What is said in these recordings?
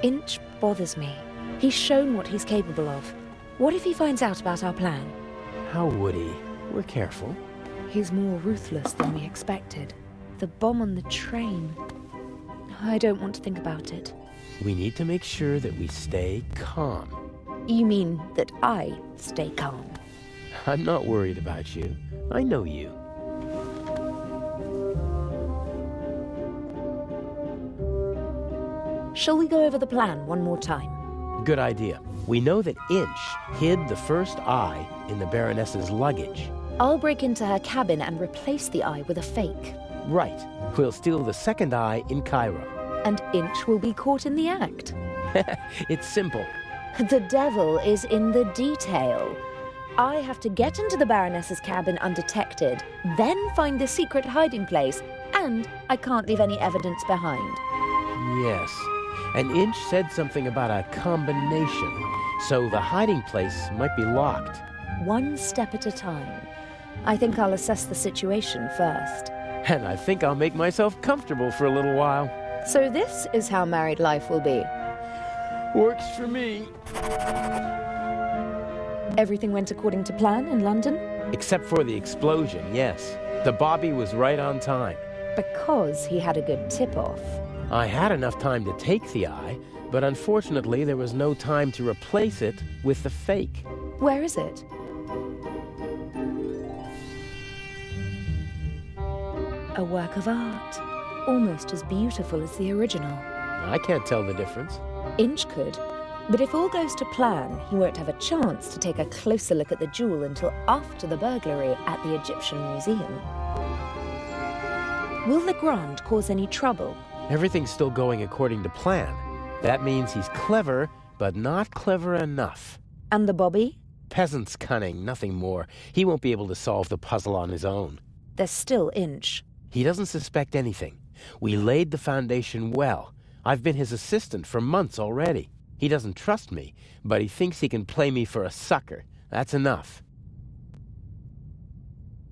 Inch bothers me. He's shown what he's capable of. What if he finds out about our plan? How would he? We're careful. He's more ruthless than we expected. The bomb on the train. I don't want to think about it. We need to make sure that we stay calm. You mean that I stay calm? I'm not worried about you. I know you. Shall we go over the plan one more time? Good idea. We know that Inch hid the first eye in the Baroness's luggage. I'll break into her cabin and replace the eye with a fake. Right. We'll steal the second eye in Cairo. And Inch will be caught in the act. It's simple. The devil is in the detail. I have to get into the Baroness's cabin undetected, then find the secret hiding place, and I can't leave any evidence behind. Yes. And Inch said something about a combination, so the hiding place might be locked. One step at a time. I think I'll assess the situation first. And I think I'll make myself comfortable for a little while. So this is how married life will be. Works for me. Everything went according to plan in London? Except for the explosion, yes. The Bobby was right on time. Because he had a good tip-off. I had enough time to take the eye, but unfortunately there was no time to replace it with the fake. Where is it? A work of art. Almost as beautiful as the original. I can't tell the difference. Inch could. But if all goes to plan, he won't have a chance to take a closer look at the jewel until after the burglary at the Egyptian Museum. Will Legrand cause any trouble? Everything's still going according to plan. That means he's clever, but not clever enough. And the Bobby? Peasant's cunning, nothing more. He won't be able to solve the puzzle on his own. There's still Inch. He doesn't suspect anything. We laid the foundation well. I've been his assistant for months already. He doesn't trust me, but he thinks he can play me for a sucker. That's enough.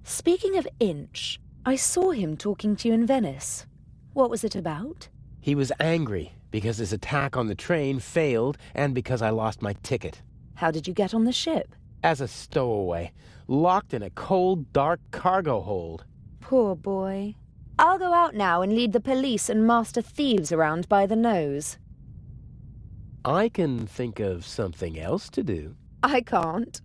Speaking of Inch, I saw him talking to you in Venice. What was it about? He was angry because his attack on the train failed and because I lost my ticket. How did you get on the ship? As a stowaway, locked in a cold, dark cargo hold. Poor boy. I'll go out now and lead the police and master thieves around by the nose. I can think of something else to do. I can't.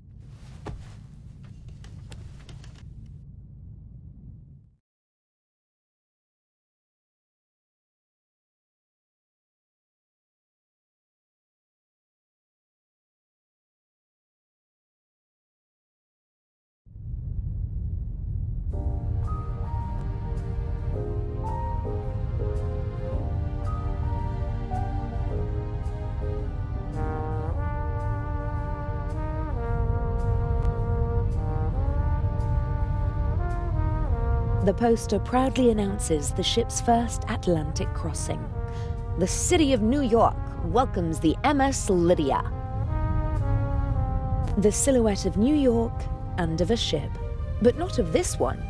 The poster proudly announces the ship's first Atlantic crossing. The city of New York welcomes the MS Lydia. The silhouette of New York and of a ship, but not of this one.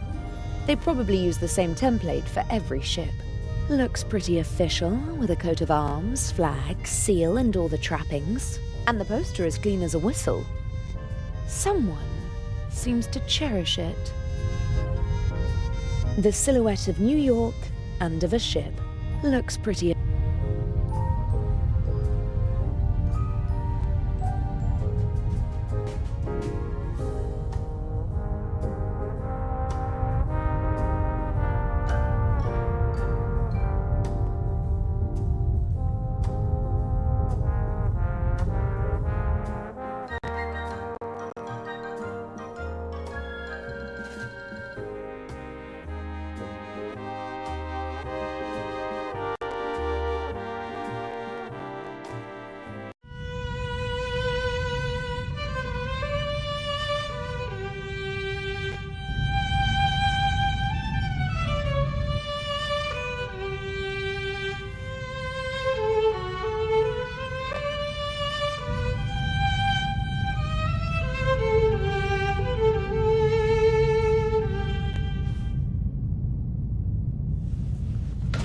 They probably use the same template for every ship. Looks pretty official, with a coat of arms, flag, seal, and all the trappings. And the poster is clean as a whistle. Someone seems to cherish it. The silhouette of New York and of a ship looks pretty.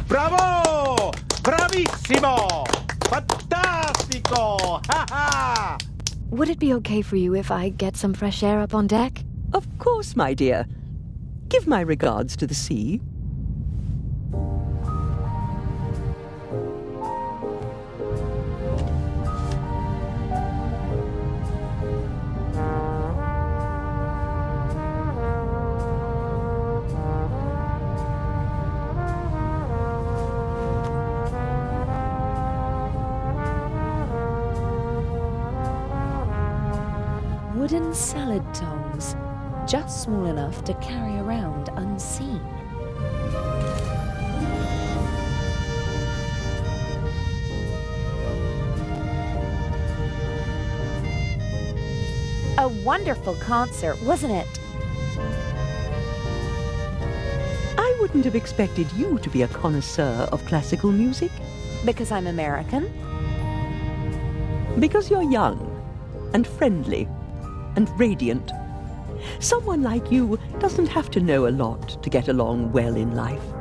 Bravo! Bravissimo! Fantastico! Pronto! Ha ha! Would it be okay for you if I get some fresh air up on deck? Of course, my dear. Give my regards to the sea. Wooden salad tongs, just small enough to carry around unseen. A wonderful concert, wasn't it? I wouldn't have expected you to be a connoisseur of classical music. Because I'm American? Because you're young and friendly and radiant. Someone like you doesn't have to know a lot to get along well in life.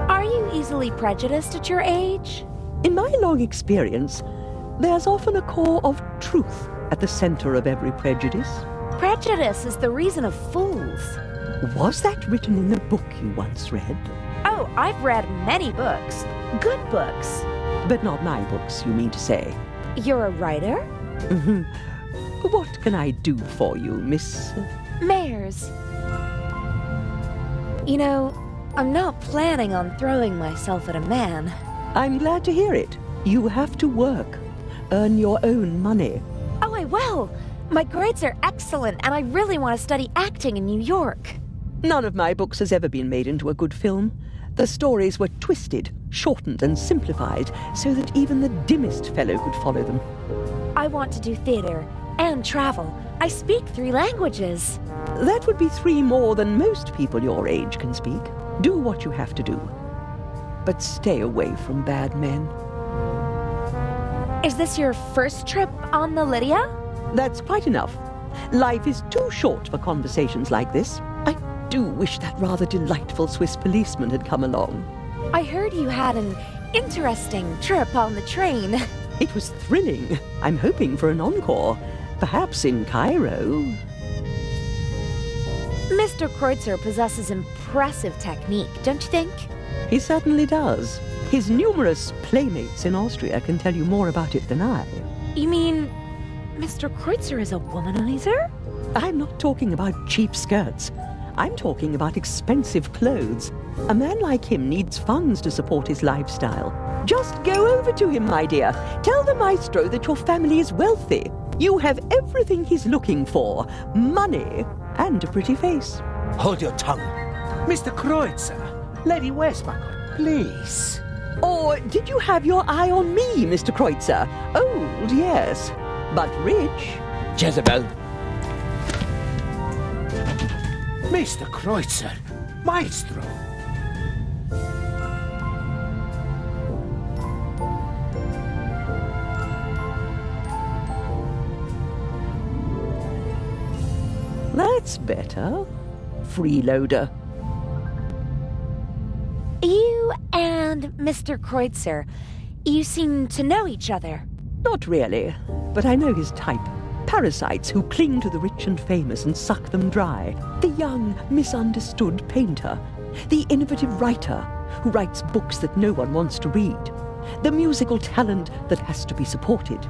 Are you easily prejudiced at your age? In my long experience, there's often a core of truth at the center of every prejudice. Prejudice is the reason of fools. Was that written in the book you once read? Oh, I've read many books. Good books. But not my books, you mean to say. You're a writer? Mm-hmm. What can I do for you, Miss... Mayors. You know, I'm not planning on throwing myself at a man. I'm glad to hear it. You have to work. Earn your own money. Oh, I will. My grades are excellent, and I really want to study acting in New York. None of my books has ever been made into a good film. The stories were twisted, shortened, and simplified so that even the dimmest fellow could follow them. I want to do theater and travel. I speak 3 languages. That would be 3 more than most people your age can speak. Do what you have to do. But stay away from bad men. Is this your first trip on the Lydia? That's quite enough. Life is too short for conversations like this. I do wish that rather delightful Swiss policeman had come along. I heard you had an interesting trip on the train. It was thrilling. I'm hoping for an encore. Perhaps in Cairo. Mr. Kreutzer possesses impressive technique, don't you think? He certainly does. His numerous playmates in Austria can tell you more about it than I. You mean Mr. Kreutzer is a womanizer? I'm not talking about cheap skirts. I'm talking about expensive clothes. A man like him needs funds to support his lifestyle. Just go over to him, my dear. Tell the maestro that your family is wealthy. You have everything he's looking for. Money and a pretty face. Hold your tongue. Mr. Kreutzer, Lady Westmacott, please. Or did you have your eye on me, Mr. Kreutzer? Old, yes, but rich. Jezebel. Mr. Kreutzer, Maestro. That's better. Freeloader. You and Mr. Kreutzer, you seem to know each other. Not really, but I know his type. Parasites who cling to the rich and famous and suck them dry. The young, misunderstood painter. The innovative writer who writes books that no one wants to read. The musical talent that has to be supported.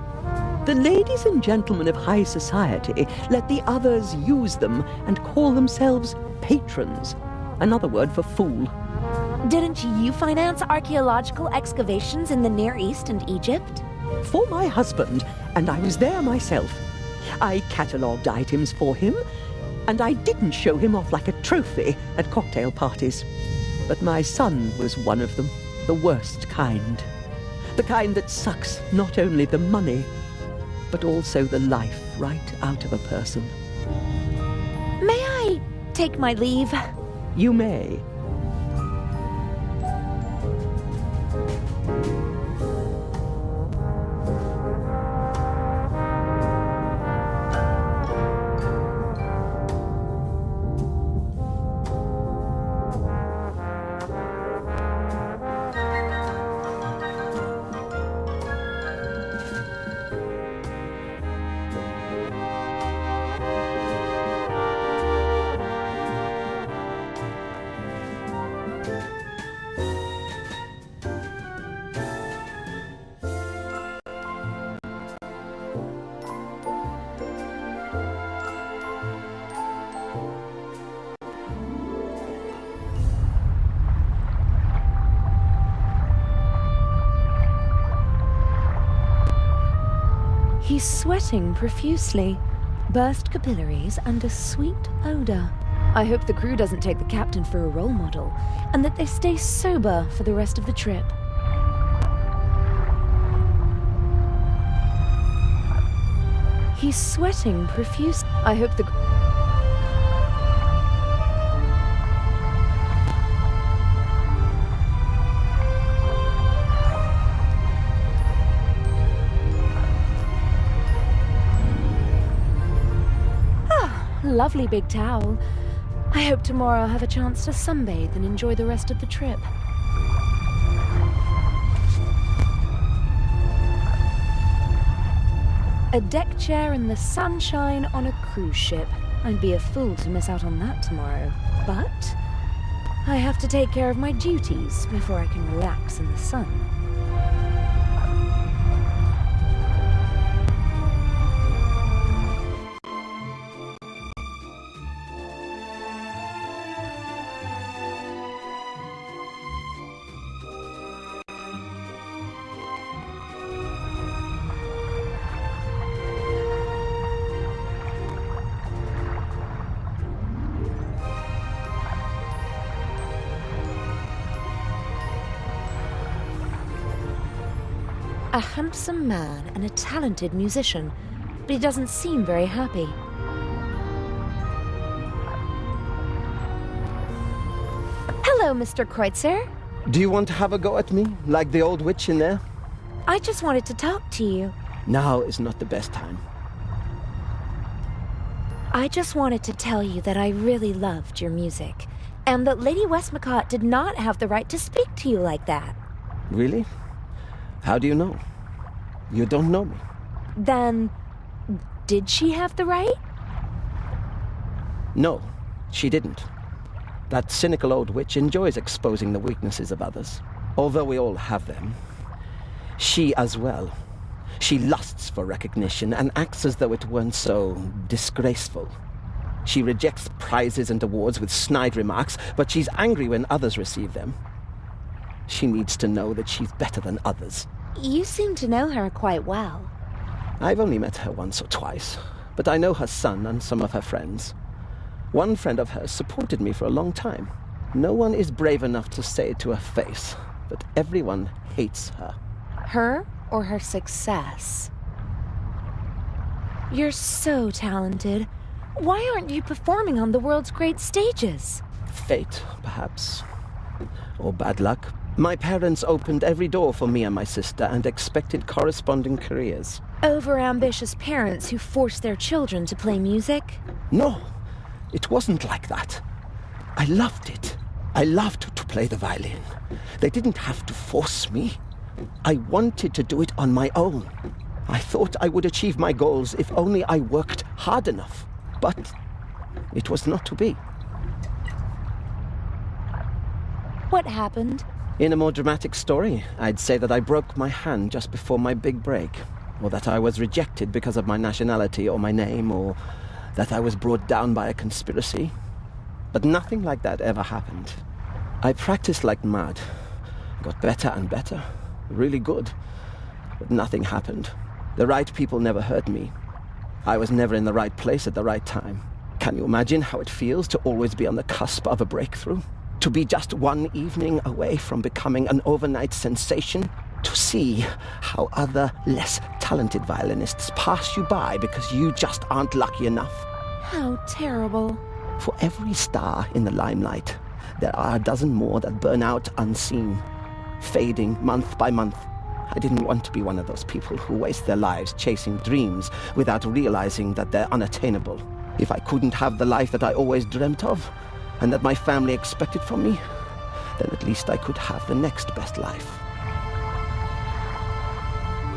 The ladies and gentlemen of high society let the others use them and call themselves patrons. Another word for fool. Didn't you finance archaeological excavations in the Near East and Egypt? For my husband, and I was there myself. I catalogued items for him, and I didn't show him off like a trophy at cocktail parties. But my son was one of them, the worst kind. The kind that sucks not only the money, but also the life right out of a person. May I take my leave? You may. He's sweating profusely, burst capillaries, and a sweet odor. I hope the crew doesn't take the captain for a role model, and that they stay sober for the rest of the trip. He's sweating profusely. I hope the... Lovely big towel. I hope tomorrow I'll have a chance to sunbathe and enjoy the rest of the trip. A deck chair in the sunshine on a cruise ship. I'd be a fool to miss out on that tomorrow. But I have to take care of my duties before I can relax in the sun. A handsome man and a talented musician, but he doesn't seem very happy. Hello, Mr. Kreutzer. Do you want to have a go at me, like the old witch in there? I just wanted to talk to you. Now is not the best time. I just wanted to tell you that I really loved your music, and that Lady Westmacott did not have the right to speak to you like that. Really? How do you know? You don't know me. Then, did she have the right? No, she didn't. That cynical old witch enjoys exposing the weaknesses of others. Although we all have them. She as well. She lusts for recognition and acts as though it weren't so disgraceful. She rejects prizes and awards with snide remarks, but she's angry when others receive them. She needs to know that she's better than others. You seem to know her quite well. I've only met her once or twice, but I know her son and some of her friends. One friend of hers supported me for a long time. No one is brave enough to say it to her face, but everyone hates her. Her or her success? You're so talented. Why aren't you performing on the world's great stages? Fate, perhaps. Or bad luck. My parents opened every door for me and my sister and expected corresponding careers. Over-ambitious parents who force their children to play music? No, it wasn't like that. I loved it. I loved to play the violin. They didn't have to force me. I wanted to do it on my own. I thought I would achieve my goals if only I worked hard enough. But it was not to be. What happened? In a more dramatic story, I'd say that I broke my hand just before my big break, or that I was rejected because of my nationality or my name, or that I was brought down by a conspiracy. But nothing like that ever happened. I practiced like mad, got better and better, really good, but nothing happened. The right people never heard me. I was never in the right place at the right time. Can you imagine how it feels to always be on the cusp of a breakthrough? To be just one evening away from becoming an overnight sensation? To see how other, less talented violinists pass you by because you just aren't lucky enough? How terrible. For every star in the limelight, there are a dozen more that burn out unseen, fading month by month. I didn't want to be one of those people who waste their lives chasing dreams without realizing that they're unattainable. If I couldn't have the life that I always dreamt of, and that my family expected from me, then at least I could have the next best life.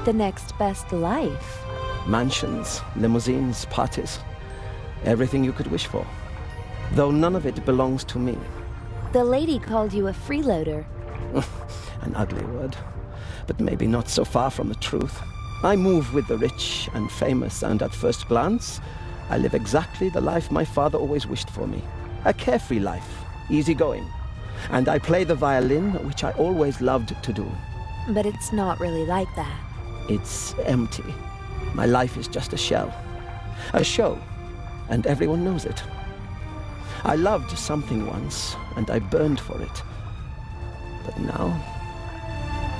The next best life? Mansions, limousines, parties. Everything you could wish for. Though none of it belongs to me. The lady called you a freeloader. An ugly word, but maybe not so far from the truth. I move with the rich and famous, and at first glance, I live exactly the life my father always wished for me. A carefree life, easygoing. And I play the violin, which I always loved to do. But it's not really like that. It's empty. My life is just a shell. A show, and everyone knows it. I loved something once, and I burned for it. But now,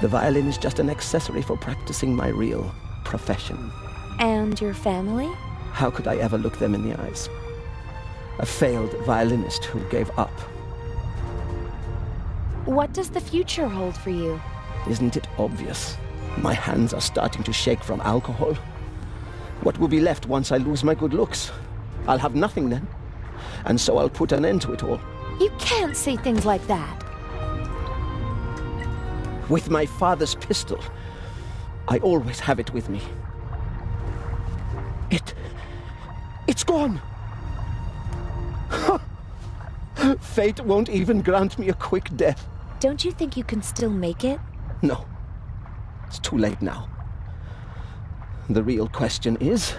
the violin is just an accessory for practicing my real profession. And your family? How could I ever look them in the eyes? A failed violinist who gave up. What does the future hold for you? Isn't it obvious? My hands are starting to shake from alcohol. What will be left once I lose my good looks? I'll have nothing then. And so I'll put an end to it all. You can't say things like that. With my father's pistol, I always have it with me. It's gone! Fate won't even grant me a quick death. Don't you think you can still make it? No. It's too late now. The real question is,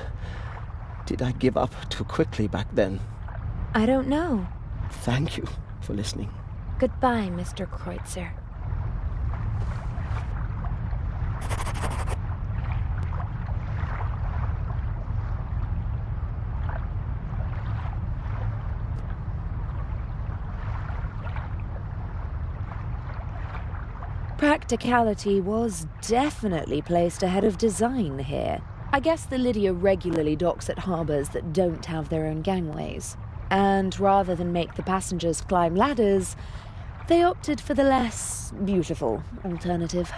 did I give up too quickly back then? I don't know. Thank you for listening. Goodbye, Mr. Kreutzer. Practicality was definitely placed ahead of design here. I guess the Lydia regularly docks at harbours that don't have their own gangways. And rather than make the passengers climb ladders, they opted for the less beautiful alternative.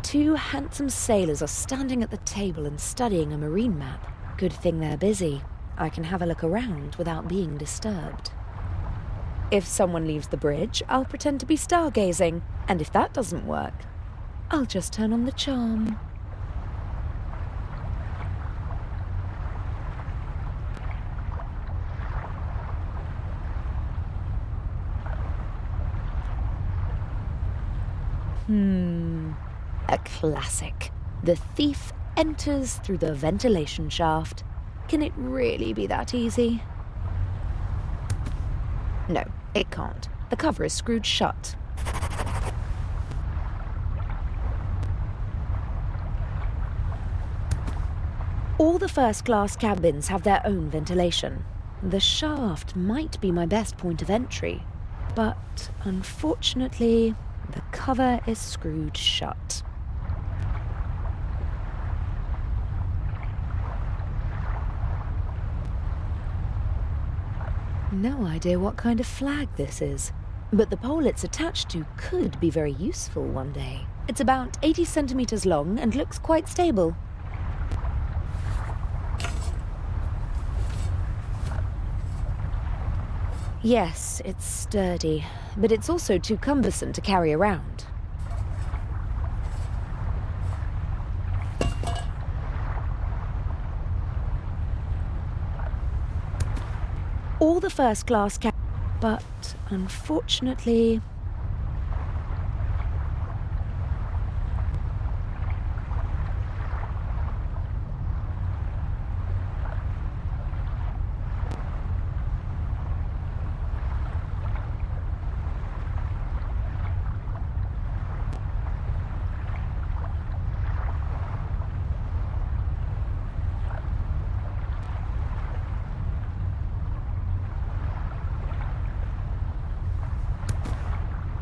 Two handsome sailors are standing at the table and studying a marine map. Good thing they're busy. I can have a look around without being disturbed. If someone leaves the bridge, I'll pretend to be stargazing. And if that doesn't work, I'll just turn on the charm. A classic. The thief enters through the ventilation shaft. Can it really be that easy? No, it can't. The cover is screwed shut. All the first-class cabins have their own ventilation. The shaft might be my best point of entry, but unfortunately, the cover is screwed shut. No idea what kind of flag this is, but the pole it's attached to could be very useful one day. It's about 80 centimeters long and looks quite stable. Yes, it's sturdy, but it's also too cumbersome to carry around. All the first-class but unfortunately...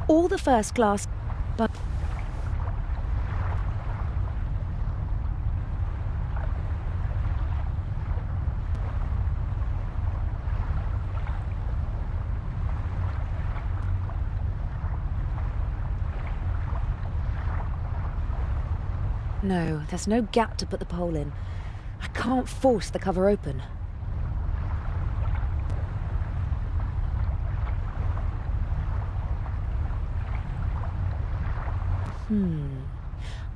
all the first-class but... No, there's no gap to put the pole in. I can't force the cover open.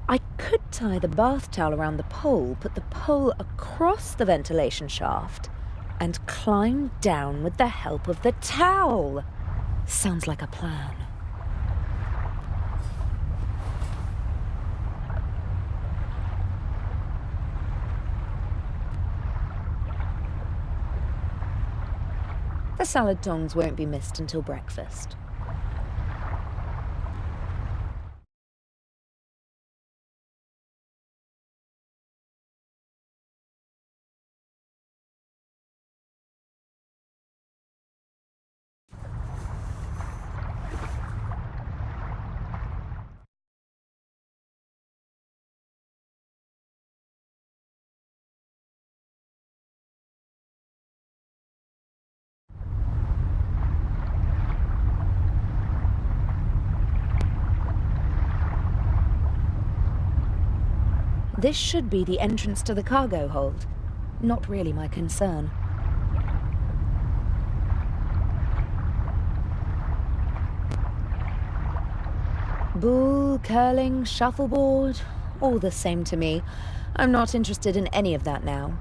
I could tie the bath towel around the pole, put the pole across the ventilation shaft, and climb down with the help of the towel. Sounds like a plan. The salad tongs won't be missed until breakfast. This should be the entrance to the cargo hold. Not really my concern. Bull, curling, shuffleboard, all the same to me. I'm not interested in any of that now.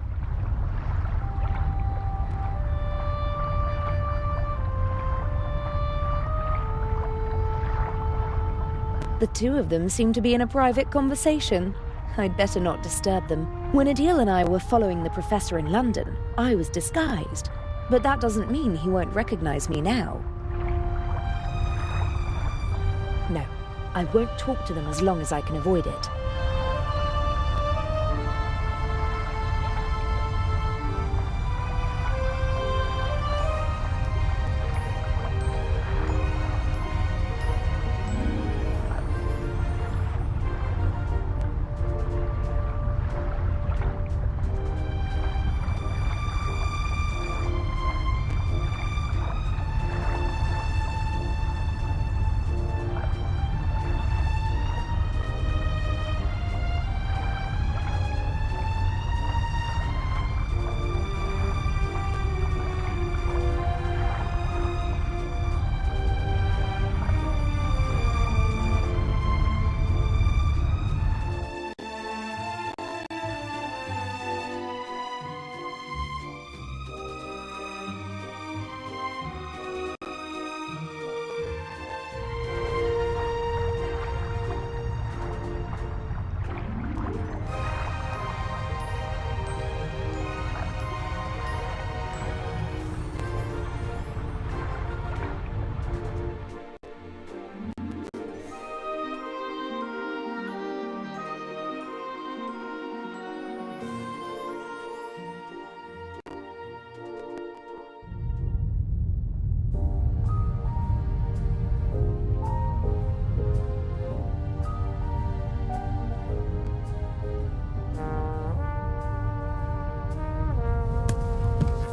The two of them seem to be in a private conversation. I'd better not disturb them. When Adil and I were following the professor in London, I was disguised. But that doesn't mean he won't recognize me now. No, I won't talk to them as long as I can avoid it.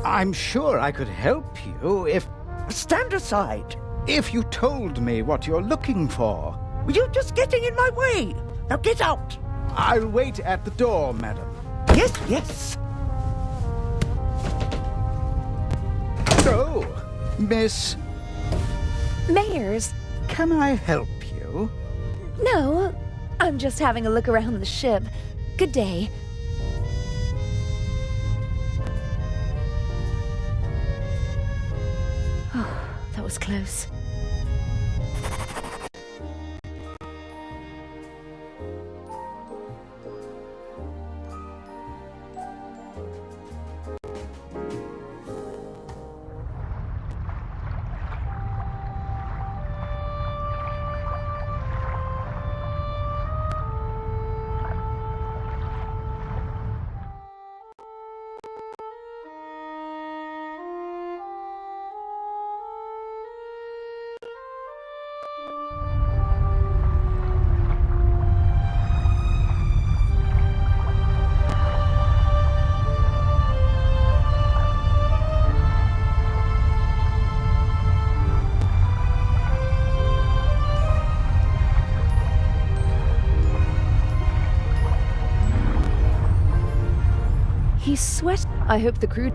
I'm sure I could help you if... Stand aside! If you told me what you're looking for. You're just getting in my way! Now get out! I'll wait at the door, madam. Yes, yes! Oh, Miss... Mayers? Can I help you? No, I'm just having a look around the ship. Good day. Oh, that was close. He's sweat. I hope the crew...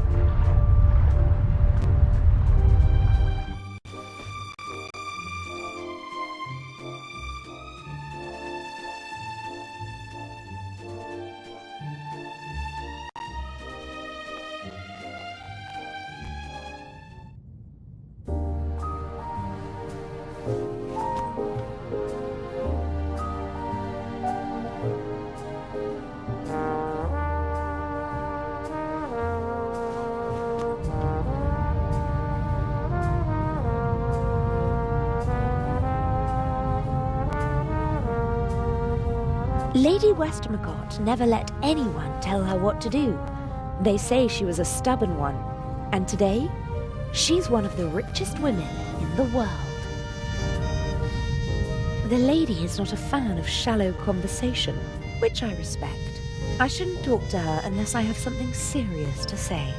Lady Westmacott never let anyone tell her what to do. They say she was a stubborn one, and today, she's one of the richest women in the world. The lady is not a fan of shallow conversation, which I respect. I shouldn't talk to her unless I have something serious to say.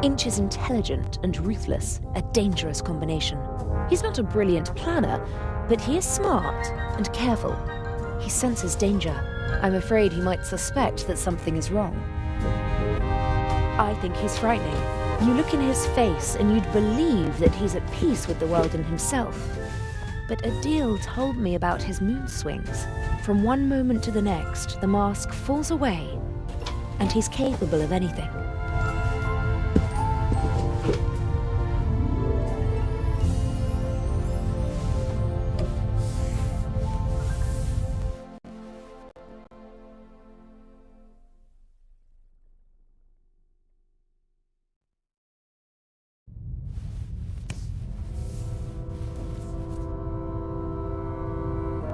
Inch is intelligent and ruthless, a dangerous combination. He's not a brilliant planner, but he is smart and careful. He senses danger. I'm afraid he might suspect that something is wrong. I think he's frightening. You look in his face and you'd believe that he's at peace with the world and himself. But Adil told me about his mood swings. From one moment to the next, the mask falls away, and he's capable of anything.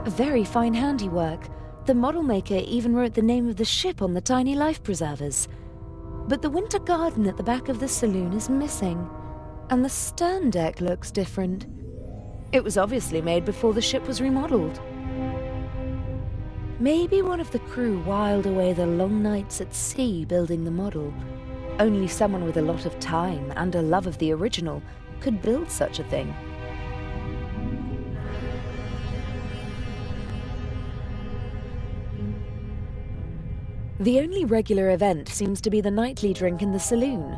Very fine handiwork. The model maker even wrote the name of the ship on the tiny life preservers. But the winter garden at the back of the saloon is missing, and the stern deck looks different. It was obviously made before the ship was remodeled. Maybe one of the crew whiled away the long nights at sea building the model. Only someone with a lot of time and a love of the original could build such a thing. The only regular event seems to be the nightly drink in the saloon.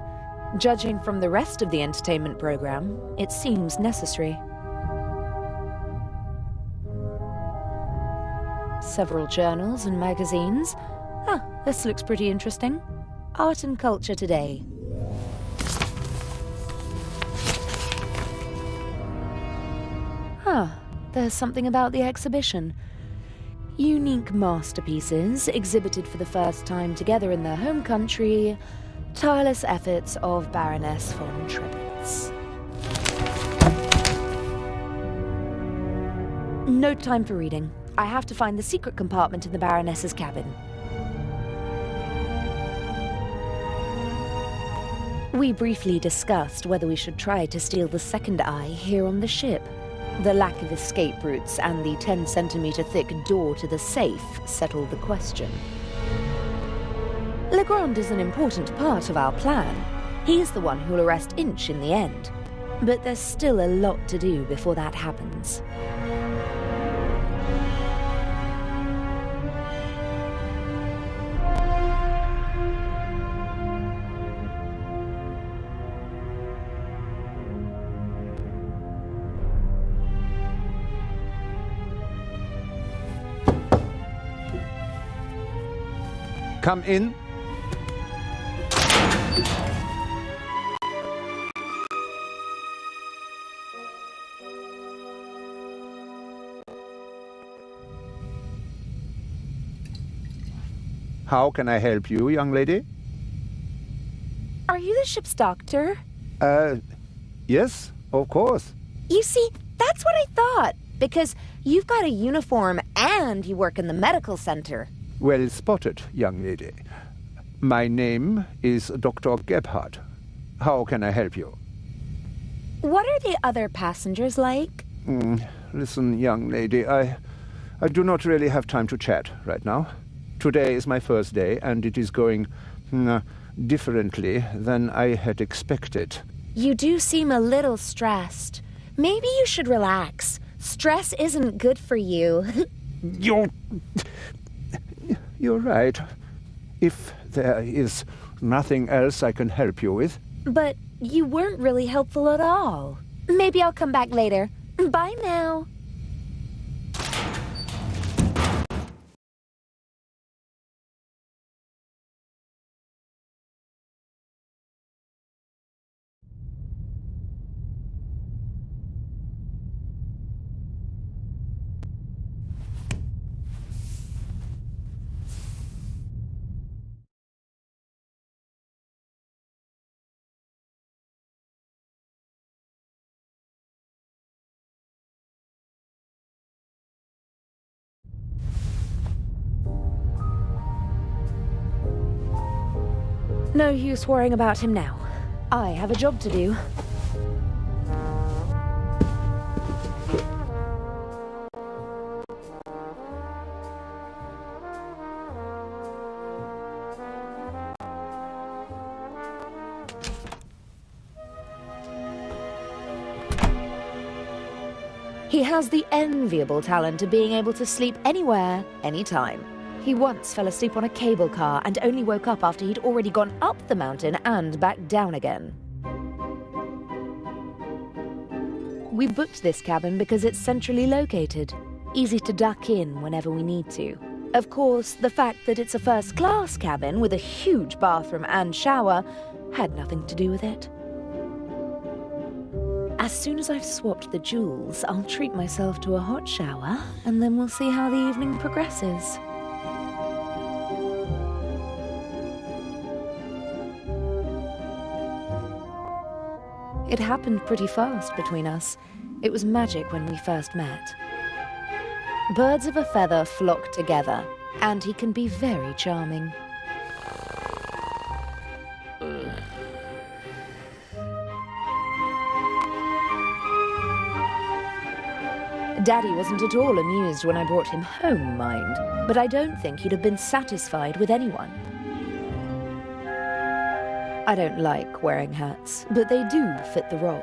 Judging from the rest of the entertainment program, it seems necessary. Several journals and magazines. Ah, this looks pretty interesting. Art and Culture Today. There's something about the exhibition. Unique masterpieces exhibited for the first time together in their home country. Tireless efforts of Baroness von Trebitz. No time for reading. I have to find the secret compartment in the Baroness's cabin. We briefly discussed whether we should try to steal the second eye here on the ship. The lack of escape routes and the 10-centimeter thick door to the safe settled the question. Legrand is an important part of our plan. He's the one who'll arrest Inch in the end. But there's still a lot to do before that happens. Come in. How can I help you, young lady? Are you the ship's doctor? Yes, of course. You see, that's what I thought. Because you've got a uniform and you work in the medical center. Well spotted, young lady. My name is Dr. Gebhardt. How can I help you? What are the other passengers like? Listen, young lady, I do not really have time to chat right now. Today is my first day, and it is going differently than I had expected. You do seem a little stressed. Maybe you should relax. Stress isn't good for you. You're right. If there is nothing else I can help you with. But you weren't really helpful at all. Maybe I'll come back later. Bye now. No use worrying about him now. I have a job to do. He has the enviable talent of being able to sleep anywhere, anytime. He once fell asleep on a cable car and only woke up after he'd already gone up the mountain and back down again. We booked this cabin because it's centrally located, easy to duck in whenever we need to. Of course, the fact that it's a first-class cabin with a huge bathroom and shower had nothing to do with it. As soon as I've swapped the jewels, I'll treat myself to a hot shower, and then we'll see how the evening progresses. It happened pretty fast between us. It was magic when we first met. Birds of a feather flock together, and he can be very charming. Daddy wasn't at all amused when I brought him home, mind, but I don't think he'd have been satisfied with anyone. I don't like wearing hats, but they do fit the role.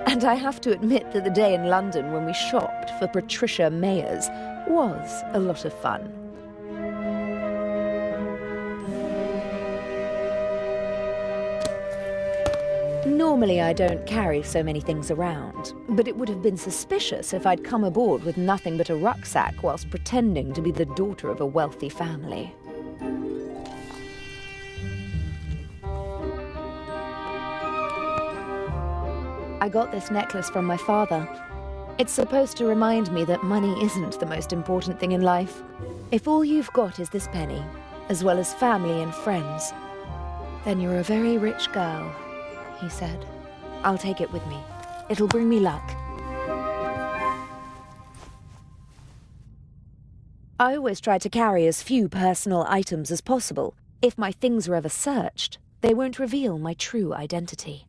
And I have to admit that the day in London when we shopped for Patricia Mayers was a lot of fun. Normally I don't carry so many things around, but it would have been suspicious if I'd come aboard with nothing but a rucksack whilst pretending to be the daughter of a wealthy family. I got this necklace from my father. It's supposed to remind me that money isn't the most important thing in life. If all you've got is this penny, as well as family and friends, then you're a very rich girl, he said. I'll take it with me. It'll bring me luck. I always try to carry as few personal items as possible. If my things are ever searched, they won't reveal my true identity.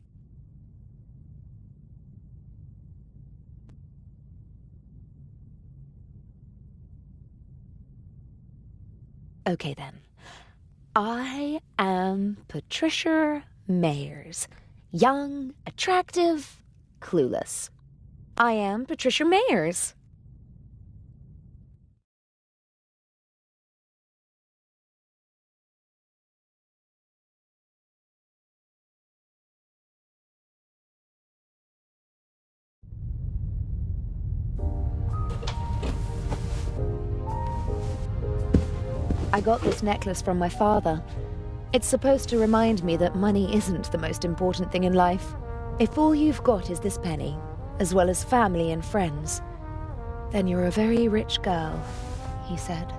Okay then. I am Patricia Mayers. Young, attractive, clueless. I am Patricia Mayers. I got this necklace from my father. It's supposed to remind me that money isn't the most important thing in life. If all you've got is this penny, as well as family and friends, then you're a very rich girl, he said.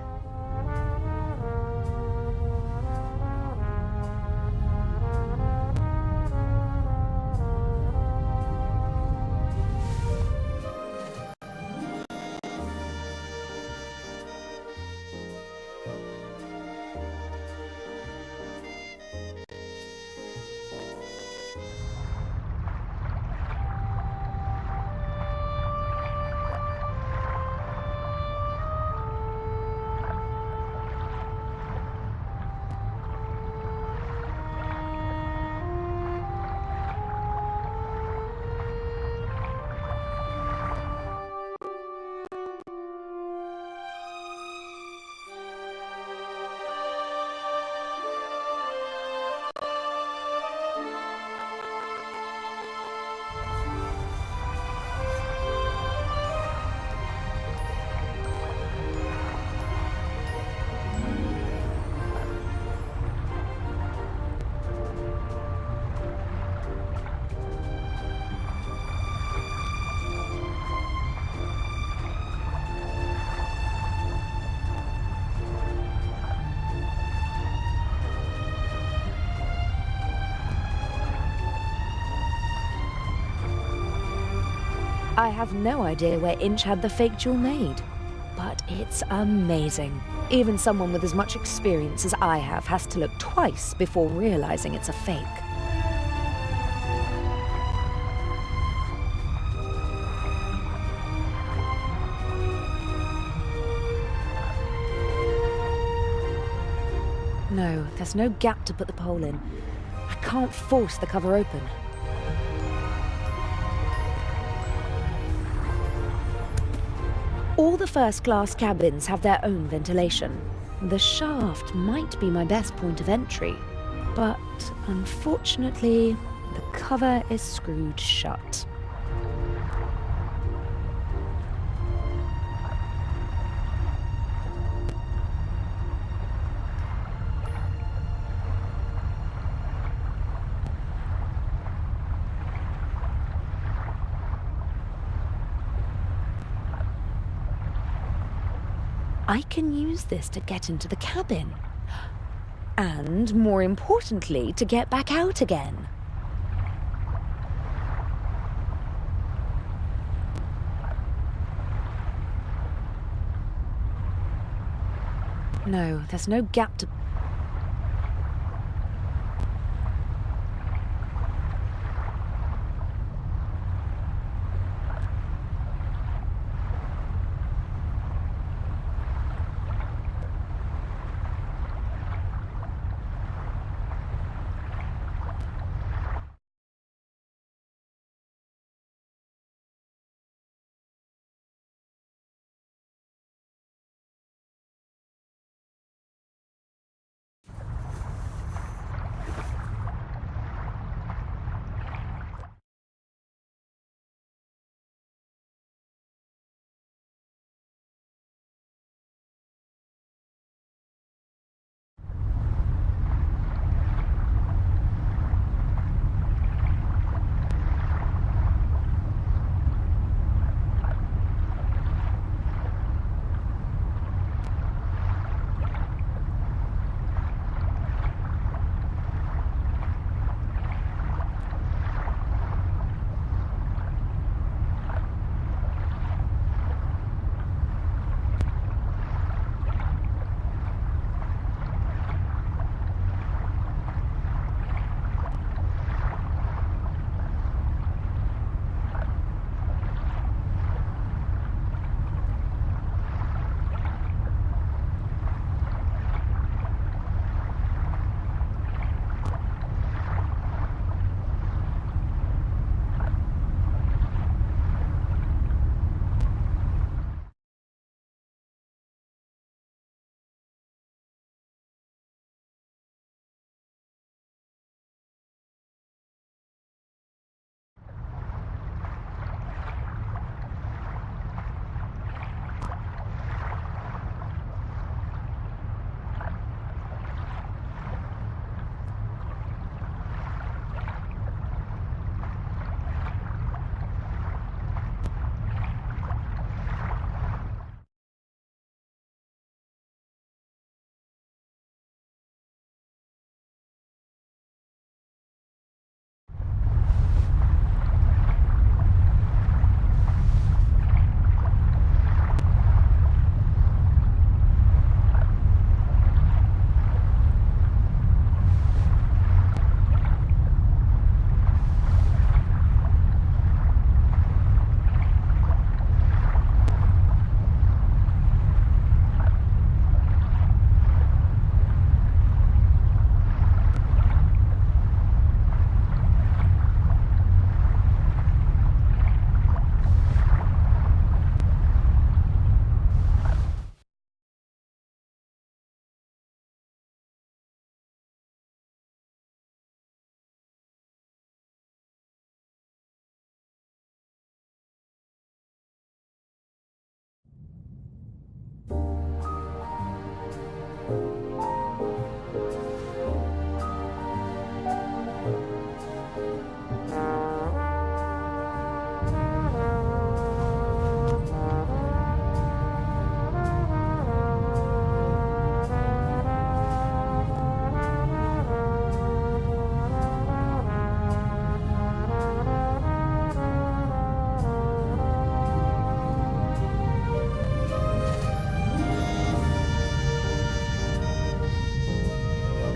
I have no idea where Inch had the fake jewel made. but it's amazing. Even someone with as much experience as I have has to look twice before realizing it's a fake. No, there's no gap to put the pole in. I can't force the cover open. All the first-class cabins have their own ventilation. The shaft might be my best point of entry, but unfortunately, the cover is screwed shut. I can use this to get into the cabin. And, more importantly, to get back out again. No, there's no gap to...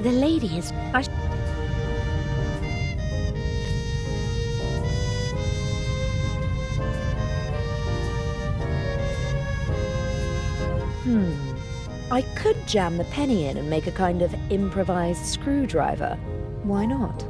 The lady is... I could jam the penny in and make a kind of improvised screwdriver. Why not?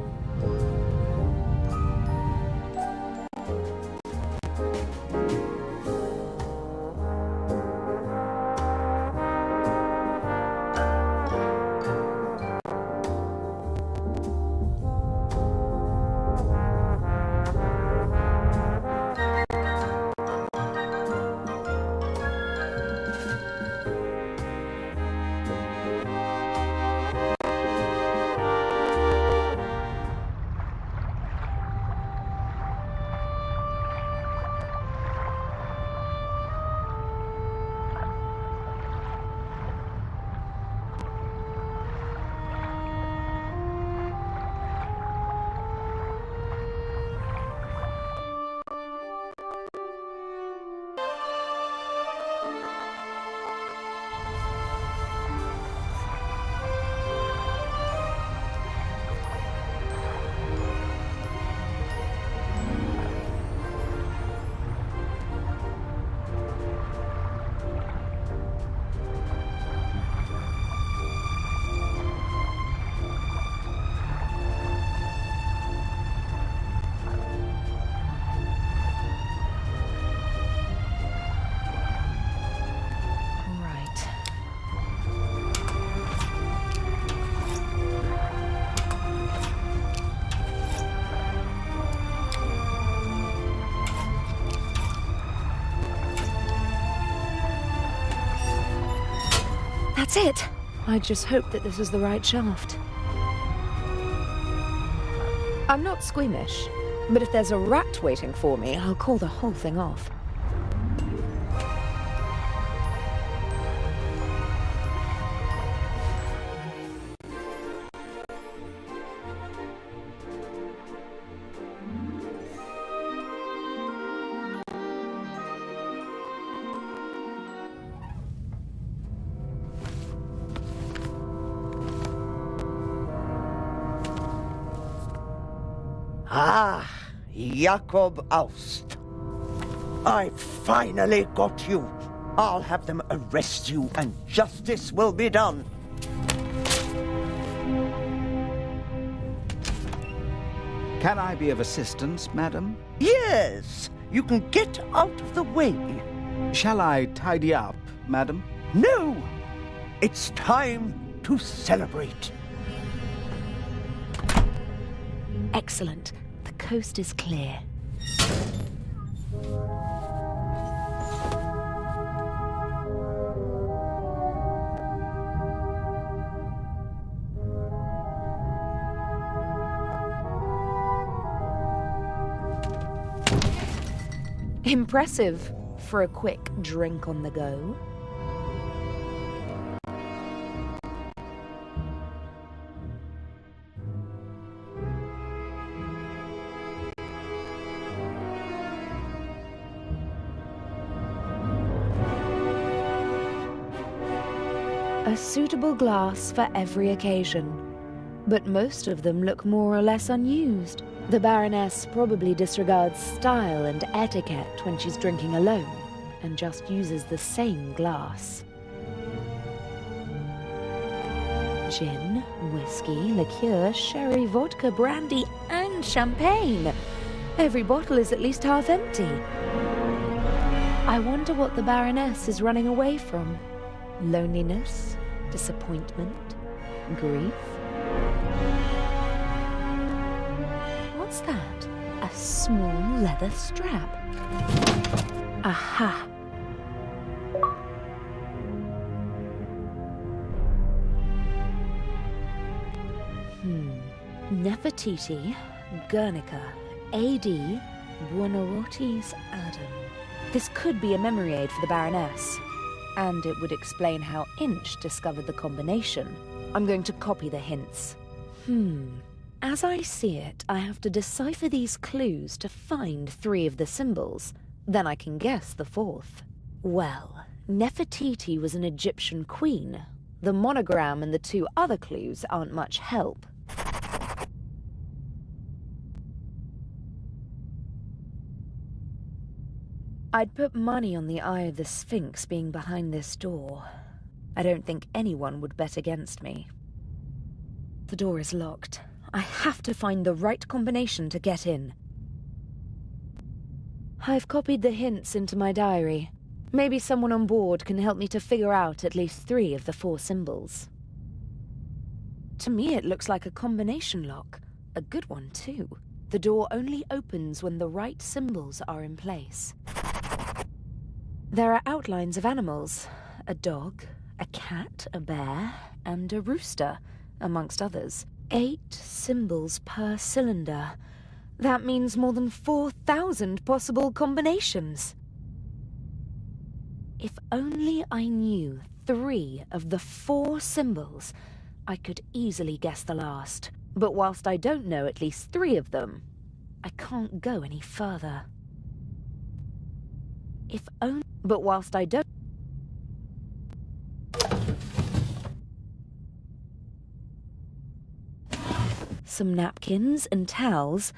That's it! I just hope that this is the right shaft. I'm not squeamish, but if there's a rat waiting for me, I'll call the whole thing off. Ah, Jakob Aust. I finally got you. I'll have them arrest you and justice will be done. Can I be of assistance, madam? Yes, you can get out of the way. Shall I tidy up, madam? No, it's time to celebrate. Excellent. The coast is clear. Impressive for a quick drink on the go. A suitable glass for every occasion, but most of them look more or less unused. The Baroness probably disregards style and etiquette when she's drinking alone, and just uses the same glass. Gin, whiskey, liqueur, sherry, vodka, brandy, and champagne. Every bottle is at least half empty. I wonder what the Baroness is running away from. Loneliness, disappointment, grief. What's that? A small leather strap. Aha! Nefertiti, Guernica, A.D., Buonarroti's Adam. This could be a memory aid for the Baroness. And it would explain how Inch discovered the combination. I'm going to copy the hints. As I see it, I have to decipher these clues to find 3 of the symbols. Then I can guess the 4th. Well, Nefertiti was an Egyptian queen. The monogram and the 2 other clues aren't much help. I'd put money on the Eye of the Sphinx being behind this door. I don't think anyone would bet against me. The door is locked. I have to find the right combination to get in. I've copied the hints into my diary. Maybe someone on board can help me to figure out at least 3 of the 4 symbols. To me, it looks like a combination lock. A good one, too. The door only opens when the right symbols are in place. There are outlines of animals. A dog, a cat, a bear, and a rooster, amongst others. 8 symbols per cylinder. That means more than 4,000 possible combinations. If only I knew 3 of the 4 symbols, I could easily guess the last. But whilst I don't know at least 3 of them, I can't go any further. But whilst I don't... Some napkins and towels.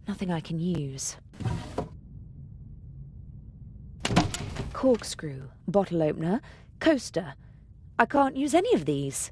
Nothing I can use. Corkscrew, bottle opener, coaster. I can't use any of these.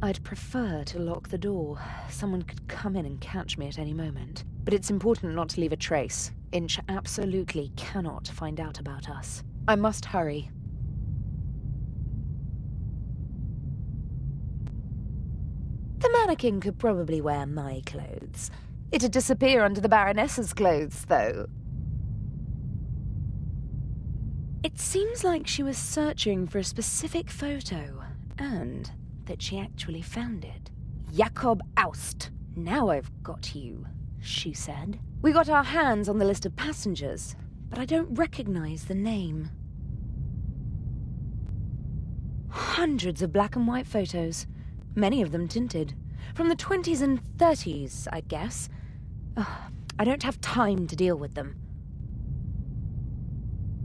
I'd prefer to lock the door. Someone could come in and catch me at any moment. But it's important not to leave a trace. Inch absolutely cannot find out about us. I must hurry. The mannequin could probably wear my clothes. It'd disappear under the Baroness's clothes, though. It seems like she was searching for a specific photo, and that she actually found it. Jakob Aust. Now I've got you, she said. We got our hands on the list of passengers, but I don't recognize the name. Hundreds of black and white photos, many of them tinted. From the 20s and 30s, I guess. Ugh, I don't have time to deal with them.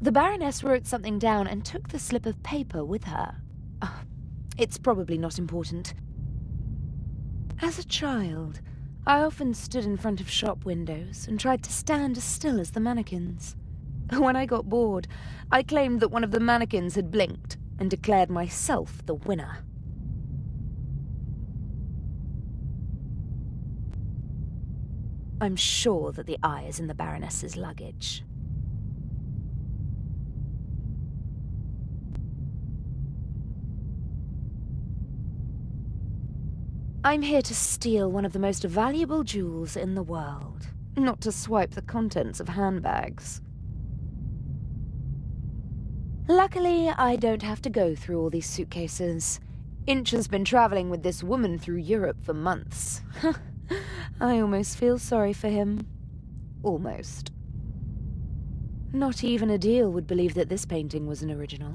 The Baroness wrote something down and took the slip of paper with her. It's probably not important. As a child, I often stood in front of shop windows and tried to stand as still as the mannequins. When I got bored, I claimed that one of the mannequins had blinked and declared myself the winner. I'm sure that the eye is in the Baroness's luggage. I'm here to steal one of the most valuable jewels in the world, not to swipe the contents of handbags. Luckily, I don't have to go through all these suitcases. Inch has been traveling with this woman through Europe for months. I almost feel sorry for him. Almost. Not even Adil would believe that this painting was an original.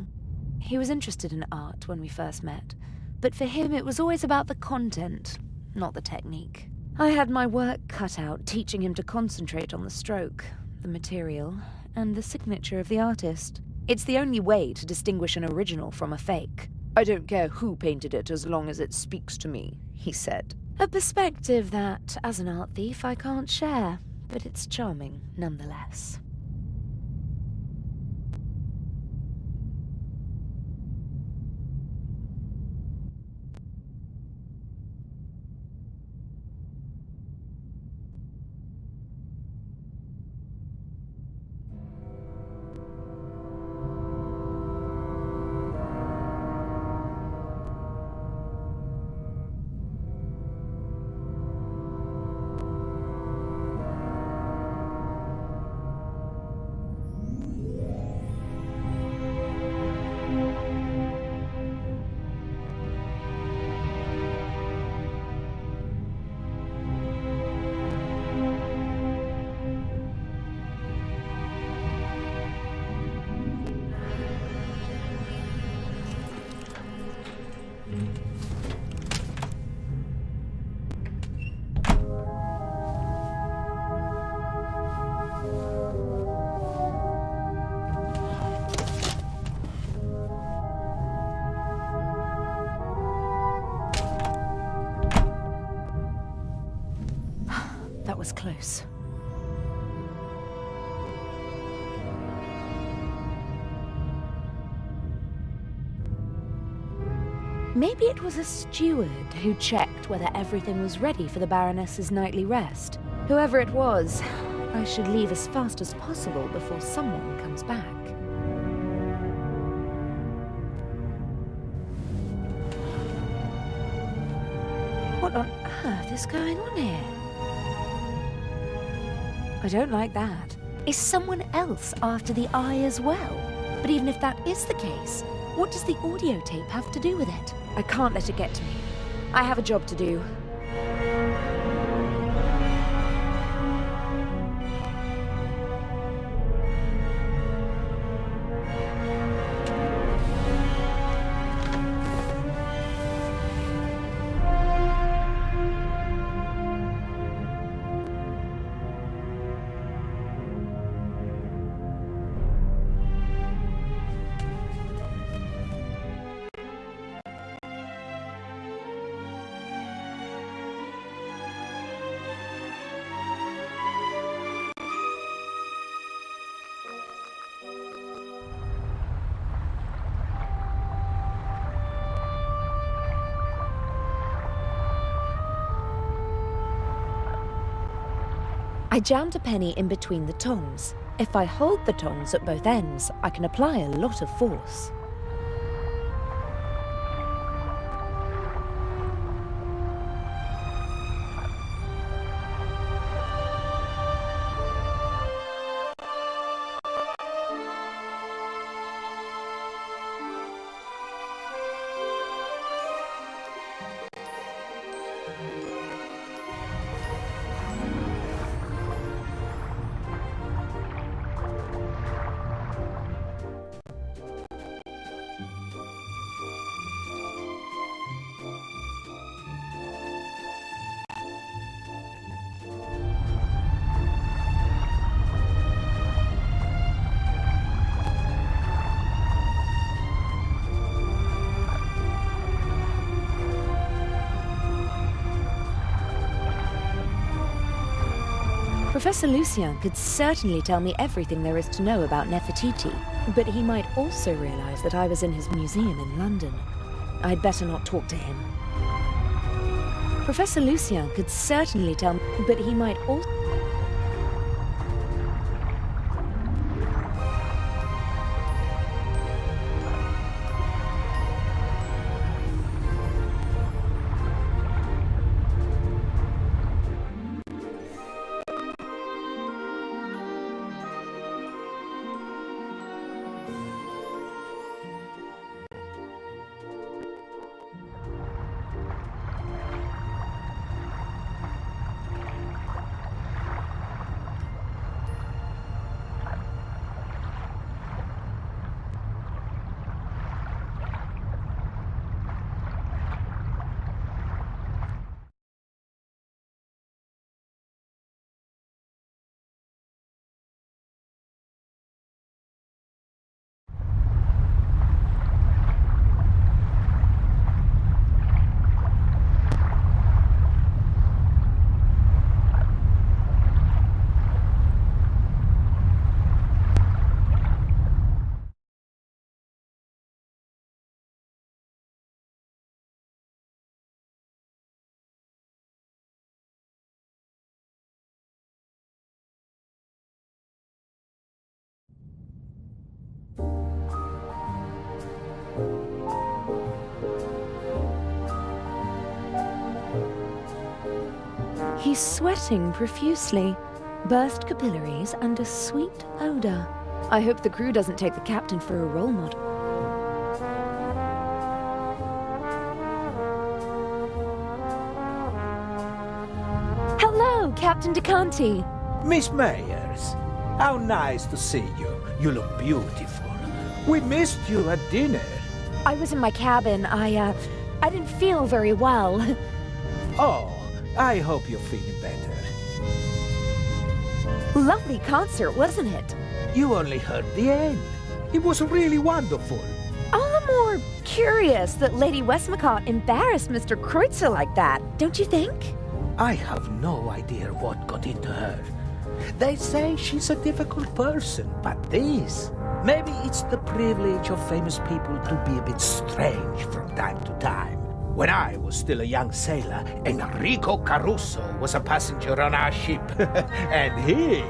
He was interested in art when we first met, but for him it was always about the content, not the technique. I had my work cut out teaching him to concentrate on the stroke, the material, and the signature of the artist. It's the only way to distinguish an original from a fake. I don't care who painted it as long as it speaks to me, he said. A perspective that, as an art thief, I can't share, but it's charming nonetheless. was close. Maybe it was a steward who checked whether everything was ready for the Baroness's nightly rest. Whoever it was, I should leave as fast as possible before someone comes back. What on earth is going on here? I don't like that. Is someone else after the eye as well? But even if that is the case, what does the audio tape have to do with it? I can't let it get to me. I have a job to do. I jammed a penny in between the tongs. If I hold the tongs at both ends, I can apply a lot of force. Professor Lucien could certainly tell me everything there is to know about Nefertiti, but he might also realize that I was in his museum in London. I'd better not talk to him. Professor Lucien could certainly tell me, but he might also... He's sweating profusely, burst capillaries and a sweet odor. I hope the crew doesn't take the captain for a role model. Hello, Captain DeCanti. Miss Meyers, how nice to see you. You look beautiful. We missed you at dinner. I was in my cabin. I didn't feel very well. Oh, I hope you're feeling better. Lovely concert, wasn't it? You only heard the end. It was really wonderful. All the more curious that Lady Westmacott embarrassed Mr. Kreutzer like that, don't you think? I have no idea what got into her. They say she's a difficult person, but maybe it's the privilege of famous people to be a bit strange from time to time. When I was still a young sailor, Enrico Caruso was a passenger on our ship, and he...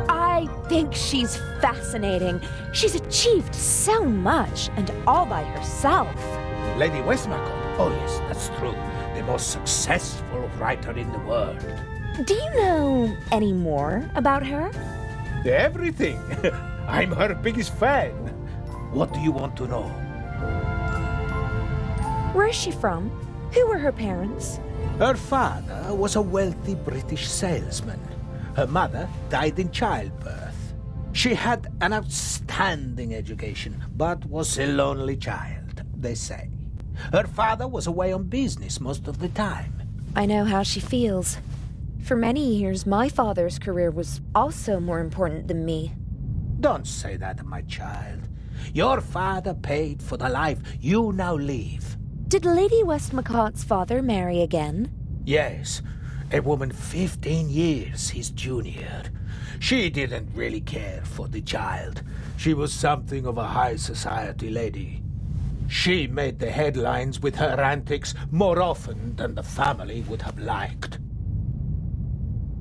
I think she's fascinating. She's achieved so much, and all by herself. Lady Westmacott, oh yes, that's true. The most successful writer in the world. Do you know any more about her? Everything. I'm her biggest fan. What do you want to know? Where is she from? Who were her parents? Her father was a wealthy British salesman. Her mother died in childbirth. She had an outstanding education, but was a lonely child, they say. Her father was away on business most of the time. I know how she feels. For many years, my father's career was also more important than me. Don't say that, my child. Your father paid for the life you now live. Did Lady Westmacott's father marry again? Yes, a woman 15 years his junior. She didn't really care for the child. She was something of a high society lady. She made the headlines with her antics more often than the family would have liked.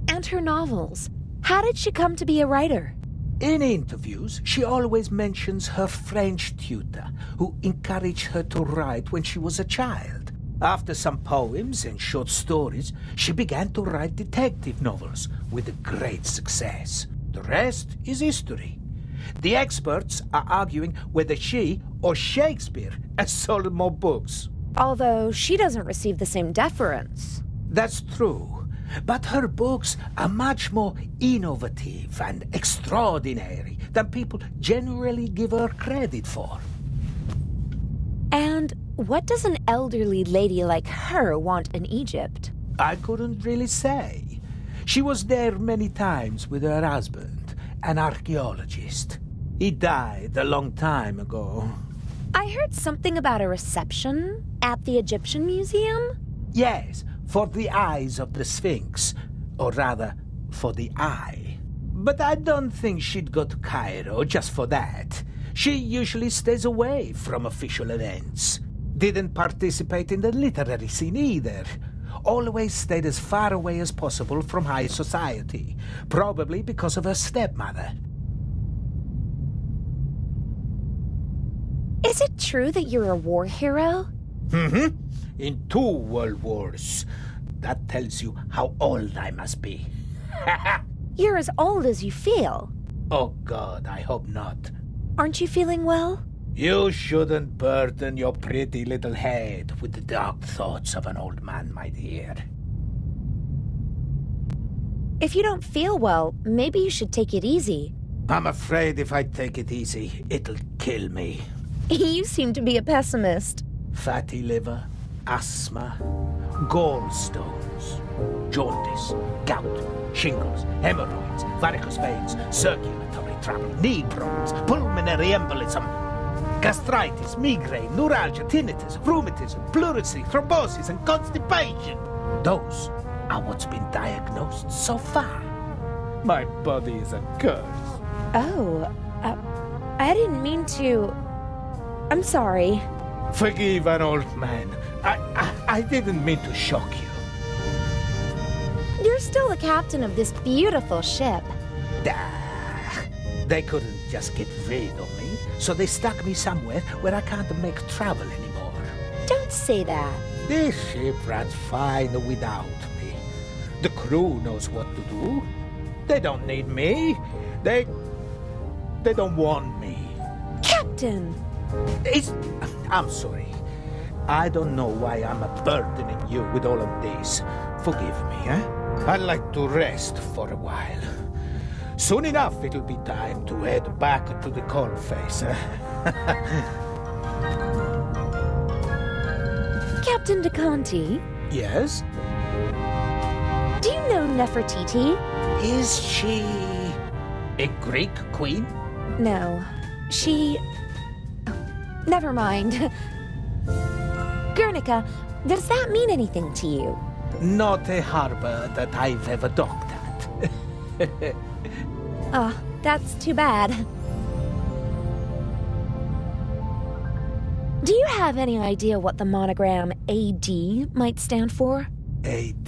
And her novels. How did she come to be a writer? In interviews, she always mentions her French tutor, who encouraged her to write when she was a child. After some poems and short stories, she began to write detective novels with great success. The rest is history. The experts are arguing whether she or Shakespeare has sold more books. Although she doesn't receive the same deference. That's true. But her books are much more innovative and extraordinary than people generally give her credit for. And what does an elderly lady like her want in Egypt? I couldn't really say. She was there many times with her husband, an archaeologist. He died a long time ago. I heard something about a reception at the Egyptian Museum? Yes, for the eyes of the Sphinx, or rather, for the eye. But I don't think she'd go to Cairo just for that. She usually stays away from official events. Didn't participate in the literary scene either. Always stayed as far away as possible from high society, probably because of her stepmother. Is it true that you're a war hero? Mm-hmm. In 2 world wars. That tells you how old I must be. You're as old as you feel. Oh God, I hope not. Aren't you feeling well? You shouldn't burden your pretty little head with the dark thoughts of an old man, my dear. If you don't feel well, maybe you should take it easy. I'm afraid if I take it easy, it'll kill me. You seem to be a pessimist. Fatty liver, asthma, gallstones, jaundice, gout, shingles, hemorrhoids, varicose veins, circulatory trouble, knee problems, pulmonary embolism, gastritis, migraine, neuralgia, tinnitus, rheumatism, pleurisy, thrombosis, and constipation. Those are what's been diagnosed so far. My body is a curse. Oh, I didn't mean to... I'm sorry. Forgive an old man. I didn't mean to shock you. You're still the captain of this beautiful ship. They couldn't just get rid of me, so they stuck me somewhere where I can't make travel anymore. Don't say that. This ship runs fine without me. The crew knows what to do. They don't need me. They don't want me. Captain! I'm sorry. I don't know why I'm burdening you with all of this. Forgive me, eh? I'd like to rest for a while. Soon enough, it'll be time to head back to the coalface. Captain DeConti? Yes? Do you know Nefertiti? Is she a Greek queen? No. She... Oh, never mind. Guernica, does that mean anything to you? Not a harbor that I've ever docked at. Oh, that's too bad. Do you have any idea what the monogram AD might stand for? AD.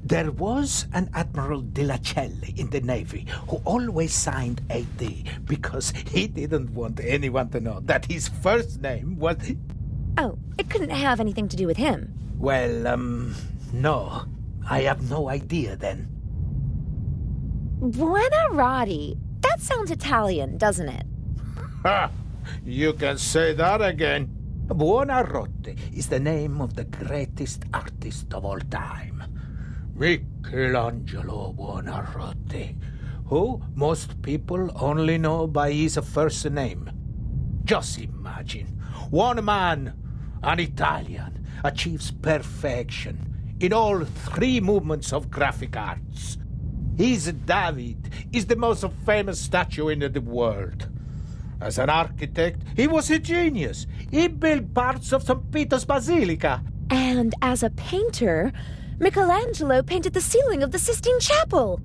There was an Admiral de la Celle in the Navy who always signed AD because he didn't want anyone to know that his first name was... Oh, it couldn't have anything to do with him. Well, no. I have no idea then. Buonarroti. That sounds Italian, doesn't it? Ha! You can say that again. Buonarroti is the name of the greatest artist of all time. Michelangelo Buonarroti, who most people only know by his first name. Just imagine, one man, an Italian, achieves perfection in all three movements of graphic arts. His David is the most famous statue in the world. As an architect, he was a genius. He built parts of St. Peter's Basilica. And as a painter, Michelangelo painted the ceiling of the Sistine Chapel.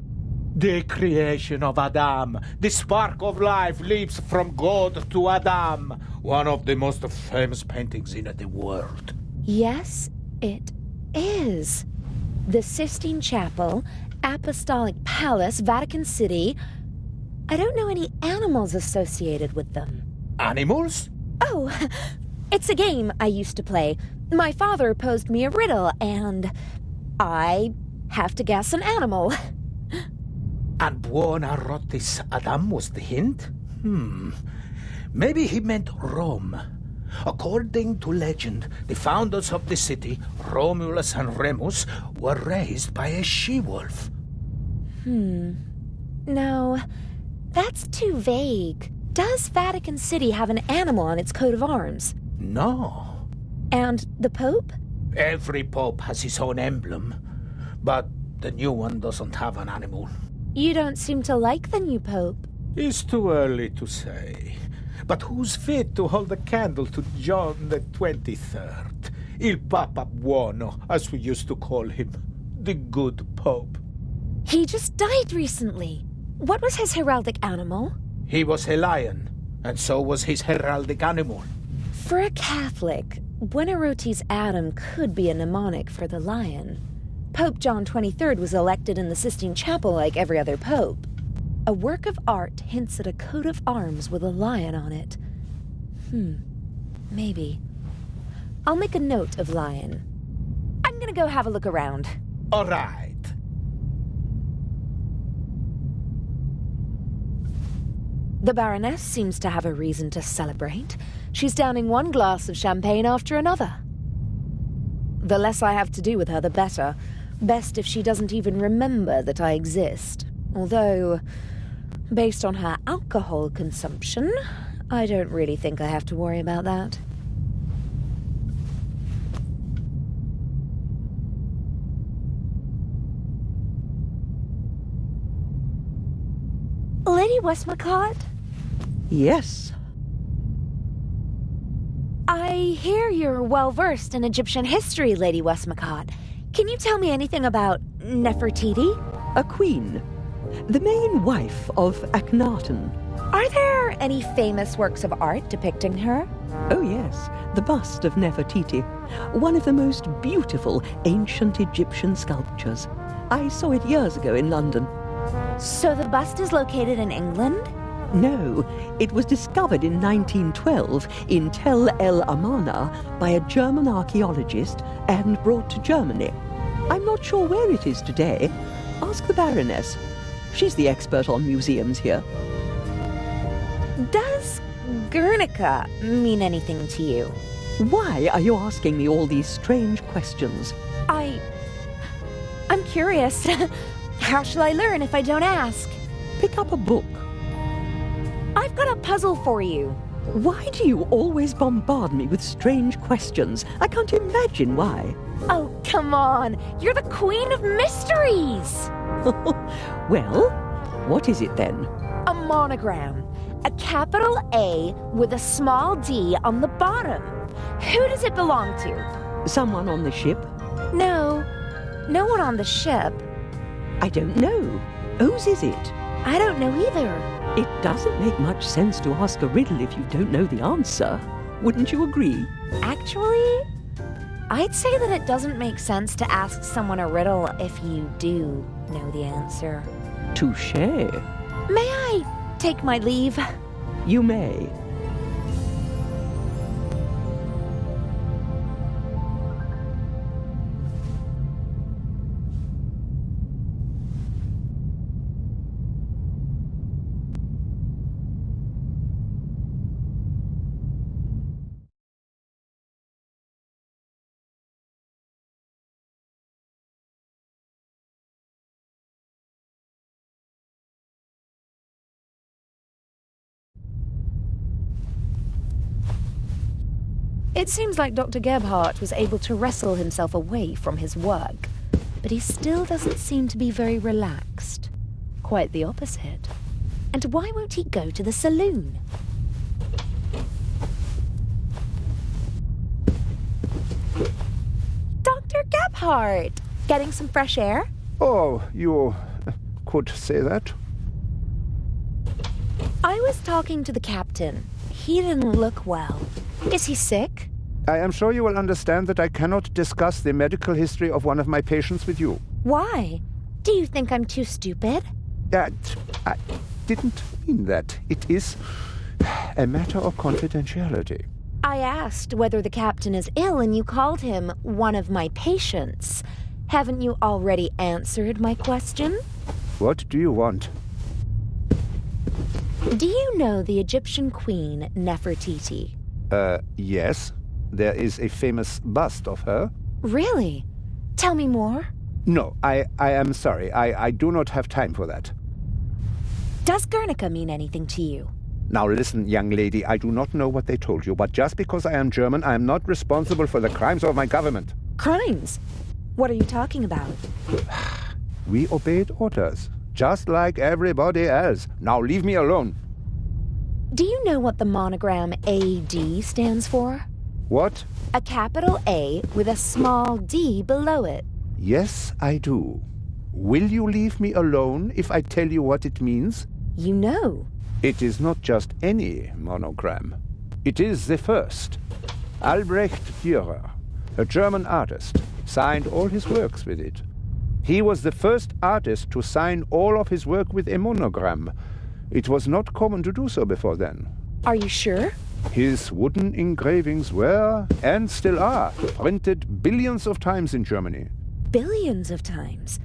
The creation of Adam. The spark of life leaps from God to Adam. One of the most famous paintings in the world. Yes, it is. The Sistine Chapel, Apostolic Palace, Vatican City. I don't know any animals associated with them. Animals? Oh, it's a game I used to play. My father posed me a riddle, and I have to guess an animal. And Buonarroti's Adam was the hint? Maybe he meant Rome. According to legend, the founders of the city, Romulus and Remus, were raised by a she-wolf. No, that's too vague. Does Vatican City have an animal on its coat of arms? No. And the Pope? Every pope has his own emblem, but the new one doesn't have an animal. You don't seem to like the new Pope. It's too early to say. But who's fit to hold a candle to John the 23rd? Il Papa Buono, as we used to call him. The good Pope. He just died recently. What was his heraldic animal? He was a lion, and so was his heraldic animal. For a Catholic, Buonarroti's Adam could be a mnemonic for the lion. Pope John XXIII was elected in the Sistine Chapel like every other pope. A work of art hints at a coat of arms with a lion on it. Maybe. I'll make a note of lion. I'm gonna go have a look around. All right. The Baroness seems to have a reason to celebrate. She's downing one glass of champagne after another. The less I have to do with her, the better. Best if she doesn't even remember that I exist. Although, based on her alcohol consumption, I don't really think I have to worry about that. Lady Westmacott? Yes. I hear you're well-versed in Egyptian history, Lady Westmacott. Can you tell me anything about Nefertiti? A queen. The main wife of Akhenaten. Are there any famous works of art depicting her? Oh yes, the bust of Nefertiti. One of the most beautiful ancient Egyptian sculptures. I saw it years ago in London. So the bust is located in England? No, it was discovered in 1912 in Tel El Amarna by a German archaeologist and brought to Germany. I'm not sure where it is today. Ask the Baroness. She's the expert on museums here. Does Guernica mean anything to you? Why are you asking me all these strange questions? I'm curious. How shall I learn if I don't ask? Pick up a book. I've got a puzzle for you. Why do you always bombard me with strange questions? I can't imagine why. Oh, come on. You're the queen of mysteries. Well, what is it then? A monogram. A capital A with a small d on the bottom. Who does it belong to? Someone on the ship? No, no one on the ship. I don't know. Whose is it? I don't know either. It doesn't make much sense to ask a riddle if you don't know the answer. Wouldn't you agree? Actually, I'd say that it doesn't make sense to ask someone a riddle if you do know the answer. Touché. May I take my leave? You may. It seems like Dr. Gebhardt was able to wrestle himself away from his work, but he still doesn't seem to be very relaxed. Quite the opposite. And why won't he go to the saloon? Dr. Gebhardt! Getting some fresh air? Oh, you could say that. I was talking to the captain. He didn't look well. Is he sick? I am sure you will understand that I cannot discuss the medical history of one of my patients with you. Why? Do you think I'm too stupid? I didn't mean that. It is a matter of confidentiality. I asked whether the captain is ill and you called him one of my patients. Haven't you already answered my question? What do you want? Do you know the Egyptian queen Nefertiti? Yes. There is a famous bust of her. Really? Tell me more. No, I am sorry. I do not have time for that. Does Guernica mean anything to you? Now listen, young lady, I do not know what they told you, but just because I am German, I am not responsible for the crimes of my government. Crimes? What are you talking about? We obeyed orders, just like everybody else. Now leave me alone. Do you know what the monogram AD stands for? What? A capital A with a small d below it. Yes, I do. Will you leave me alone if I tell you what it means? You know. It is not just any monogram. It is the first. Albrecht Dürer, a German artist, signed all his works with it. He was the first artist to sign all of his work with a monogram. It was not common to do so before then. Are you sure? His wooden engravings were, and still are, printed billions of times in Germany. Billions of times?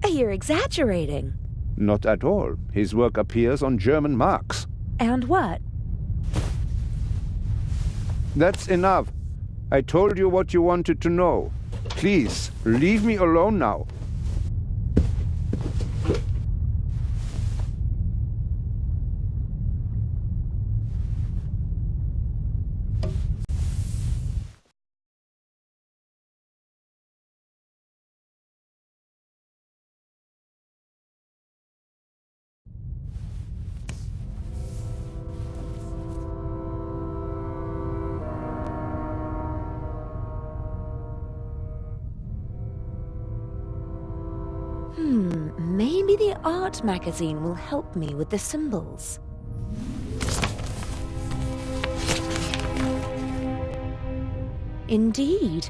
You're exaggerating. Not at all. His work appears on German marks. And what? That's enough. I told you what you wanted to know. Please, leave me alone now. Maybe the art magazine will help me with the symbols. Indeed.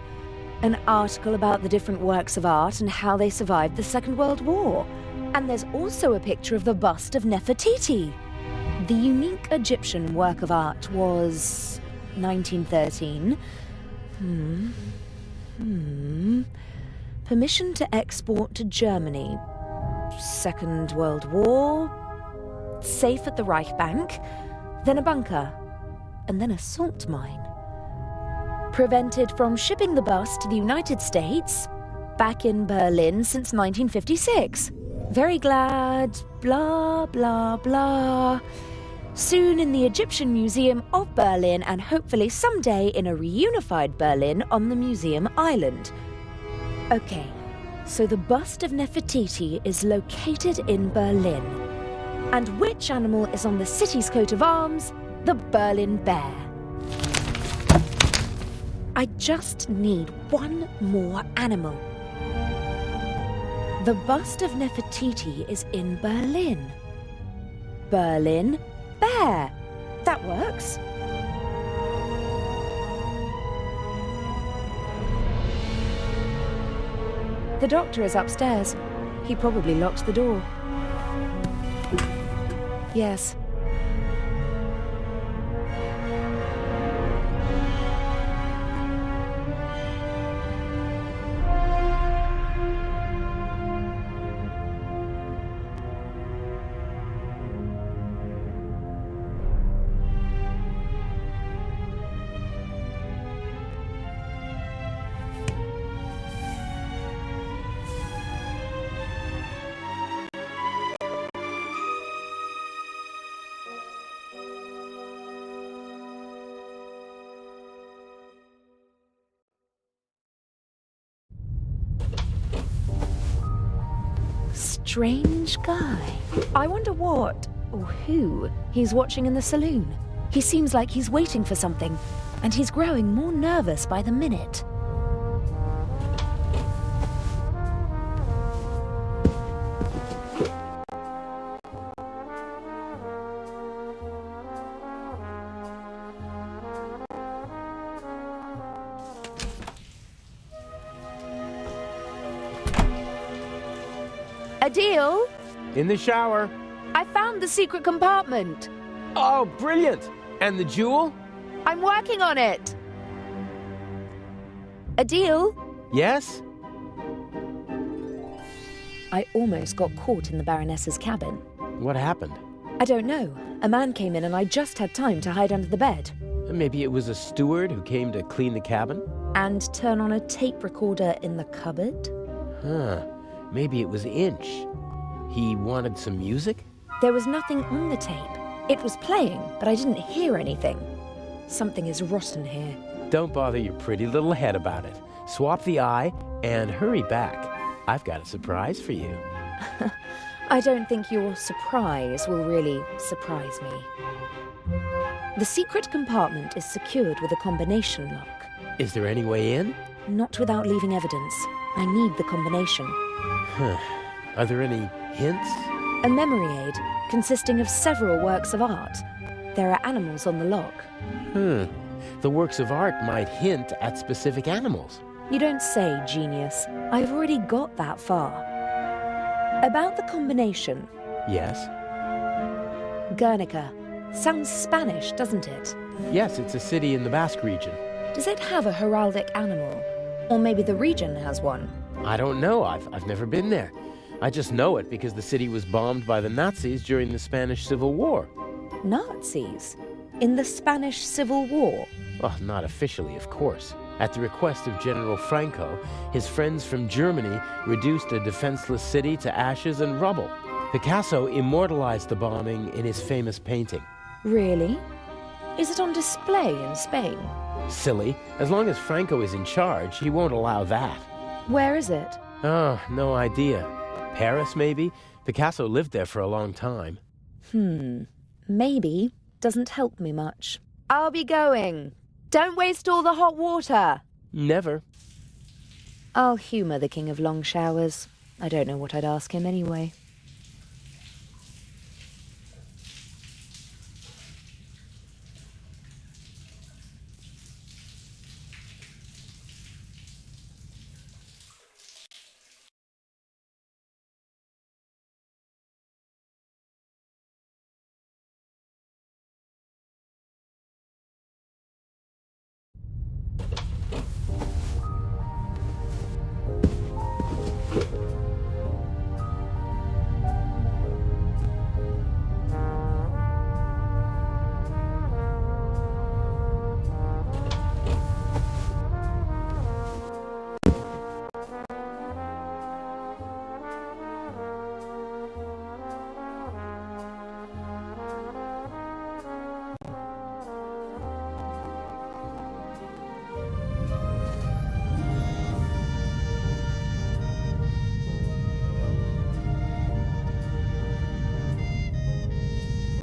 An article about the different works of art and how they survived the Second World War. And there's also a picture of the bust of Nefertiti. The unique Egyptian work of art was 1913. Permission to export to Germany. Second World War. Safe at the Reich Bank. Then a bunker. And then a salt mine. Prevented from shipping the bust to the United States. Back in Berlin since 1956. Very glad. Blah, blah, blah. Soon in the Egyptian Museum of Berlin, and hopefully someday in a reunified Berlin on the Museum Island. Okay, so the bust of Nefertiti is located in Berlin. And which animal is on the city's coat of arms? The Berlin bear. I just need one more animal. The bust of Nefertiti is in Berlin. Berlin bear. That works. The doctor is upstairs. He probably locked the door. Yes. Strange guy. I wonder what, or who, he's watching in the saloon. He seems like he's waiting for something, and he's growing more nervous by the minute. A deal? In the shower. I found the secret compartment. Oh, brilliant! And the jewel? I'm working on it. A deal? Yes? I almost got caught in the Baroness's cabin. What happened? I don't know. A man came in and I just had time to hide under the bed. Maybe it was a steward who came to clean the cabin? And turn on a tape recorder in the cupboard? Huh. Maybe it was Inch. He wanted some music? There was nothing on the tape. It was playing, but I didn't hear anything. Something is rotten here. Don't bother your pretty little head about it. Swap the eye and hurry back. I've got a surprise for you. I don't think your surprise will really surprise me. The secret compartment is secured with a combination lock. Is there any way in? Not without leaving evidence. I need the combination. Huh. Are there any hints? A memory aid consisting of several works of art. There are animals on the lock. The works of art might hint at specific animals. You don't say, genius. I've already got that far. About the combination. Yes? Guernica. Sounds Spanish, doesn't it? Yes, it's a city in the Basque region. Does it have a heraldic animal? Or maybe the region has one? I don't know. I've never been there. I just know it because the city was bombed by the Nazis during the Spanish Civil War. Nazis? In the Spanish Civil War? Well, not officially, of course. At the request of General Franco, his friends from Germany reduced a defenseless city to ashes and rubble. Picasso immortalized the bombing in his famous painting. Really? Is it on display in Spain? Silly. As long as Franco is in charge, he won't allow that. Where is it? Oh, no idea. Paris, maybe? Picasso lived there for a long time. Maybe doesn't help me much. I'll be going. Don't waste all the hot water. Never. I'll humour the King of Long Showers. I don't know what I'd ask him anyway.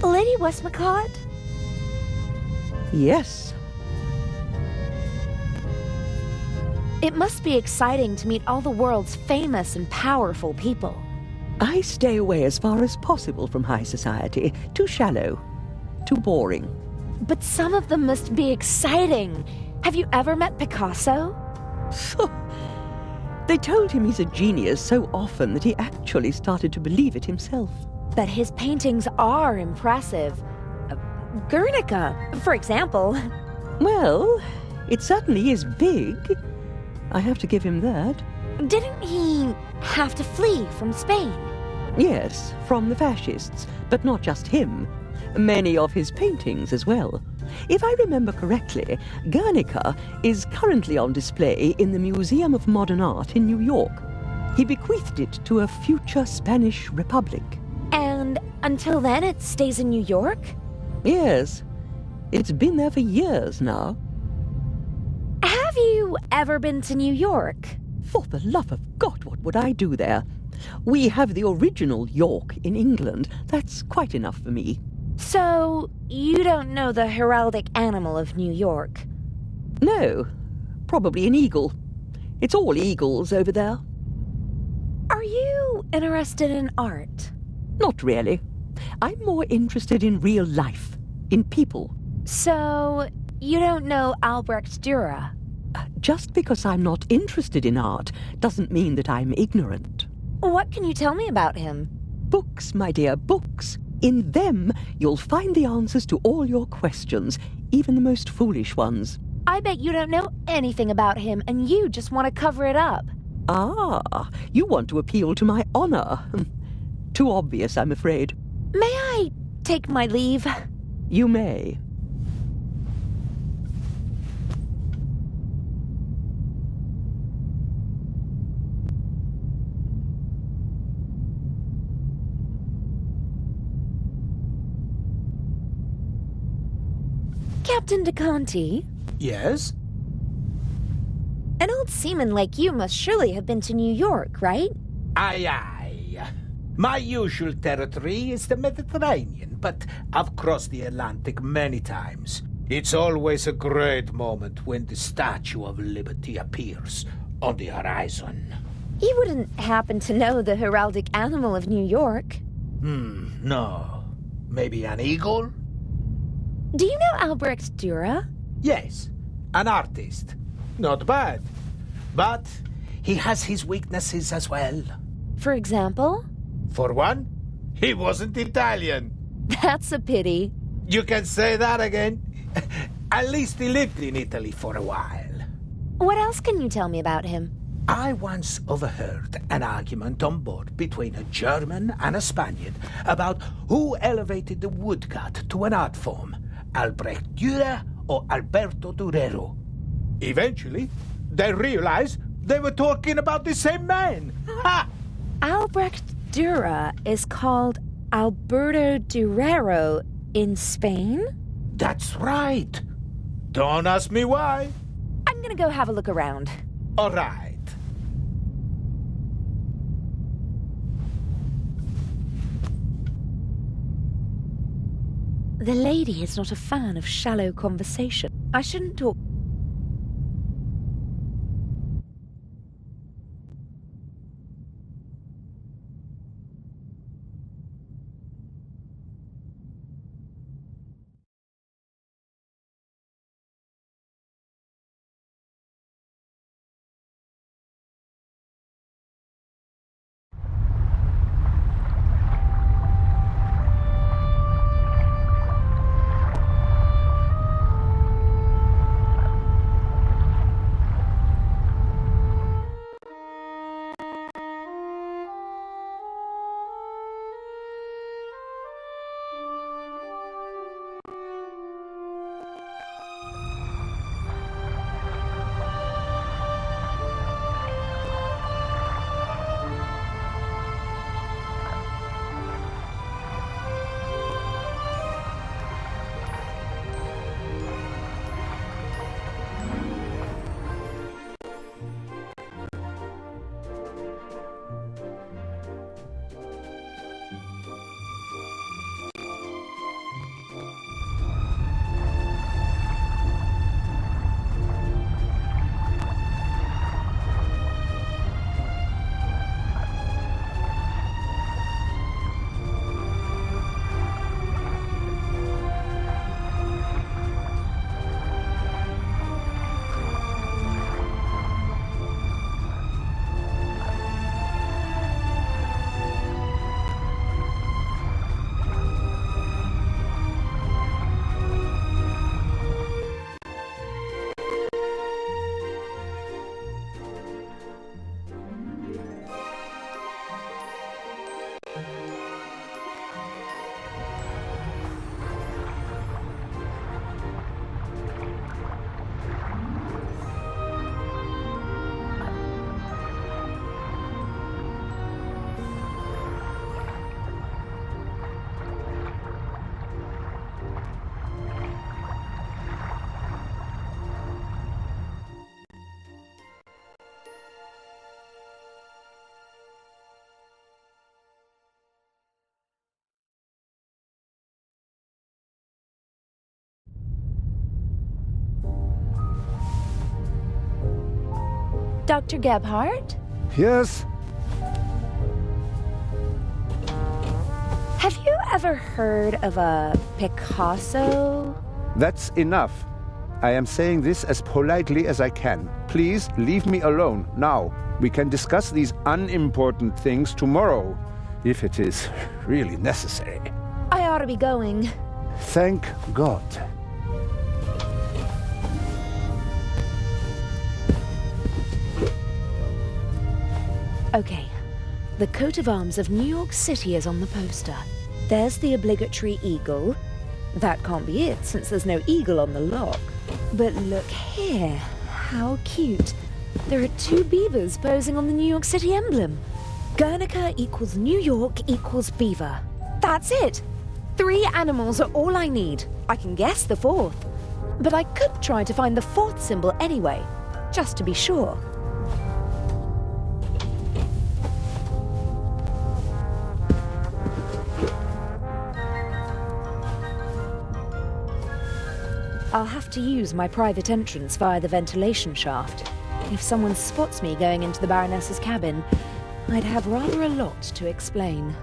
Lady Westmacott? Yes. It must be exciting to meet all the world's famous and powerful people. I stay away as far as possible from high society. Too shallow. Too boring. But some of them must be exciting. Have you ever met Picasso? They told him he's a genius so often that he actually started to believe it himself. But his paintings are impressive. Guernica, for example. Well, it certainly is big. I have to give him that. Didn't he have to flee from Spain? Yes, from the fascists, but not just him. Many of his paintings as well. If I remember correctly, Guernica is currently on display in the Museum of Modern Art in New York. He bequeathed it to a future Spanish republic. And until then it stays in New York? Yes, it's been there for years now. Have you ever been to New York? For the love of God, what would I do there? We have the original York in England. That's quite enough for me. So, you don't know the heraldic animal of New York? No, probably an eagle. It's all eagles over there. Are you interested in art? Not really. I'm more interested in real life, in people. So, you don't know Albrecht Dürer? Just because I'm not interested in art doesn't mean that I'm ignorant. What can you tell me about him? Books, my dear, books. In them, you'll find the answers to all your questions, even the most foolish ones. I bet you don't know anything about him and you just want to cover it up. Ah, you want to appeal to my honor. Too obvious, I'm afraid. May I take my leave? You may. Captain de Conti, Yes? an old seaman like you must surely have been to New York, right? Aye, aye. My usual territory is the Mediterranean, but I've crossed the Atlantic many times. It's always a great moment when the Statue of Liberty appears on the horizon. You wouldn't happen to know the heraldic animal of New York. No. Maybe an eagle? Do you know Albrecht Dürer? Yes, an artist. Not bad. But he has his weaknesses as well. For example? For one, he wasn't Italian. That's a pity. You can say that again. At least he lived in Italy for a while. What else can you tell me about him? I once overheard an argument on board between a German and a Spaniard about who elevated the woodcut to an art form, Albrecht Dürer or Alberto Durero. Eventually, they realized they were talking about the same man. Ha! Albrecht Dürer is called Alberto Durero in Spain? That's right. Don't ask me why. I'm gonna go have a look around. All right. The lady is not a fan of shallow conversation. I shouldn't talk. Dr. Gebhardt? Yes? Have you ever heard of a Picasso? That's enough. I am saying this as politely as I can. Please leave me alone now. We can discuss these unimportant things tomorrow, if it is really necessary. I ought to be going. Thank God. Okay. The coat of arms of New York City is on the poster. There's the obligatory eagle. That can't be it, since there's no eagle on the lock. But look here. How cute. There are 2 beavers posing on the New York City emblem. Guernica equals New York equals beaver. That's it. 3 animals are all I need. I can guess the 4th. But I could try to find the 4th symbol anyway, just to be sure. I'll have to use my private entrance via the ventilation shaft. If someone spots me going into the Baroness's cabin, I'd have rather a lot to explain.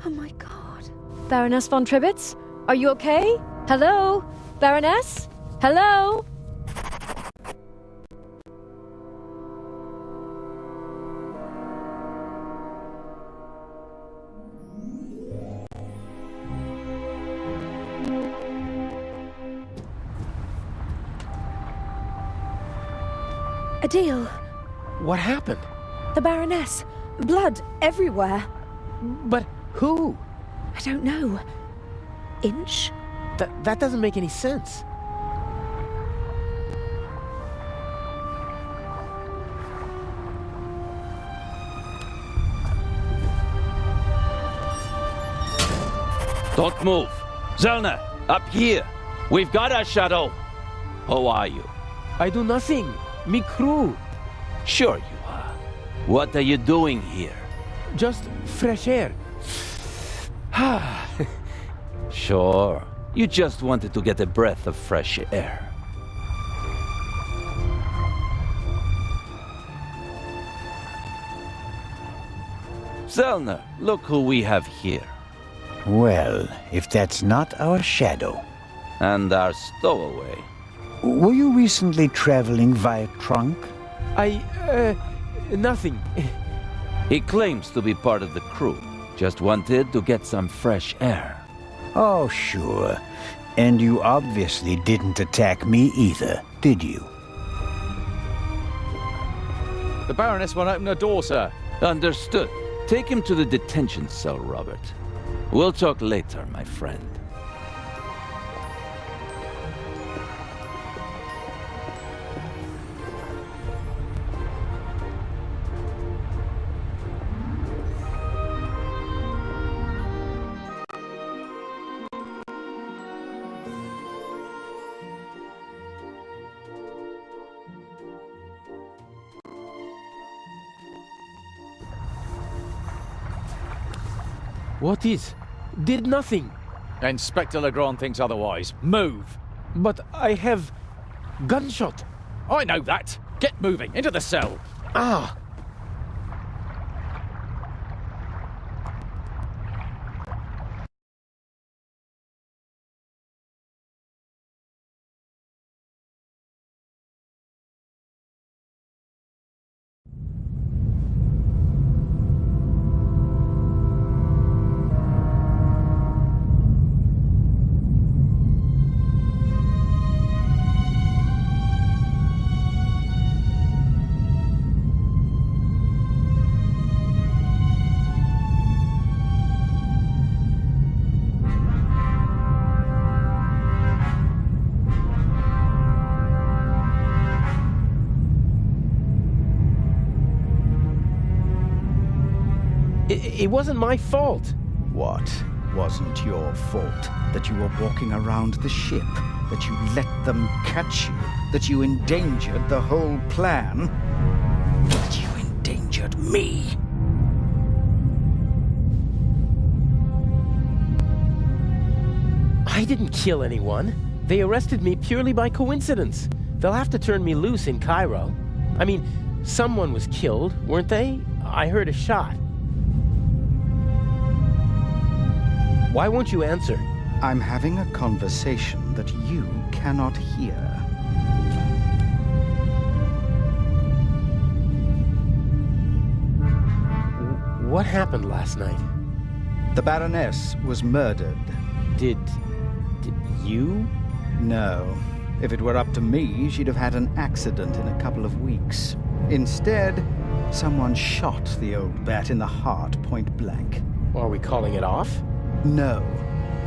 Oh my god. Baroness von Tribbets? Are you okay? Hello? Baroness? Hello? Adil, What happened? the Baroness. Blood everywhere. But who? I don't know. Inch? That doesn't make any sense. Don't move. Zellner, up here. We've got our shadow. How are you? I do nothing. Me crew. Sure you are. What are you doing here? Just fresh air. Sure. You just wanted to get a breath of fresh air. Zellner, look who we have here. Well, if that's not our shadow. And our stowaway. Were you recently traveling via trunk? Nothing. He claims to be part of the crew. Just wanted to get some fresh air. Oh, sure. And you obviously didn't attack me either, did you? The Baroness won't open her door, sir. Understood. Take him to the detention cell, Robert. We'll talk later, my friend. What is? Did nothing. Inspector Legrand thinks otherwise. Move! But I have... gunshot. I know that! Get moving! Into the cell! Ah! It wasn't my fault. What wasn't your fault? That you were walking around the ship? That you let them catch you? That you endangered the whole plan? That you endangered me? I didn't kill anyone. They arrested me purely by coincidence. They'll have to turn me loose in Cairo. I mean, someone was killed, weren't they? I heard a shot. Why won't you answer? I'm having a conversation that you cannot hear. What happened last night? The Baroness was murdered. Did you? No. If it were up to me, she'd have had an accident in a couple of weeks. Instead, someone shot the old bat in the heart point blank. Are we calling it off? No.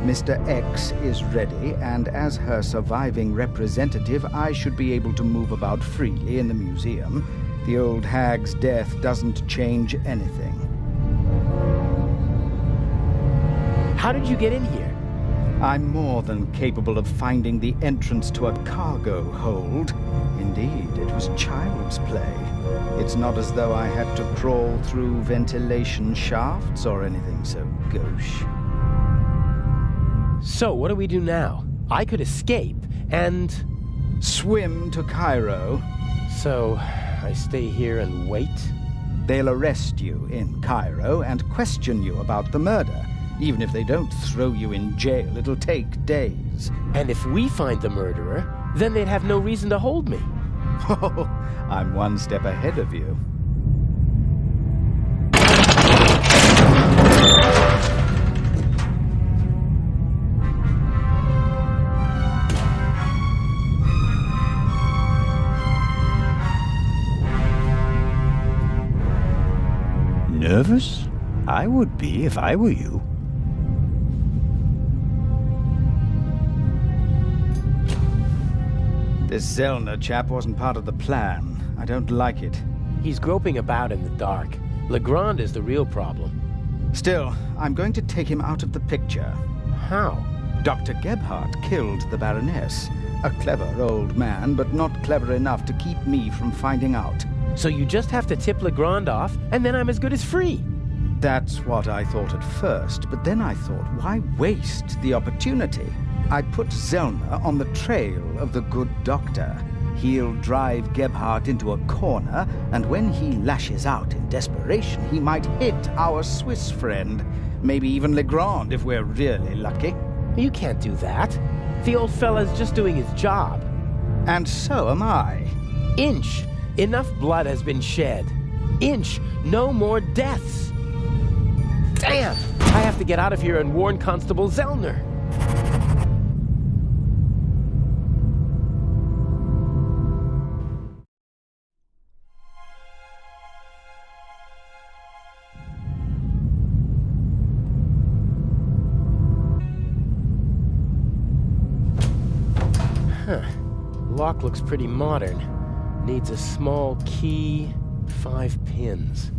Mr. X is ready, and as her surviving representative, I should be able to move about freely in the museum. The old hag's death doesn't change anything. How did you get in here? I'm more than capable of finding the entrance to a cargo hold. Indeed, it was child's play. It's not as though I had to crawl through ventilation shafts or anything so gauche. So, what do we do now? I could escape and... swim to Cairo. So, I stay here and wait? They'll arrest you in Cairo and question you about the murder. Even if they don't throw you in jail, it'll take days. And if we find the murderer, then they'd have no reason to hold me. Oh, I'm one step ahead of you. Nervous? I would be if I were you. This Zellner chap wasn't part of the plan. I don't like it. He's groping about in the dark. Legrand is the real problem. Still, I'm going to take him out of the picture. How? Dr. Gebhardt killed the Baroness. A clever old man, but not clever enough to keep me from finding out. So you just have to tip Legrand off, and then I'm as good as free. That's what I thought at first, but then I thought, why waste the opportunity? I put Zellner on the trail of the good doctor. He'll drive Gebhardt into a corner, and when he lashes out in desperation, he might hit our Swiss friend. Maybe even Legrand, if we're really lucky. You can't do that. The old fella's just doing his job. And so am I. Inch. Enough blood has been shed. Inch. No more deaths. Damn! I have to get out of here and warn Constable Zellner. Lock looks pretty modern. Needs a small key, 5 pins.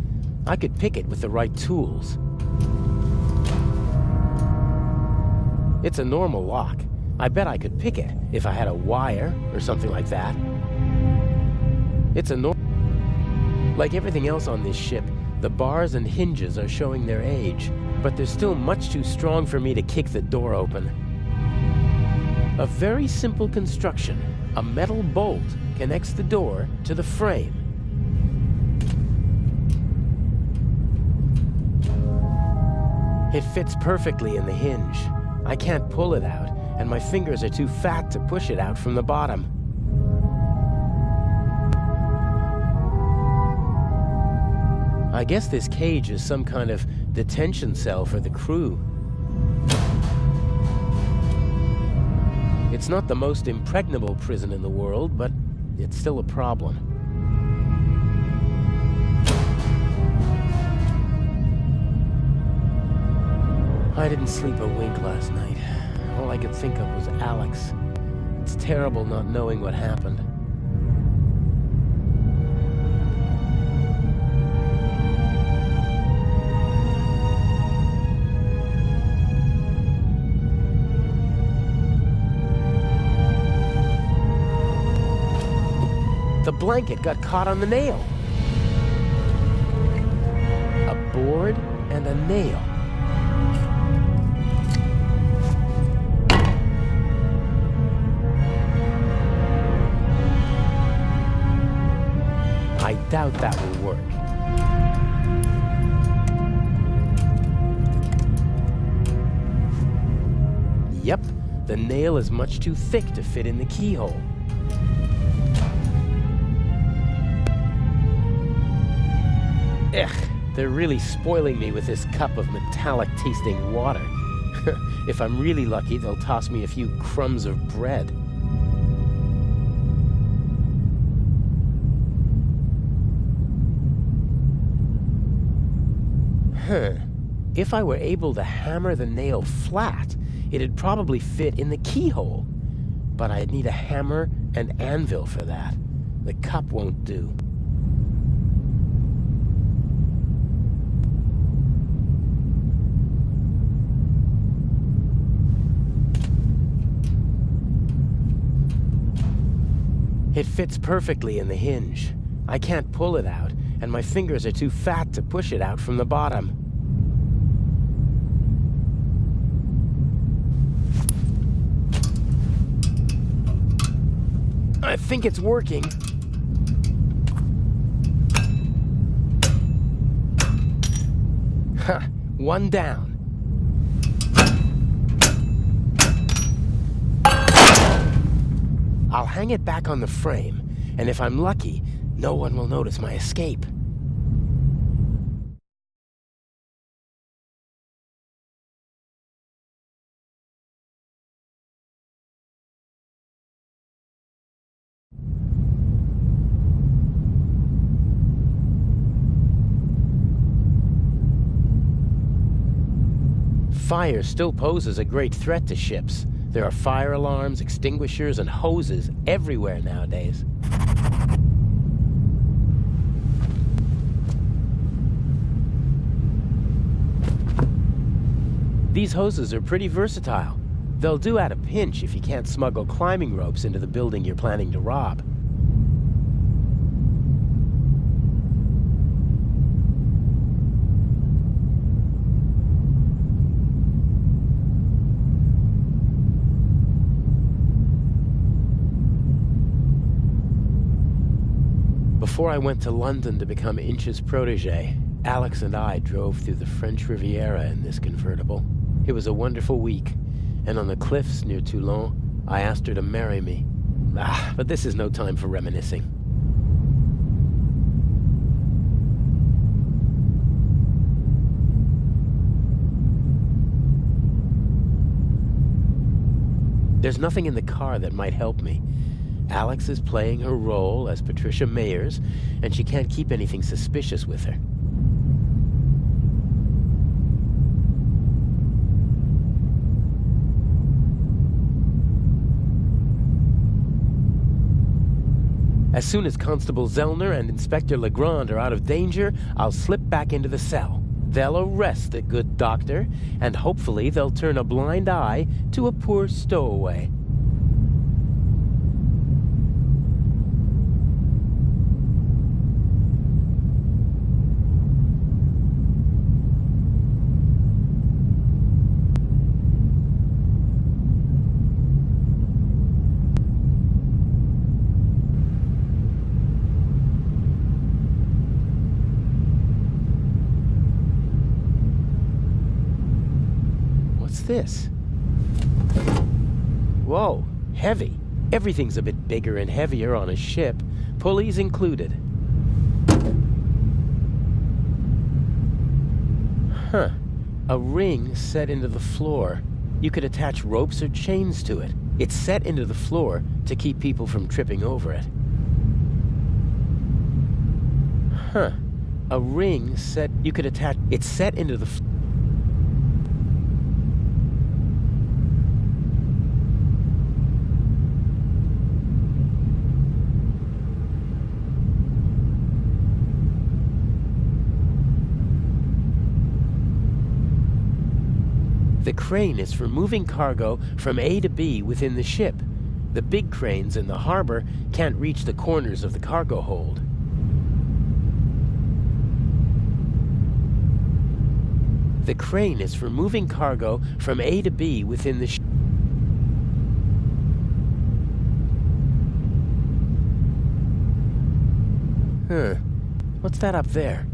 I could pick it with the right tools. It's a normal lock. I bet I could pick it if I had a wire or something like that. It's a Like everything else on this ship, the bars and hinges are showing their age. but they're still much too strong for me to kick the door open. A very simple construction. A metal bolt connects the door to the frame. It fits perfectly in the hinge. I can't pull it out, and my fingers are too fat to push it out from the bottom. I guess this cage is some kind of detention cell for the crew. It's not the most impregnable prison in the world, but it's still a problem. I didn't sleep a wink last night. All I could think of was Alex. It's terrible not knowing what happened. The blanket got caught on the nail. A board and a nail. I doubt that will work. Yep, the nail is much too thick to fit in the keyhole. Ugh, they're really spoiling me with this cup of metallic-tasting water. If I'm really lucky, they'll toss me a few crumbs of bread. If I were able to hammer the nail flat, it'd probably fit in the keyhole. But I'd need a hammer and anvil for that. The cup won't do. It fits perfectly in the hinge. I can't pull it out, and my fingers are too fat to push it out from the bottom. I think it's working. Ha! One down. I'll hang it back on the frame, and if I'm lucky, no one will notice my escape. Fire still poses a great threat to ships. There are fire alarms, extinguishers, and hoses everywhere nowadays. These hoses are pretty versatile. They'll do at a pinch if you can't smuggle climbing ropes into the building you're planning to rob. Before I went to London to become Inch's protege, Alex and I drove through the French Riviera in this convertible. It was a wonderful week, and on the cliffs near Toulon, I asked her to marry me. But this is no time for reminiscing. There's nothing in the car that might help me. Alex is playing her role as Patricia Mayers, and she can't keep anything suspicious with her. As soon as Constable Zellner and Inspector Legrand are out of danger, I'll slip back into the cell. They'll arrest the good doctor, and hopefully they'll turn a blind eye to a poor stowaway. this? Whoa, heavy. Everything's a bit bigger and heavier on a ship, pulleys included. Huh. A ring set into the floor. You could attach ropes or chains to it. It's set into the floor to keep people from tripping over it. Huh. A ring set... You could attach... It's set into the... The crane is for moving cargo from A to B within the ship. The big cranes in the harbor can't reach the corners of the cargo hold. The crane is for moving cargo from A to B within the ship. What's that up there?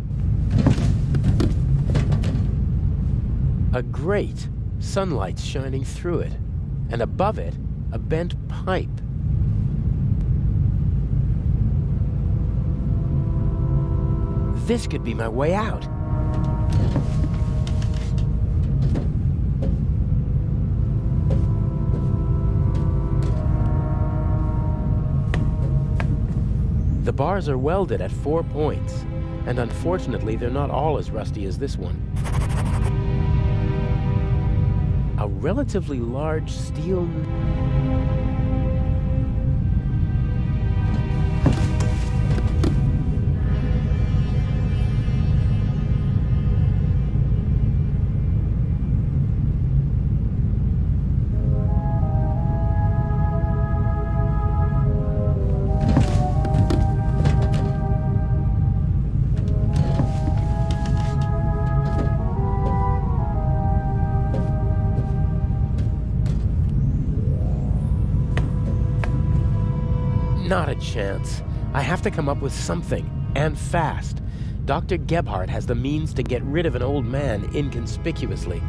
A grate. Sunlight's shining through it. And above it, a bent pipe. This could be my way out. The bars are welded at 4 points, and unfortunately they're not all as rusty as this one. A relatively large steel... Not a chance. I have to come up with something, and fast. Dr. Gebhardt has the means to get rid of an old man inconspicuously.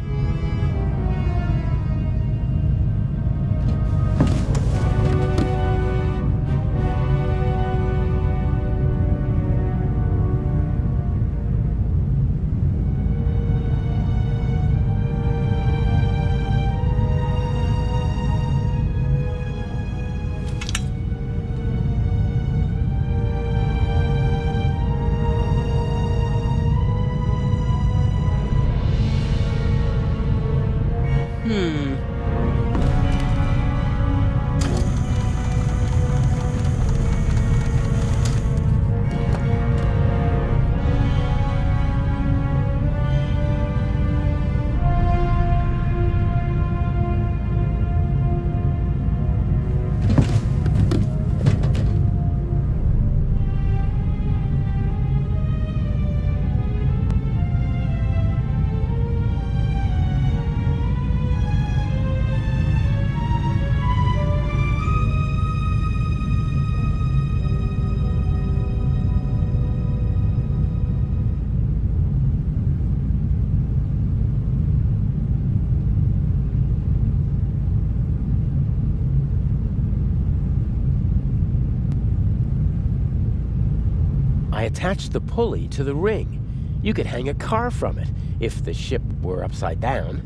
I attached the pulley to the ring. You could hang a car from it, if the ship were upside down.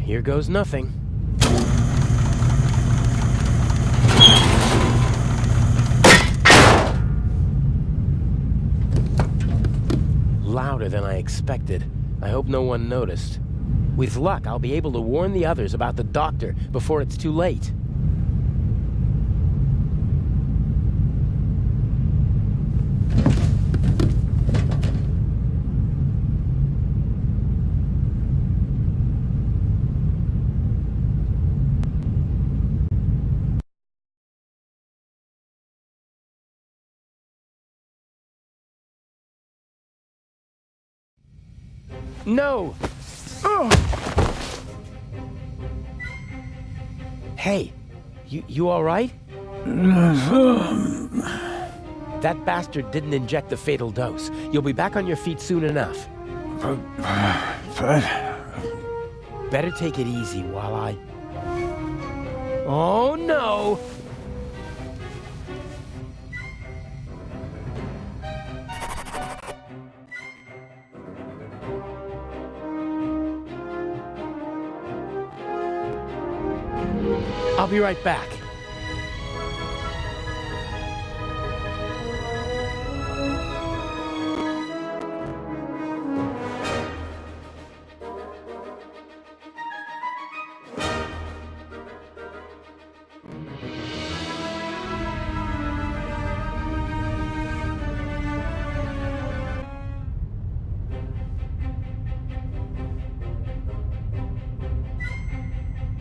Here goes nothing. Louder than I expected. I hope no one noticed. With luck, I'll be able to warn the others about the doctor before it's too late. No! Hey, you all right? That bastard didn't inject the fatal dose. You'll be back on your feet soon enough. Better take it easy while I... Oh, no! I'll be right back.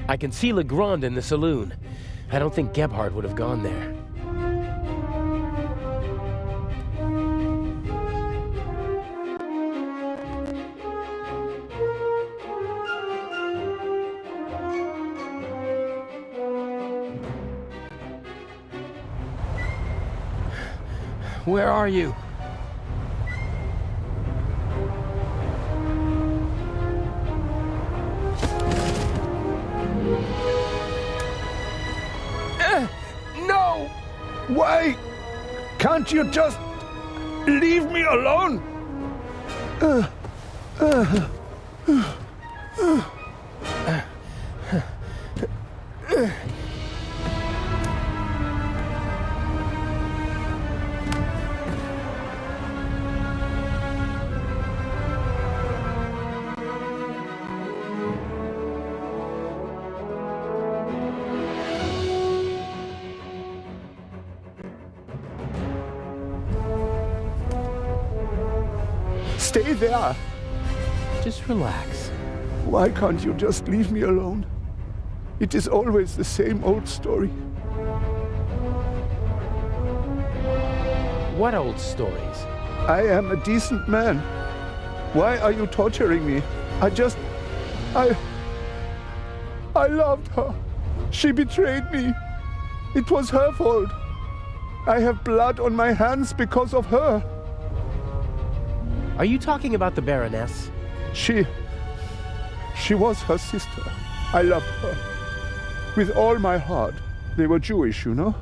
I can see Legrand in the saloon. I don't think Gebhard would have gone there. Where are you? No! Why can't you just leave me alone? Stay there. Just relax. Why can't you just leave me alone? It is always the same old story. What old stories? I am a decent man. Why are you torturing me? I loved her. She betrayed me. It was her fault. I have blood on my hands because of her. Are you talking about the Baroness? She was her sister. I loved her. With all my heart. They were Jewish, you know?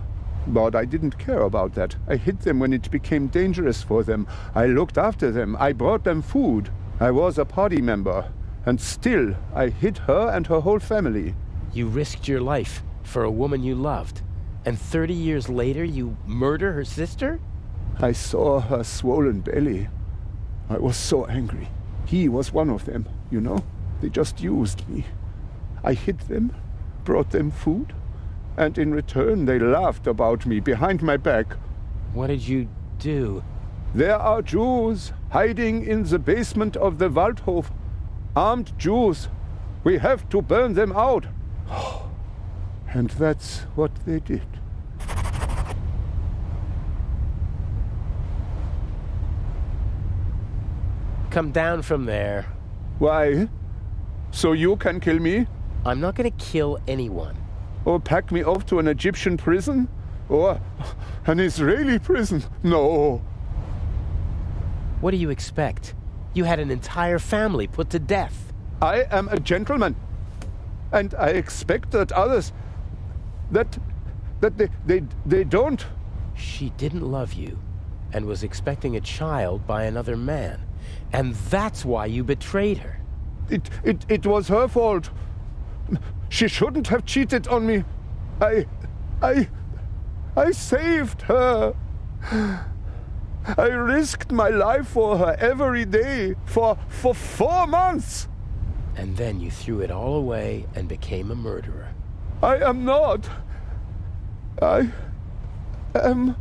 But I didn't care about that. I hid them when it became dangerous for them. I looked after them. I brought them food. I was a party member. And still, I hid her and her whole family. You risked your life for a woman you loved. And 30 years later, you murder her sister? I saw her swollen belly. I was so angry. He was one of them, you know? They just used me. I hid them, brought them food, and in return they laughed about me behind my back. What did you do? There are Jews hiding in the basement of the Waldhof. Armed Jews. We have to burn them out. And that's what they did. Come down from there. Why? So you can kill me? I'm not gonna kill anyone. Or pack me off to an Egyptian prison? Or an Israeli prison? No. What do you expect? You had an entire family put to death. I am a gentleman. And I expect that others... that they don't... She didn't love you and was expecting a child by another man. And that's why you betrayed her. It was her fault. She shouldn't have cheated on me. I saved her. I risked my life for her every day for 4 months. And then you threw it all away and became a murderer. I am not. I am...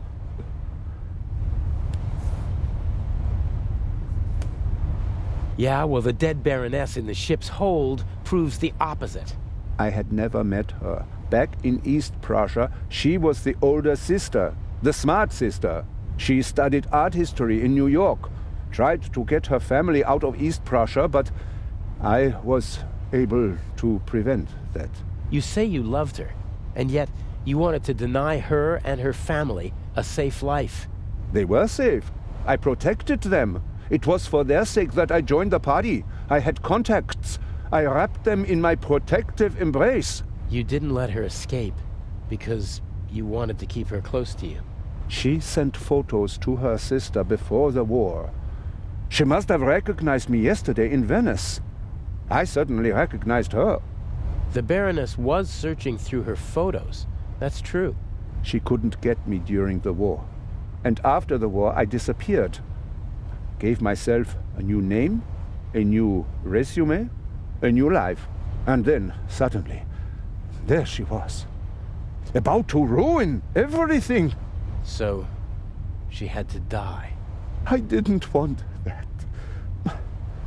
Yeah, well, the dead Baroness in the ship's hold proves the opposite. I had never met her. Back in East Prussia, she was the older sister, the smart sister. She studied art history in New York. tried to get her family out of East Prussia, but I was able to prevent that. You say you loved her, and yet you wanted to deny her and her family a safe life. They were safe. I protected them. It was for their sake that I joined the party. I had contacts. I wrapped them in my protective embrace. You didn't let her escape because you wanted to keep her close to you. She sent photos to her sister before the war. She must have recognized me yesterday in Venice. I certainly recognized her. The Baroness was searching through her photos. That's true. She couldn't get me during the war. And after the war, I disappeared. Gave myself a new name, a new resume, a new life. And then, suddenly, there she was. About to ruin everything. So, she had to die. I didn't want that.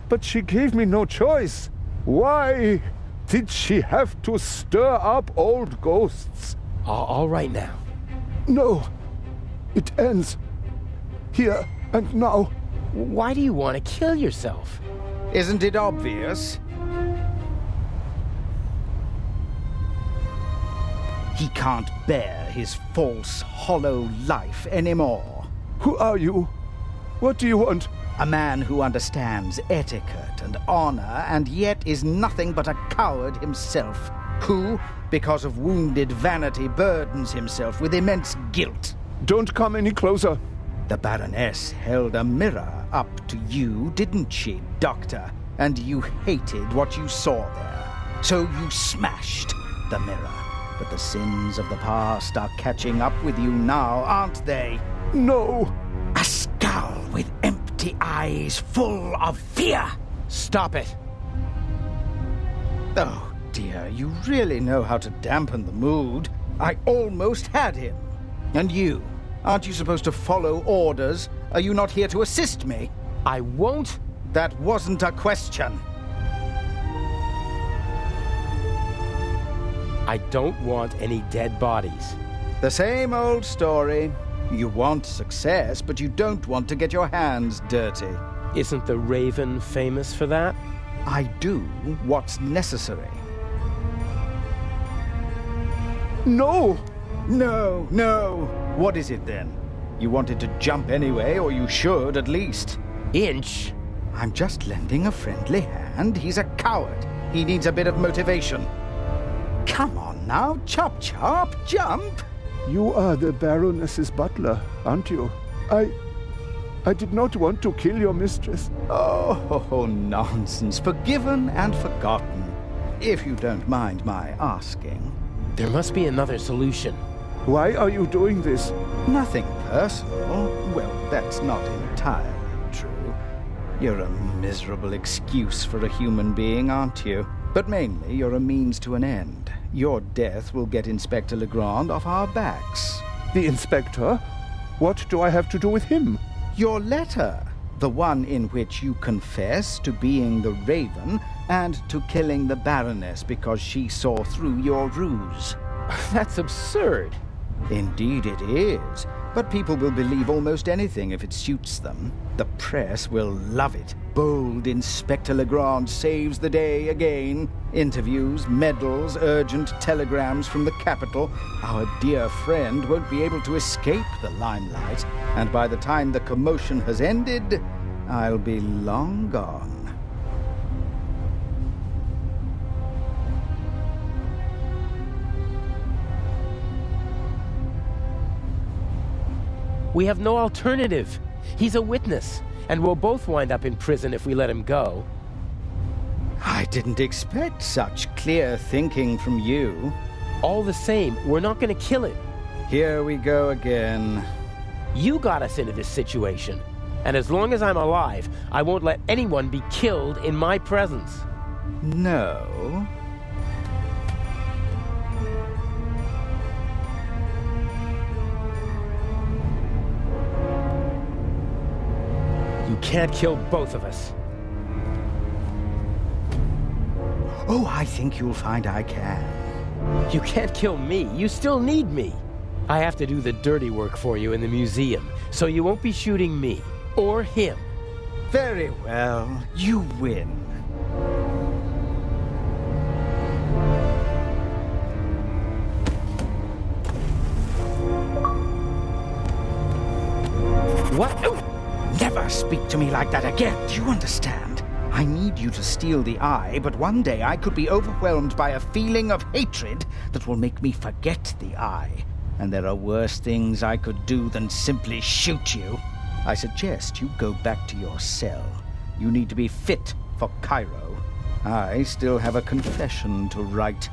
But she gave me no choice. Why did she have to stir up old ghosts? All right now. No. It ends. Here and now. Why do you want to kill yourself? Isn't it obvious? He can't bear his false, hollow life anymore. Who are you? What do you want? A man who understands etiquette and honor, and yet is nothing but a coward himself, who, because of wounded vanity, burdens himself with immense guilt. Don't come any closer. The Baroness held a mirror up to you, didn't she, Doctor? And you hated what you saw there. So you smashed the mirror. But the sins of the past are catching up with you now, aren't they? No. A skull with empty eyes full of fear. Stop it. Oh, dear, you really know how to dampen the mood. I almost had him. And you? Aren't you supposed to follow orders? Are you not here to assist me? I won't. That wasn't a question. I don't want any dead bodies. The same old story. You want success, but you don't want to get your hands dirty. Isn't the Raven famous for that? I do what's necessary. No! No, no. What is it then? You wanted to jump anyway, or you should at least. Inch? I'm just lending a friendly hand. He's a coward. He needs a bit of motivation. Come on now, chop chop, jump! You are the Baroness's butler, aren't you? I did not want to kill your mistress. Oh, nonsense. Forgiven and forgotten. If you don't mind my asking. There must be another solution. Why are you doing this? Nothing personal. Well, that's not entirely true. You're a miserable excuse for a human being, aren't you? But mainly, you're a means to an end. Your death will get Inspector Legrand off our backs. The inspector? What do I have to do with him? Your letter. The one in which you confess to being the Raven and to killing the Baroness because she saw through your ruse. That's absurd. Indeed it is. But people will believe almost anything if it suits them. The press will love it. Bold Inspector Legrand saves the day again. Interviews, medals, urgent telegrams from the capital. Our dear friend won't be able to escape the limelight. And by the time the commotion has ended, I'll be long gone. We have no alternative. He's a witness, and we'll both wind up in prison if we let him go. I didn't expect such clear thinking from you. All the same, we're not going to kill him. Here we go again. You got us into this situation, and as long as I'm alive, I won't let anyone be killed in my presence. No. You can't kill both of us. Oh, I think you'll find I can. You can't kill me. You still need me. I have to do the dirty work for you in the museum, so you won't be shooting me or him. Very well, you win. What? Oh, never speak to me like that again. Do you understand? I need you to steal the eye, but one day I could be overwhelmed by a feeling of hatred that will make me forget the eye. And there are worse things I could do than simply shoot you. I suggest you go back to your cell. You need to be fit for Cairo. I still have a confession to write.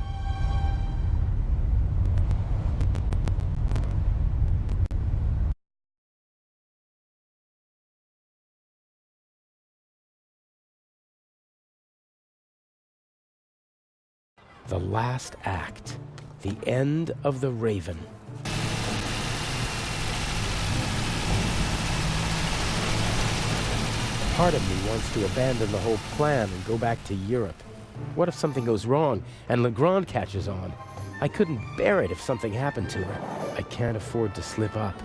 The last act. The end of the Raven. Part of me wants to abandon the whole plan and go back to Europe. What if something goes wrong and Legrand catches on? I couldn't bear it if something happened to her. I can't afford to slip up.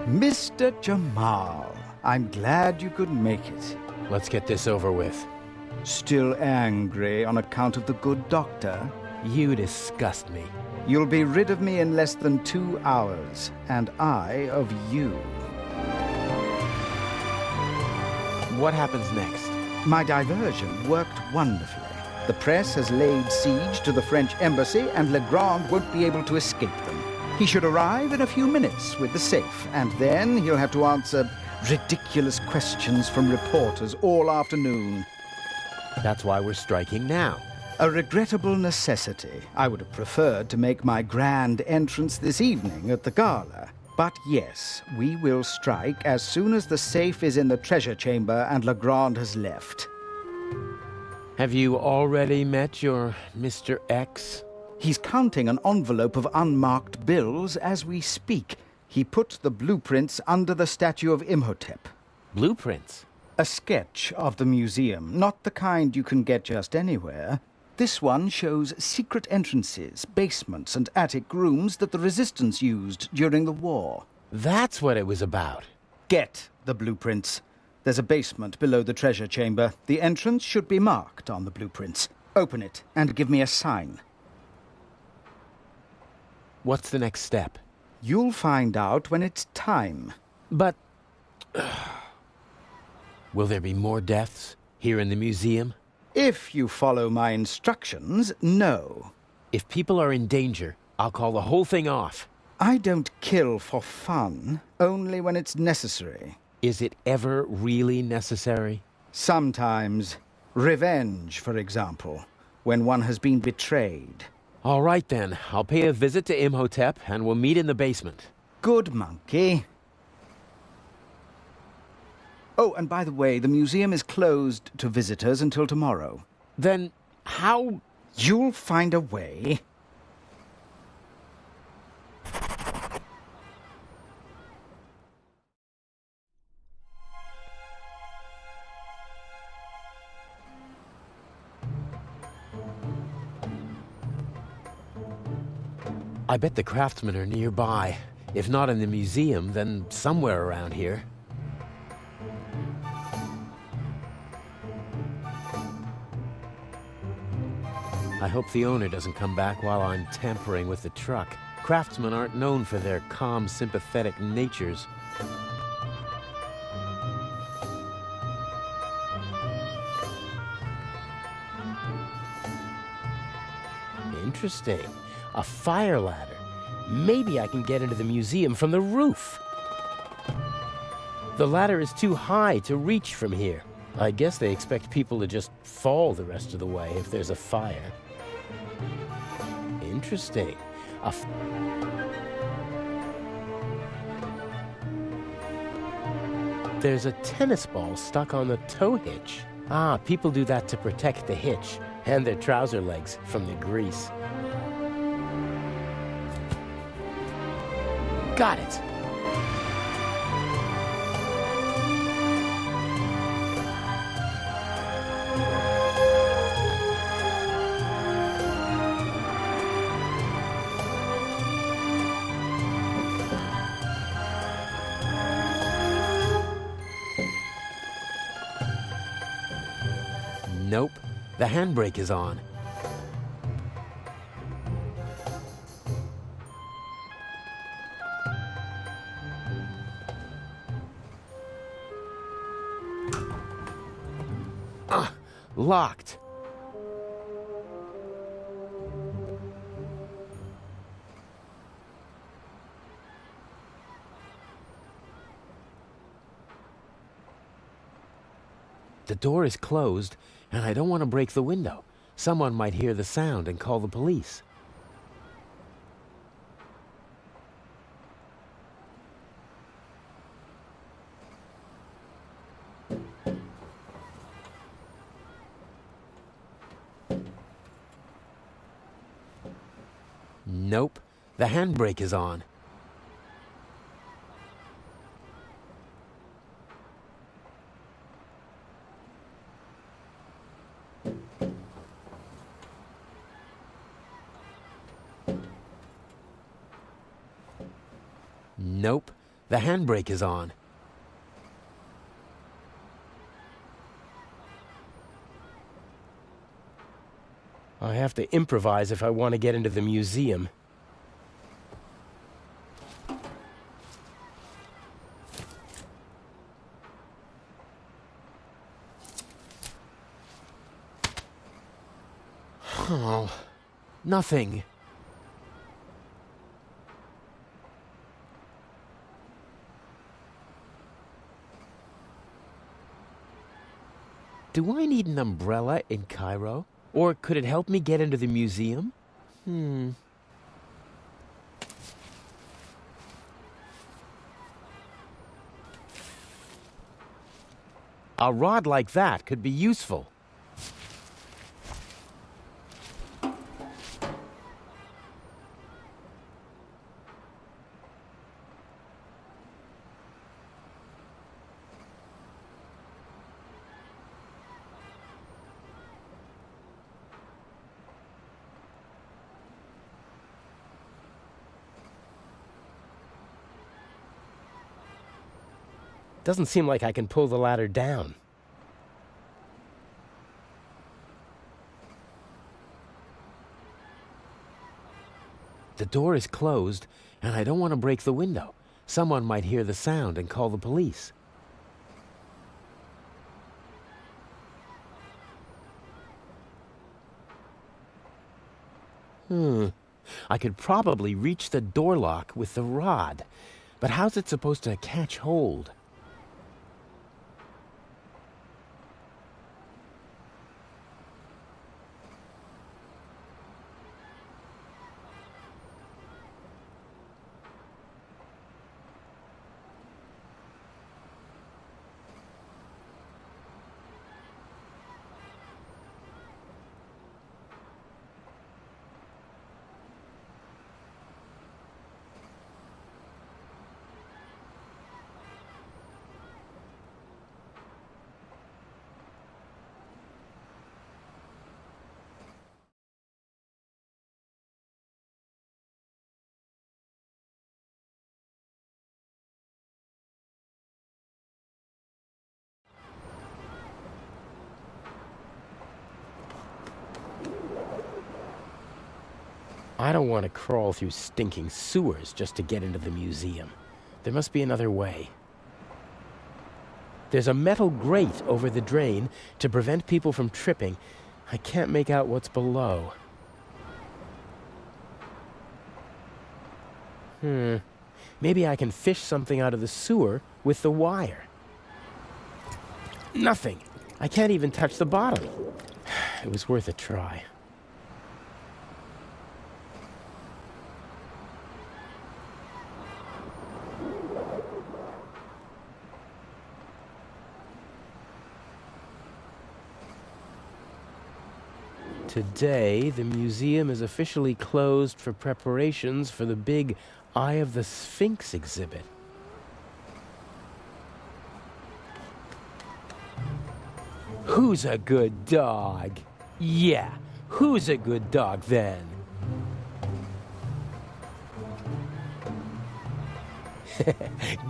Mr. Jamal, I'm glad you could make it. Let's get this over with. Still angry on account of the good doctor? You disgust me. You'll be rid of me in less than 2 hours, and I of you. What happens next? My diversion worked wonderfully. The press has laid siege to the French embassy, and Legrand won't be able to escape them. He should arrive in a few minutes with the safe, and then he'll have to answer ridiculous questions from reporters all afternoon. That's why we're striking now. A regrettable necessity. I would have preferred to make my grand entrance this evening at the gala. But yes, we will strike as soon as the safe is in the treasure chamber and Legrand has left. Have you already met your Mr. X? He's counting an envelope of unmarked bills as we speak. He put the blueprints under the statue of Imhotep. Blueprints? A sketch of the museum, not the kind you can get just anywhere. This one shows secret entrances, basements, and attic rooms that the resistance used during the war. That's what it was about. Get the blueprints. There's a basement below the treasure chamber. The entrance should be marked on the blueprints. Open it and give me a sign. What's the next step? You'll find out when it's time. But... will there be more deaths here in the museum? If you follow my instructions, no. If people are in danger, I'll call the whole thing off. I don't kill for fun, only when it's necessary. Is it ever really necessary? Sometimes. Revenge, for example, when one has been betrayed. All right, then. I'll pay a visit to Imhotep, and we'll meet in the basement. Good monkey. Oh, and by the way, the museum is closed to visitors until tomorrow. Then how... You'll find a way. I bet the craftsmen are nearby. If not in the museum, then somewhere around here. I hope the owner doesn't come back while I'm tampering with the truck. Craftsmen aren't known for their calm, sympathetic natures. Interesting. A fire ladder. Maybe I can get into the museum from the roof. The ladder is too high to reach from here. I guess they expect people to just fall the rest of the way if there's a fire. Interesting. There's a tennis ball stuck on the tow hitch. Ah, people do that to protect the hitch and their trouser legs from the grease. Got it. Nope, the handbrake is on. Locked. The door is closed, and I don't want to break the window. Someone might hear the sound and call the police. Nope, the handbrake is on. Nope, the handbrake is on. I have to improvise if I want to get into the museum. Oh, nothing. Do I need an umbrella in Cairo? Or could it help me get into the museum? A rod like that could be useful. Doesn't seem like I can pull the ladder down. The door is closed, and I don't want to break the window. Someone might hear the sound and call the police. I could probably reach the door lock with the rod, but how's it supposed to catch hold? I don't want to crawl through stinking sewers just to get into the museum. There must be another way. There's a metal grate over the drain to prevent people from tripping. I can't make out what's below. Maybe I can fish something out of the sewer with the wire. Nothing. I can't even touch the bottom. It was worth a try. Today, the museum is officially closed for preparations for the big Eye of the Sphinx exhibit. Who's a good dog? Yeah, who's a good dog then?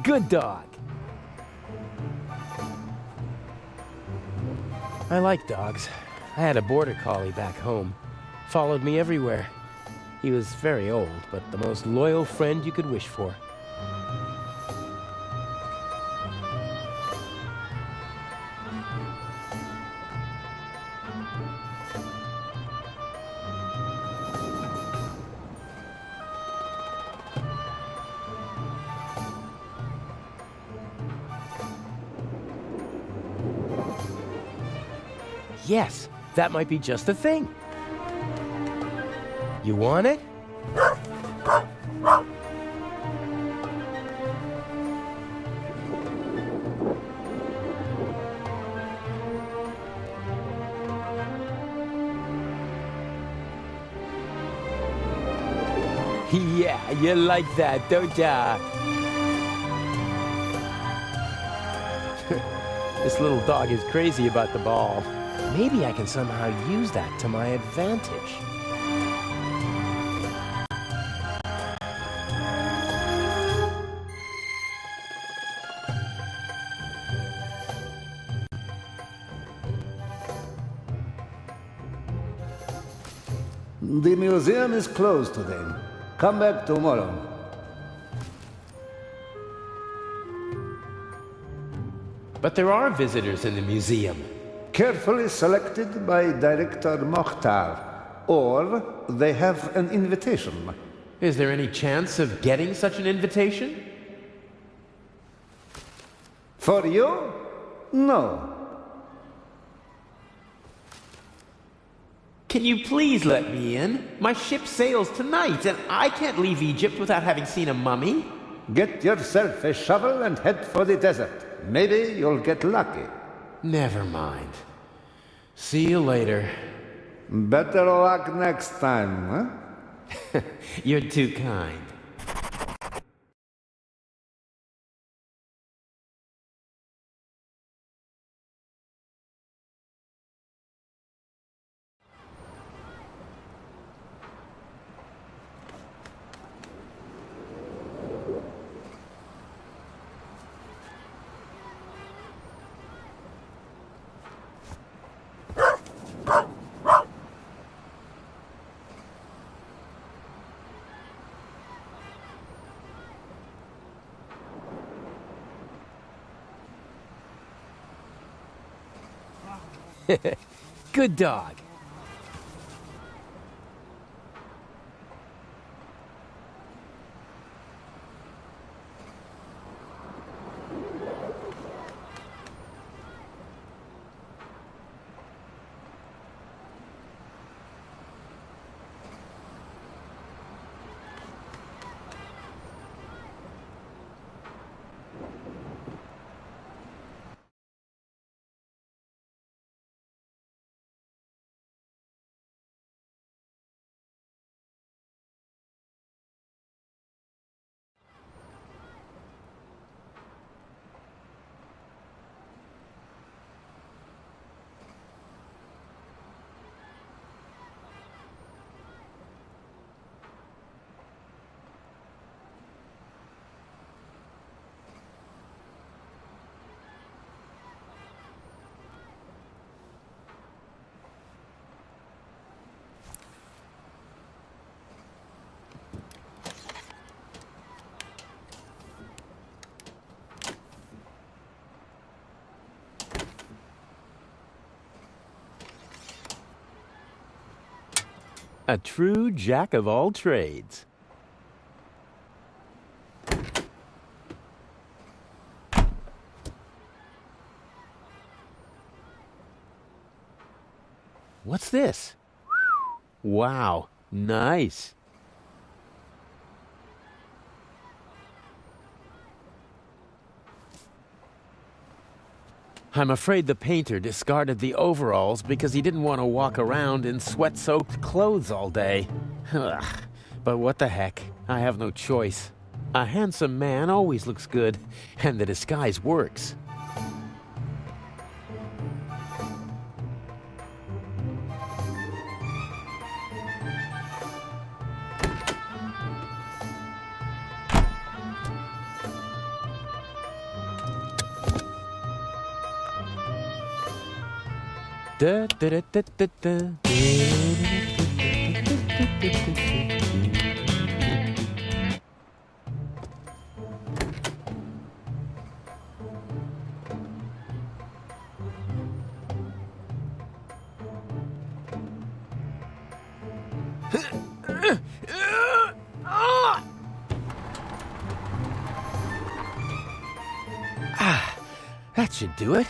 Good dog. I like dogs. I had a border collie back home. Followed me everywhere. He was very old, but the most loyal friend you could wish for. Yes, that might be just the thing. You want it? Yeah, you like that, don't ya? This little dog is crazy about the ball. Maybe I can somehow use that to my advantage. The museum is closed today. Come back tomorrow. But there are visitors in the museum. Carefully selected by Director Mokhtar, or they have an invitation. Is there any chance of getting such an invitation? For you? No. Can you please let me in? My ship sails tonight, and I can't leave Egypt without having seen a mummy. Get yourself a shovel and head for the desert. Maybe you'll get lucky. Never mind. See you later. Better luck next time, huh? You're too kind. Good dog. A true jack of all trades. What's this? Wow, nice. I'm afraid the painter discarded the overalls because he didn't want to walk around in sweat-soaked clothes all day. Ugh. But what the heck? I have no choice. A handsome man always looks good, and the disguise works. Da, da, da, da, da, da. That should do it.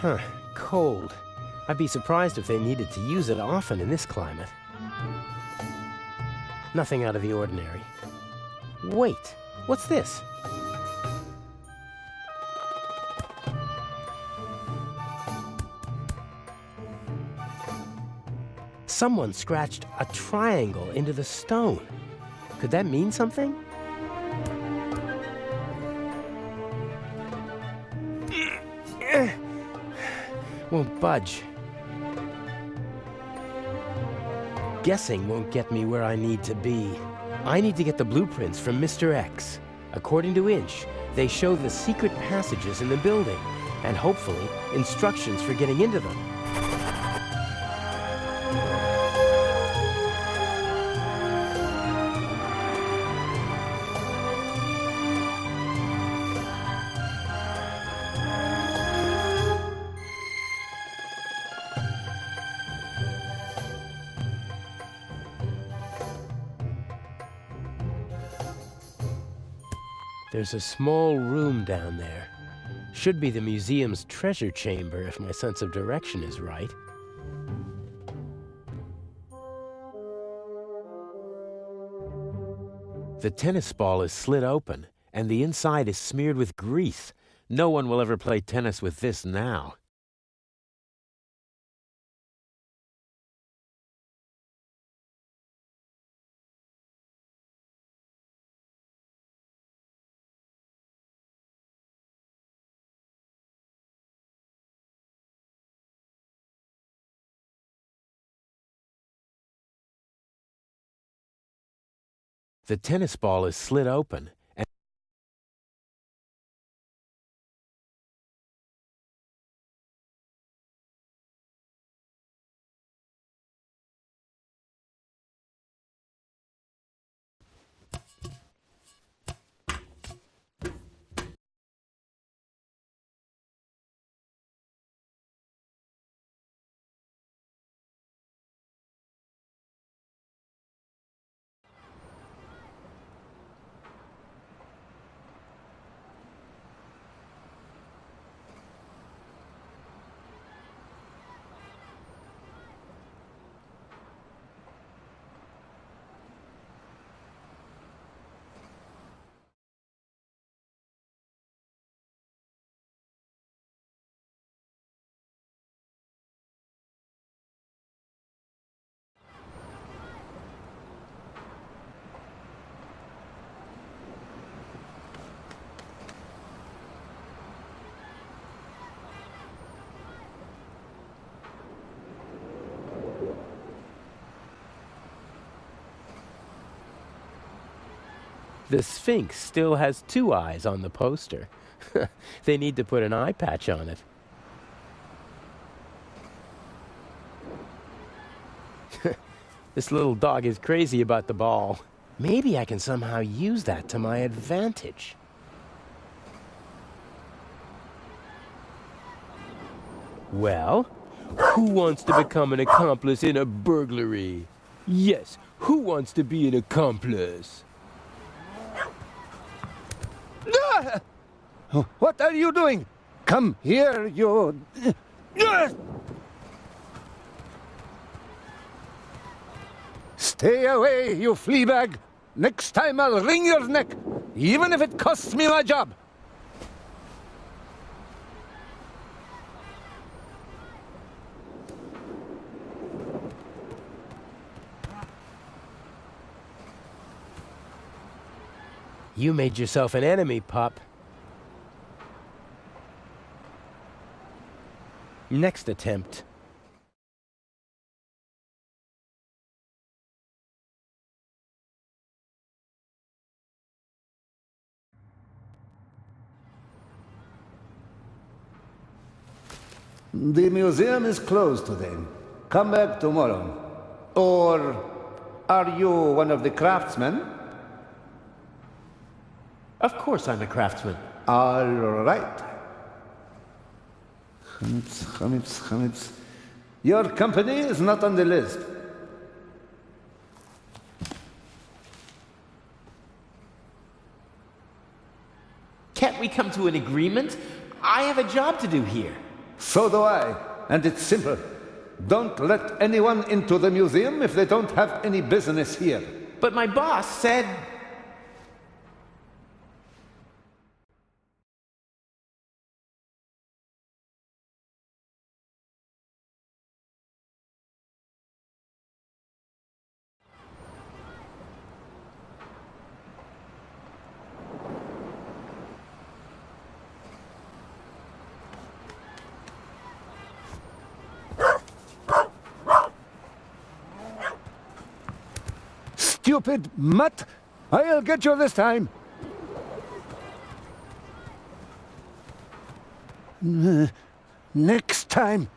Huh, cold. I'd be surprised if they needed to use it often in this climate. Nothing out of the ordinary. Wait, what's this? Someone scratched a triangle into the stone. Could that mean something? Won't budge. Guessing won't get me where I need to be. I need to get the blueprints from Mr. X. According to Inch, they show the secret passages in the building, and hopefully, instructions for getting into them. There's a small room down there. Should be the museum's treasure chamber if my sense of direction is right. The tennis ball is slit open, and the inside is smeared with grease. No one will ever play tennis with this now. The tennis ball is slit open, and The Sphinx still has 2 eyes on the poster. They need to put an eye patch on it. This little dog is crazy about the ball. Maybe I can somehow use that to my advantage. Well, who wants to become an accomplice in a burglary? Yes, who wants to be an accomplice? Ah! What are you doing? Come here, you... Stay away, you flea bag! Next time I'll wring your neck, even if it costs me my job! You made yourself an enemy, pup. Next attempt. The museum is closed today. Come back tomorrow. Or are you one of the craftsmen? Of course I'm a craftsman. All right. Chametz. Your company is not on the list. Can't we come to an agreement? I have a job to do here. So do I, and it's simple. Don't let anyone into the museum if they don't have any business here. But my boss said... Stupid mutt! I'll get you this time! Next time!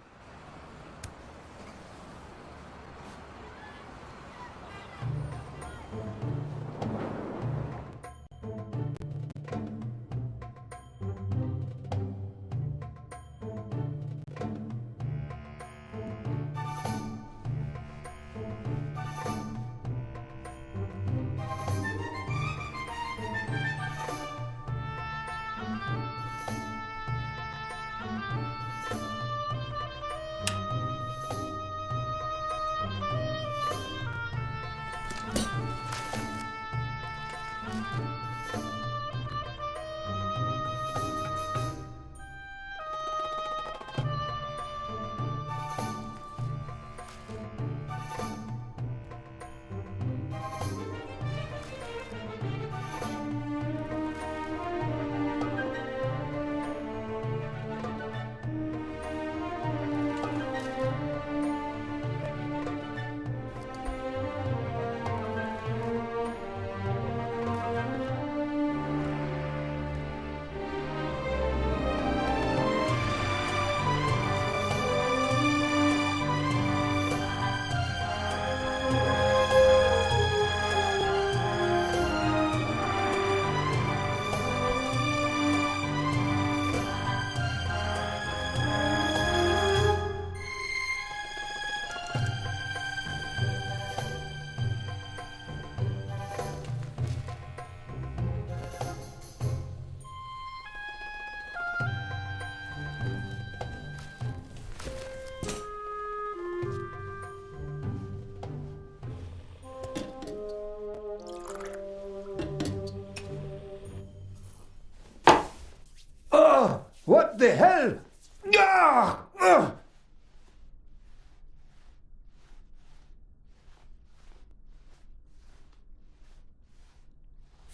What the hell?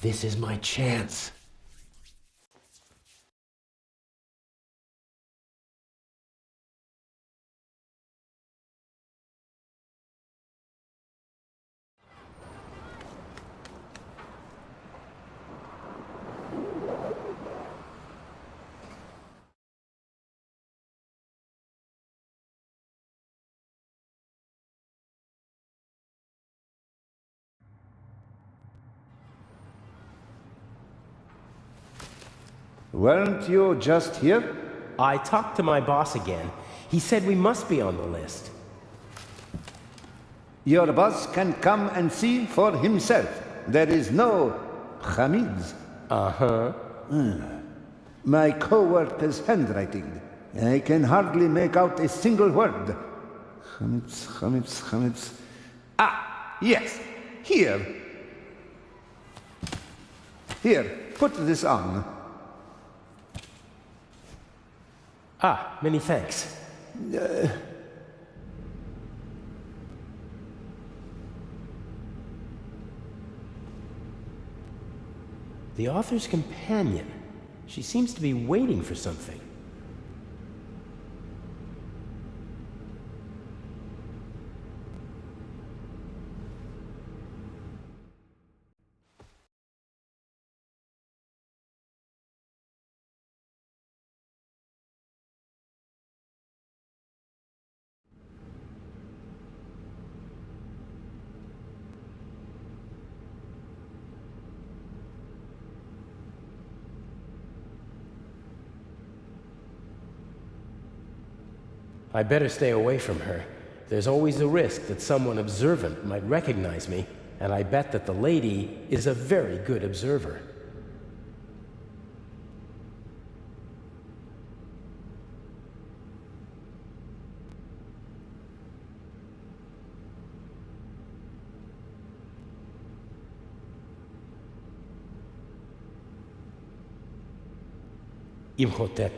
This is my chance. Weren't you just here? I talked to my boss again. He said we must be on the list. Your boss can come and see for himself. There is no Hamids. Uh-huh. My co-worker's handwriting. I can hardly make out a single word. Hamids. Ah, yes. Here. Here, put this on. Ah, many thanks. The author's companion. She seems to be waiting for something. I better stay away from her. There's always a risk that someone observant might recognize me, and I bet that the lady is a very good observer. Imhotep.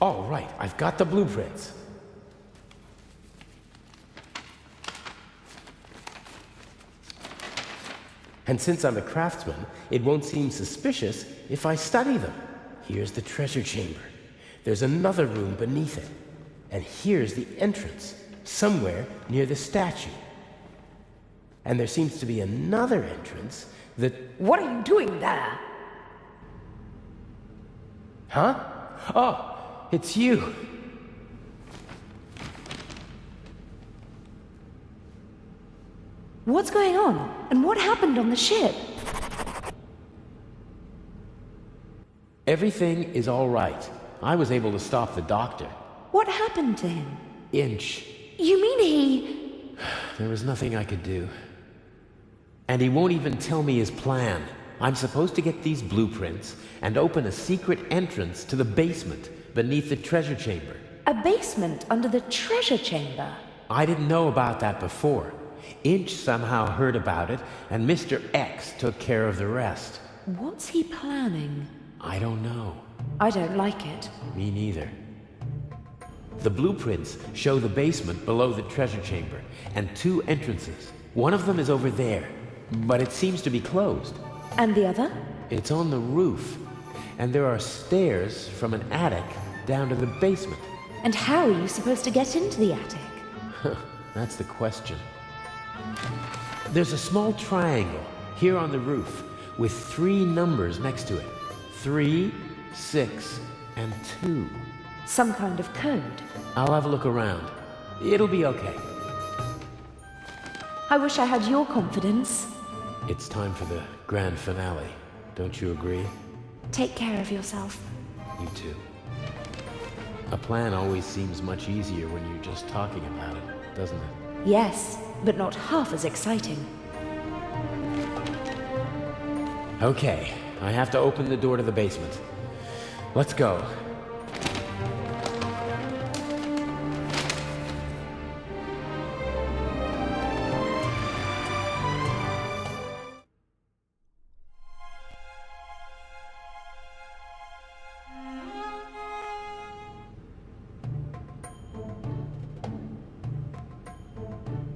All right, I've got the blueprints. And since I'm a craftsman, it won't seem suspicious if I study them. Here's the treasure chamber. There's another room beneath it. And here's the entrance, somewhere near the statue. And there seems to be another entrance that... What are you doing there? Huh? Oh! It's you. What's going on? And what happened on the ship? Everything is all right. I was able to stop the doctor. What happened to him? Inch. You mean he... There was nothing I could do. And he won't even tell me his plan. I'm supposed to get these blueprints and open a secret entrance to the basement beneath the treasure chamber. A basement under the treasure chamber? I didn't know about that before. Inch somehow heard about it, and Mr. X took care of the rest. What's he planning? I don't know. I don't like it. Me neither. The blueprints show the basement below the treasure chamber, and two entrances. One of them is over there, but it seems to be closed. And the other? It's on the roof, and there are stairs from an attic down to the basement. And how are you supposed to get into the attic? That's the question. There's a small triangle here on the roof with 3 numbers next to it. 3, 6, and 2. Some kind of code. I'll have a look around. It'll be okay. I wish I had your confidence. It's time for the grand finale. Don't you agree? Take care of yourself. You too. A plan always seems much easier when you're just talking about it, doesn't it? Yes, but not half as exciting. Okay, I have to open the door to the basement. Let's go.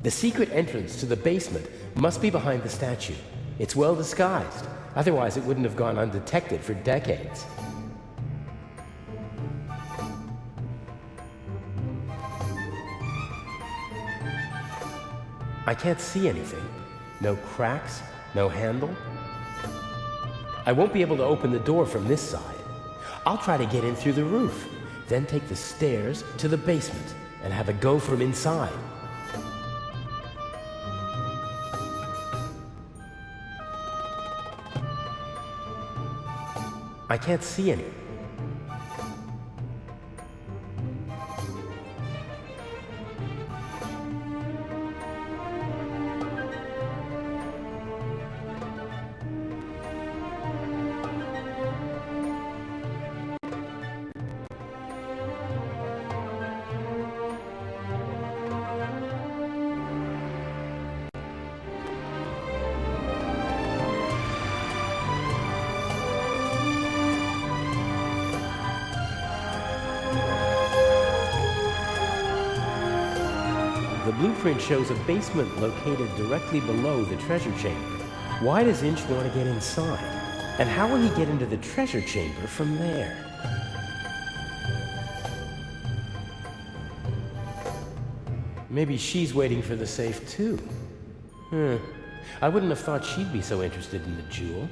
The secret entrance to the basement must be behind the statue. It's well disguised. Otherwise, it wouldn't have gone undetected for decades. I can't see anything. No cracks, no handle. I won't be able to open the door from this side. I'll try to get in through the roof, then take the stairs to the basement and have a go from inside. I can't see any. The blueprint shows a basement located directly below the treasure chamber. Why does Inch want to get inside? And how will he get into the treasure chamber from there? Maybe she's waiting for the safe too. I wouldn't have thought she'd be so interested in the jewel.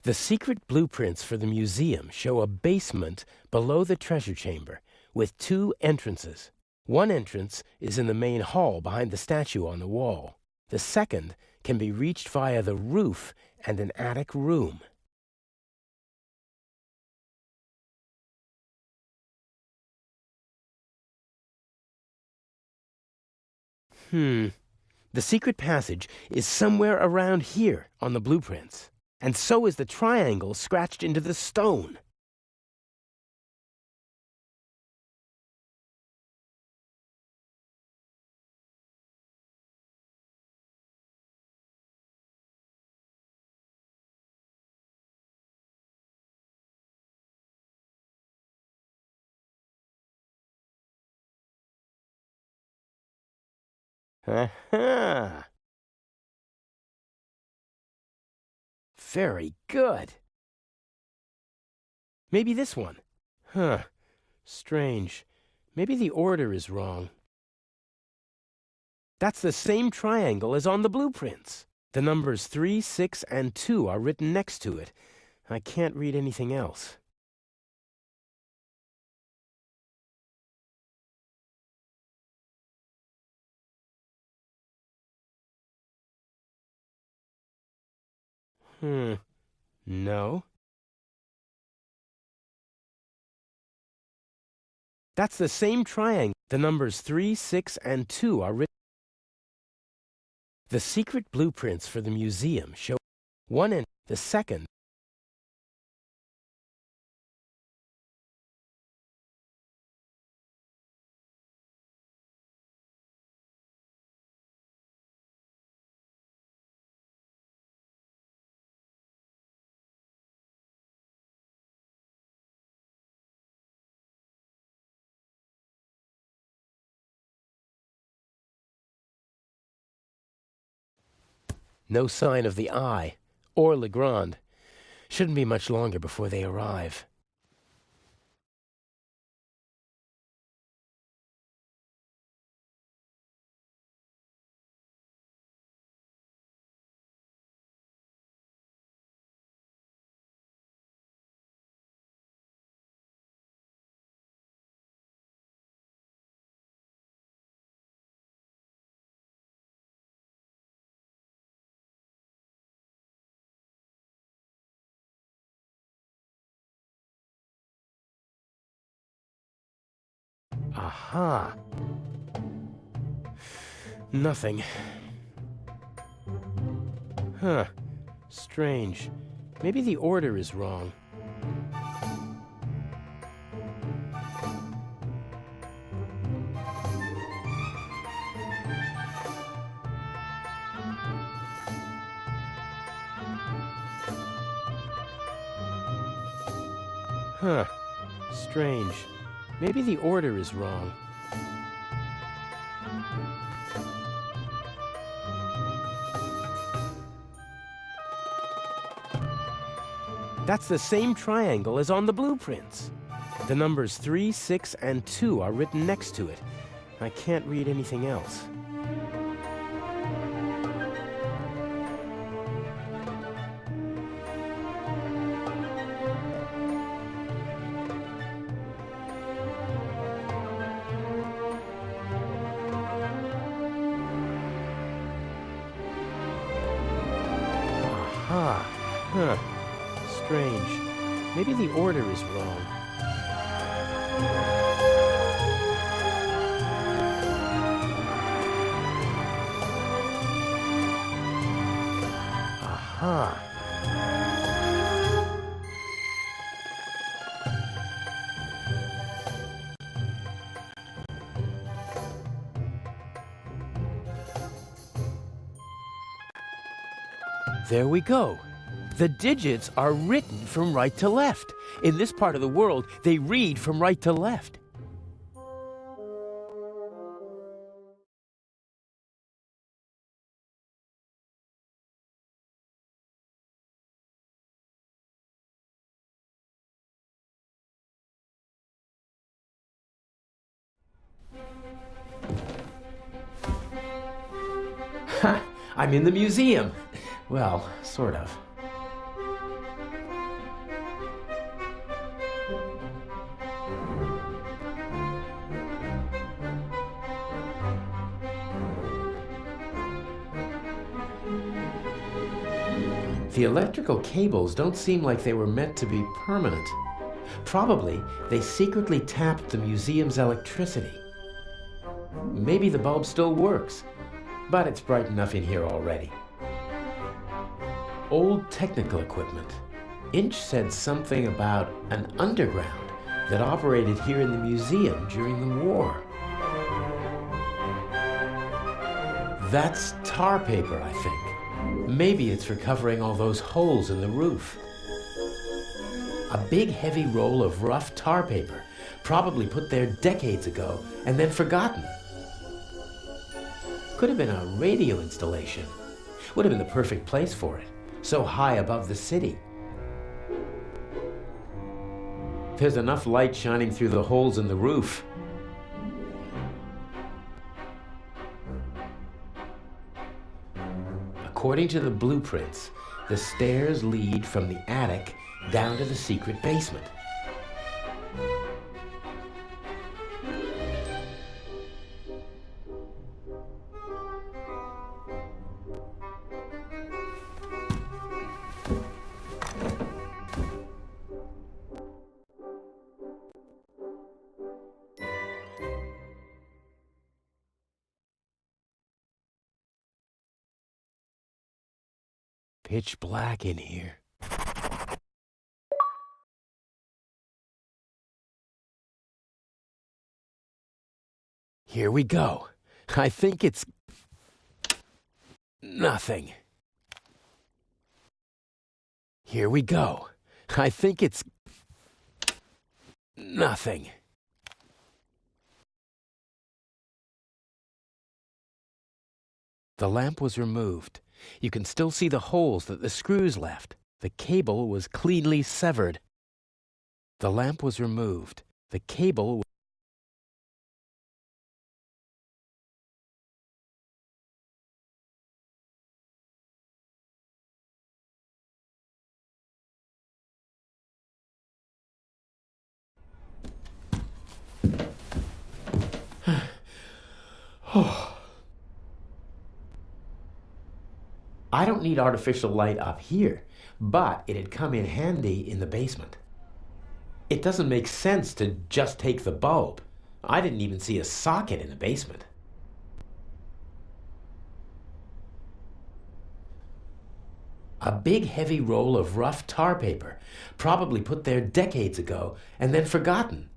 The secret blueprints for the museum show a basement below the treasure chamber with 2 entrances. One entrance is in the main hall behind the statue on the wall. The second can be reached via the roof and an attic room. The secret passage is somewhere around here on the blueprints. And so is the triangle scratched into the stone. Aha! Very good. Maybe this one. Strange. Maybe the order is wrong. That's the same triangle as on the blueprints. The numbers 3, 6, and 2 are written next to it. I can't read anything else. No. That's the same triangle. The numbers 3, 6, and 2 are written. The secret blueprints for the museum show one and the second. No sign of the eye or Legrand. Shouldn't be much longer before they arrive. Aha. Nothing. Huh. Strange. Maybe the order is wrong. Huh. Strange. Maybe the order is wrong. That's the same triangle as on the blueprints. The numbers 3, 6, and 2 are written next to it. I can't read anything else. Aha. Huh. Strange. Maybe the order is wrong. Aha. There we go. The digits are written from right to left. In this part of the world, they read from right to left. Ha! I'm in the museum. Well, sort of. The electrical cables don't seem like they were meant to be permanent. Probably they secretly tapped the museum's electricity. Maybe the bulb still works, but it's bright enough in here already. Old technical equipment. Inch said something about an underground that operated here in the museum during the war. That's tar paper, I think. Maybe it's for covering all those holes in the roof. A big heavy roll of rough tar paper, probably put there decades ago and then forgotten. Could have been a radio installation. Would have been the perfect place for it, so high above the city. There's enough light shining through the holes in the roof. According to the blueprints, the stairs lead from the attic down to the secret basement. pitch black in here. Here we go. I think it's nothing. Here we go. I think it's nothing. The lamp was removed. You can still see the holes that the screws left. The cable was cleanly severed. The lamp was removed. The cable was... I don't need artificial light up here, but it'd come in handy in the basement. It doesn't make sense to just take the bulb. I didn't even see a socket in the basement. A big heavy roll of rough tar paper, probably put there decades ago and then forgotten.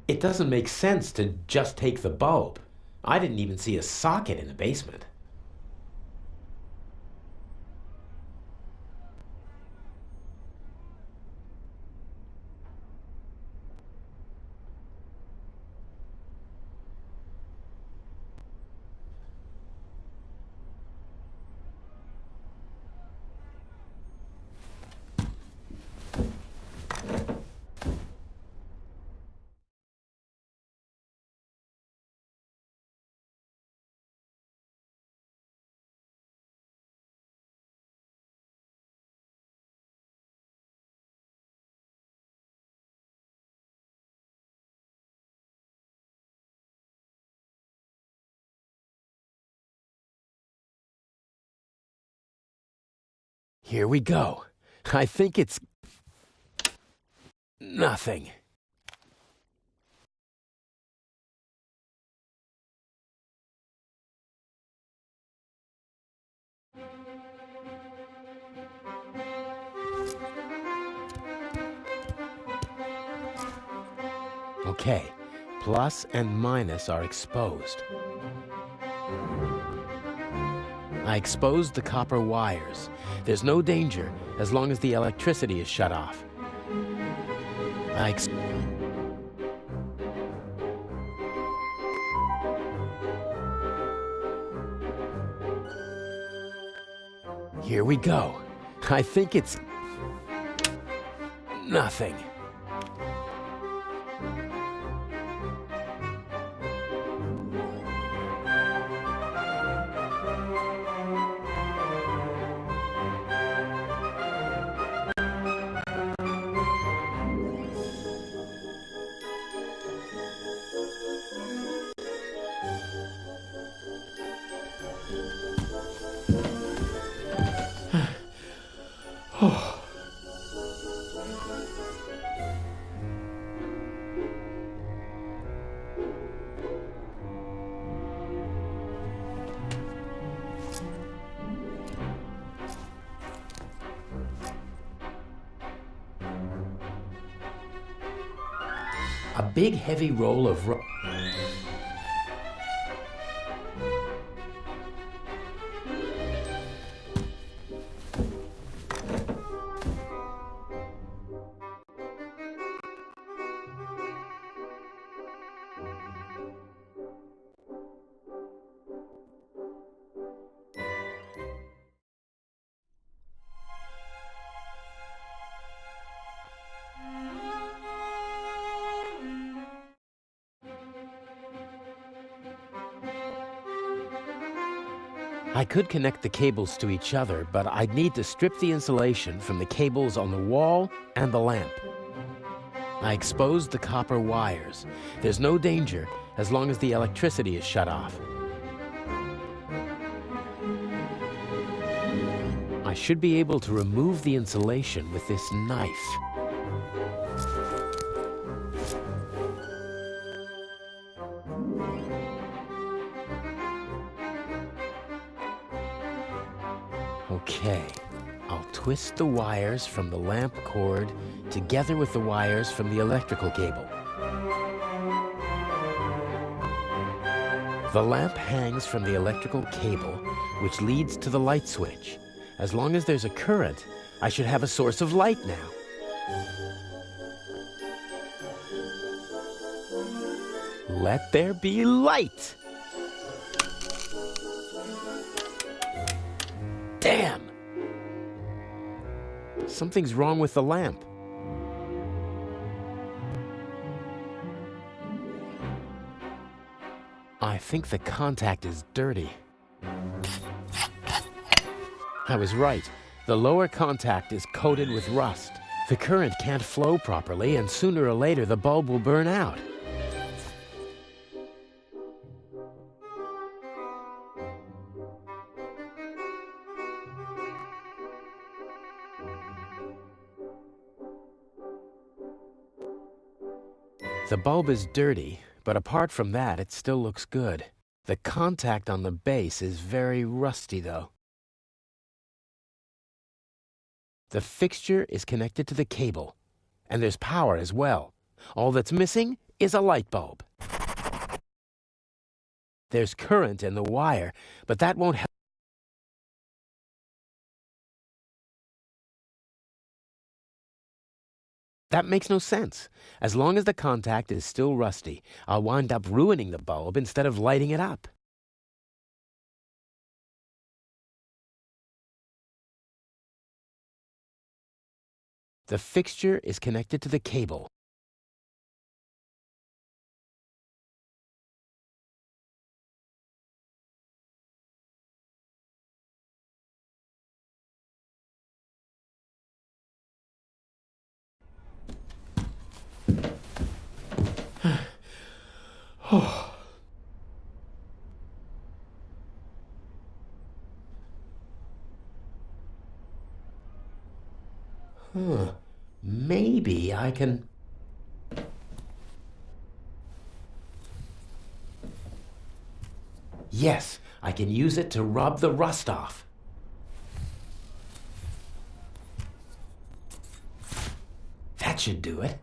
It doesn't make sense to just take the bulb. I didn't even see a socket in the basement. Here we go. I think it's nothing. Okay, plus and minus are exposed. I exposed the copper wires. There's no danger as long as the electricity is shut off. Here we go. I think it's nothing. A big heavy roll of I could connect the cables to each other, but I'd need to strip the insulation from the cables on the wall and the lamp. I exposed the copper wires. There's no danger as long as the electricity is shut off. I should be able to remove the insulation with this knife. Okay, I'll twist the wires from the lamp cord together with the wires from the electrical cable. The lamp hangs from the electrical cable, which leads to the light switch. As long as there's a current, I should have a source of light now. Let there be light! Damn! Something's wrong with the lamp. I think the contact is dirty. I was right. The lower contact is coated with rust. The current can't flow properly, and sooner or later the bulb will burn out. The bulb is dirty, but apart from that, it still looks good. The contact on the base is very rusty, though. The fixture is connected to the cable, and there's power as well. All that's missing is a light bulb. There's current in the wire, but that won't help. That makes no sense. As long as the contact is still rusty, I'll wind up ruining the bulb instead of lighting it up. The fixture is connected to the cable. Maybe I can... Yes, I can use it to rub the rust off. That should do it.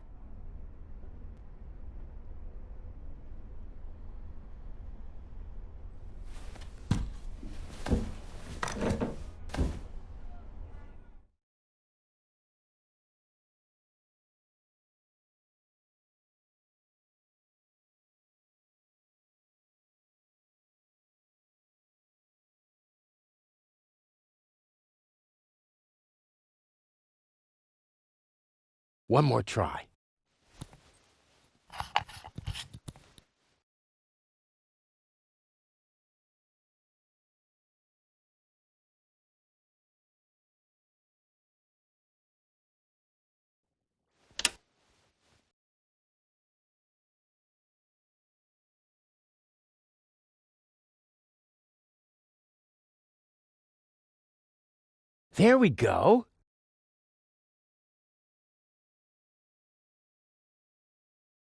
One more try. There we go.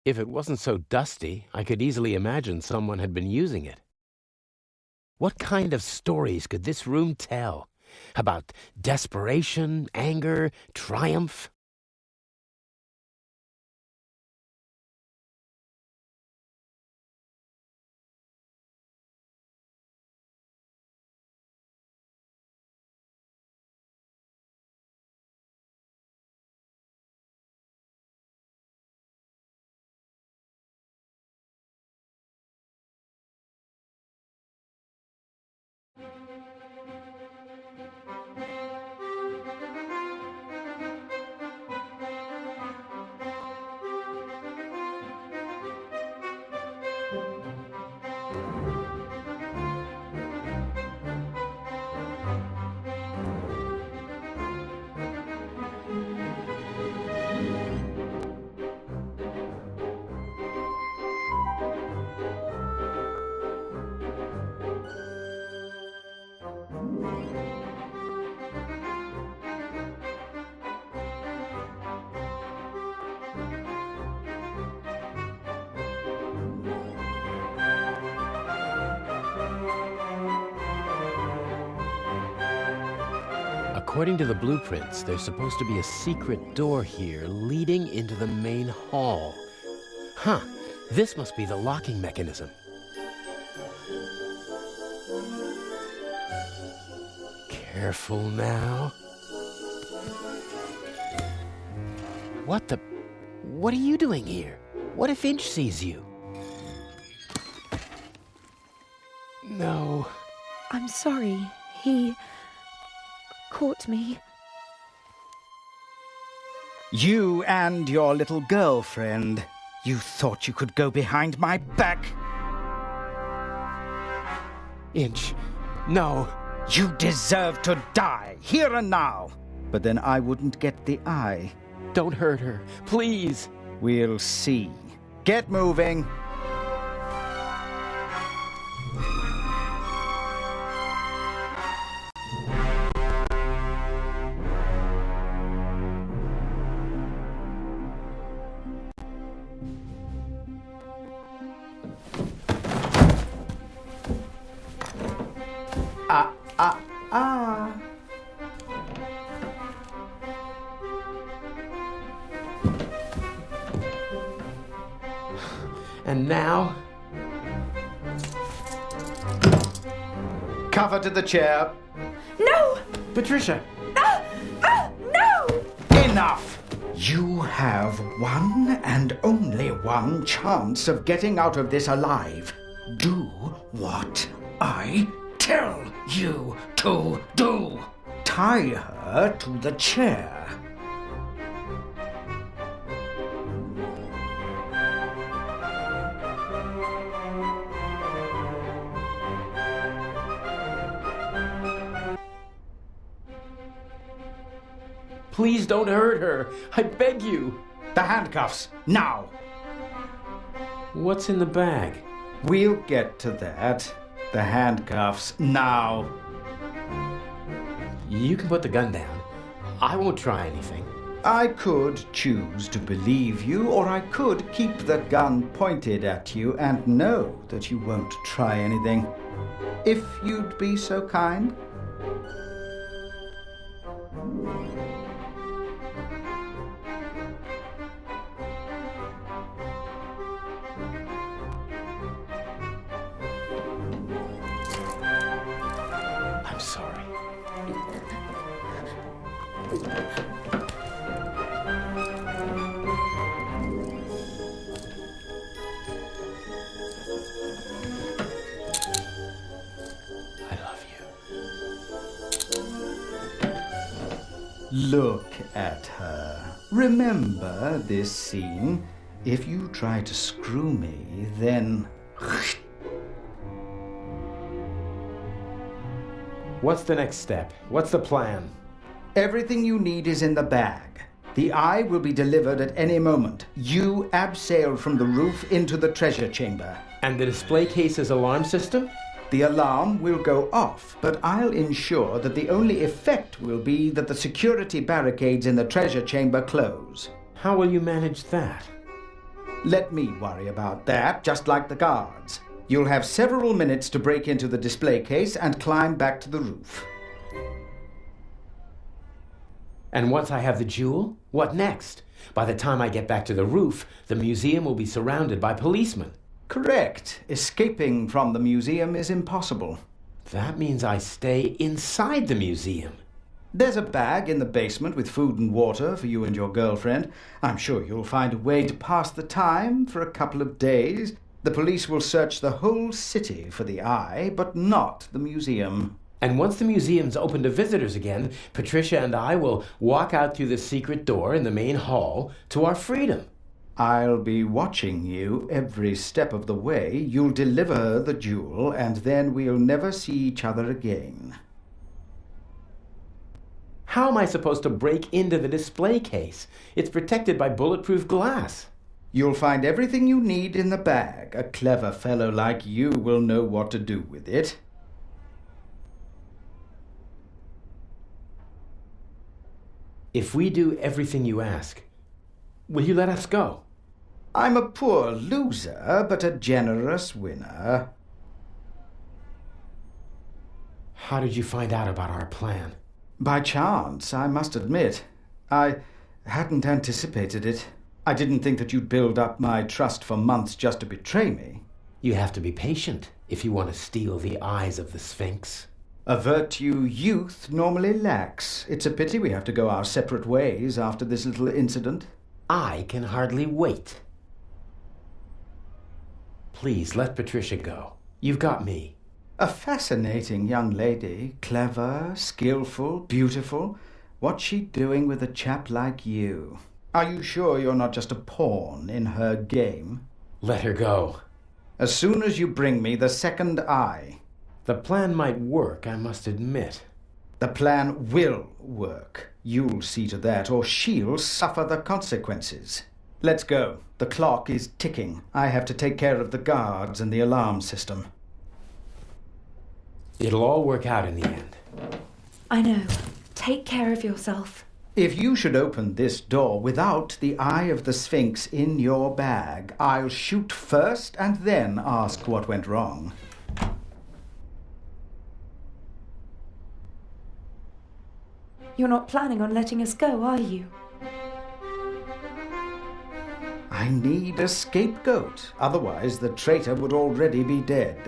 If it wasn't so dusty, I could easily imagine someone had been using it. What kind of stories could this room tell? About desperation, anger, triumph? According to the blueprints, there's supposed to be a secret door here leading into the main hall. Huh, this must be the locking mechanism. Careful now. What are you doing here? What if Inch sees you? No. I'm sorry. He caught me. You and your little girlfriend. You thought you could go behind my back? Inch, no. You deserve to die, here and now. But then I wouldn't get the eye. Don't hurt her, please. We'll see. Get moving. And now? Cover to the chair. No! Patricia! No! Enough! You have one and only one chance of getting out of this alive. Do what I tell you to do. Tie her to the chair. Please don't hurt her. I beg you. The handcuffs, now. What's in the bag? We'll get to that. The handcuffs, now. You can put the gun down. I won't try anything. I could choose to believe you, or I could keep the gun pointed at you and know that you won't try anything. If you'd be so kind. I'm sorry. I love you. Look at her. Remember this scene? If you try to screw me, then... What's the next step? What's the plan? Everything you need is in the bag. The eye will be delivered at any moment. You abseil from the roof into the treasure chamber. And the display case's alarm system? The alarm will go off, but I'll ensure that the only effect will be that the security barricades in the treasure chamber close. How will you manage that? Let me worry about that, just like the guards. You'll have several minutes to break into the display case and climb back to the roof. And once I have the jewel, what next? By the time I get back to the roof, the museum will be surrounded by policemen. Correct. Escaping from the museum is impossible. That means I stay inside the museum. There's a bag in the basement with food and water for you and your girlfriend. I'm sure you'll find a way to pass the time for a couple of days. The police will search the whole city for the eye, but not the museum. And once the museum's open to visitors again, Patricia and I will walk out through the secret door in the main hall to our freedom. I'll be watching you every step of the way. You'll deliver the jewel, and then we'll never see each other again. How am I supposed to break into the display case? It's protected by bulletproof glass. You'll find everything you need in the bag. A clever fellow like you will know what to do with it. If we do everything you ask, will you let us go? I'm a poor loser, but a generous winner. How did you find out about our plan? By chance, I must admit. I hadn't anticipated it. I didn't think that you'd build up my trust for months just to betray me. You have to be patient if you want to steal the eyes of the Sphinx. A virtue youth normally lacks. It's a pity we have to go our separate ways after this little incident. I can hardly wait. Please, let Patricia go. You've got me. A fascinating young lady. Clever, skillful, beautiful. What's she doing with a chap like you? Are you sure you're not just a pawn in her game? Let her go. As soon as you bring me the second eye. The plan might work, I must admit. The plan will work. You'll see to that, or she'll suffer the consequences. Let's go. The clock is ticking. I have to take care of the guards and the alarm system. It'll all work out in the end. I know. Take care of yourself. If you should open this door without the eye of the Sphinx in your bag, I'll shoot first and then ask what went wrong. You're not planning on letting us go, are you? I need a scapegoat. Otherwise, the traitor would already be dead.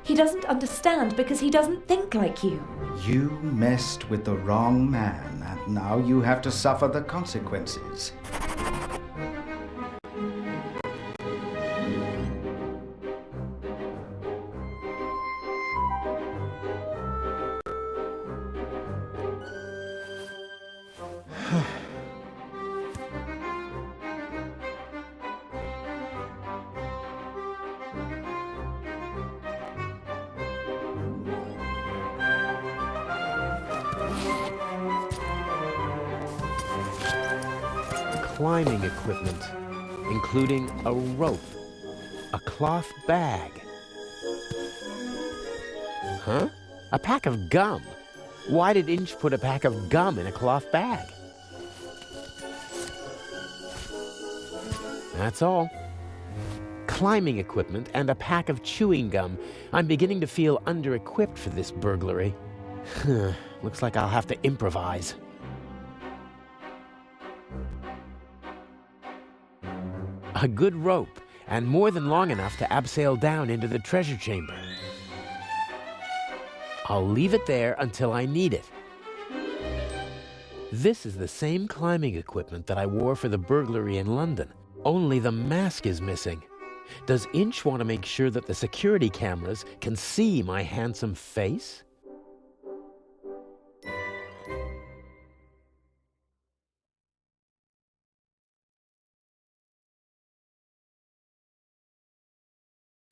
He doesn't understand because he doesn't think like you. You messed with the wrong man, and now you have to suffer the consequences. Climbing equipment, including a rope, a cloth bag. Huh? A pack of gum? Why did Inch put a pack of gum in a cloth bag? That's all. Climbing equipment and a pack of chewing gum. I'm beginning to feel under-equipped for this burglary. Looks like I'll have to improvise. A good rope, and more than long enough to abseil down into the treasure chamber. I'll leave it there until I need it. This is the same climbing equipment that I wore for the burglary in London, only the mask is missing. Does Inch want to make sure that the security cameras can see my handsome face?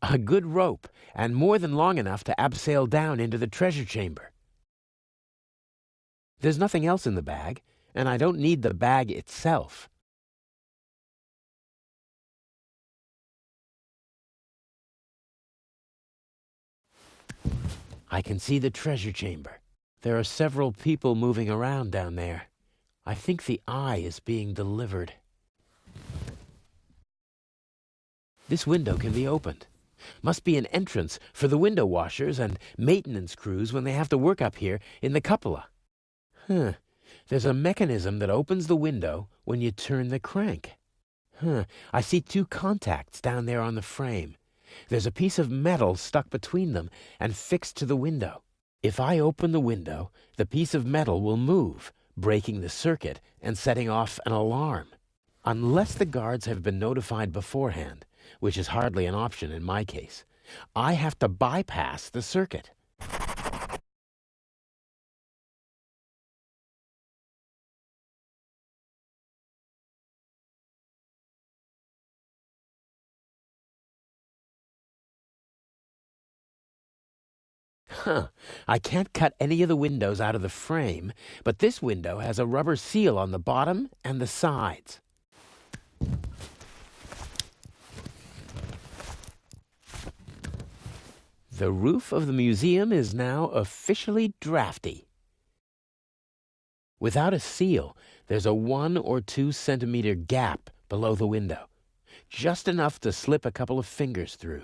A good rope, and more than long enough to abseil down into the treasure chamber. There's nothing else in the bag, and I don't need the bag itself. I can see the treasure chamber. There are several people moving around down there. I think the eye is being delivered. This window can be opened. Must be an entrance for the window washers and maintenance crews when they have to work up here in the cupola. There's a mechanism that opens the window when you turn the crank. I see two contacts down there on the frame. There's a piece of metal stuck between them and fixed to the window. If I open the window, the piece of metal will move, breaking the circuit and setting off an alarm. Unless the guards have been notified beforehand, which is hardly an option in my case, I have to bypass the circuit. I can't cut any of the windows out of the frame, but this window has a rubber seal on the bottom and the sides. The roof of the museum is now officially drafty. Without a seal, there's a 1 or 2 centimeter gap below the window, just enough to slip a couple of fingers through.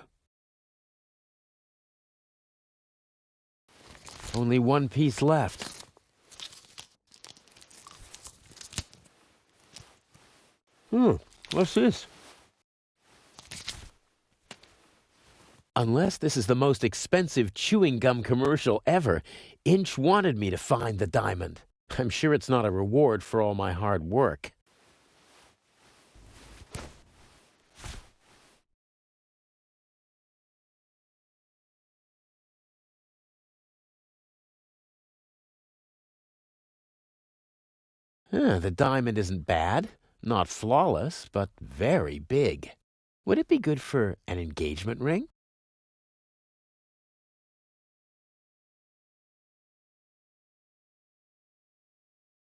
Only one piece left. What's this? Unless this is the most expensive chewing gum commercial ever, Inch wanted me to find the diamond. I'm sure it's not a reward for all my hard work. The diamond isn't bad, not flawless, but very big. Would it be good for an engagement ring?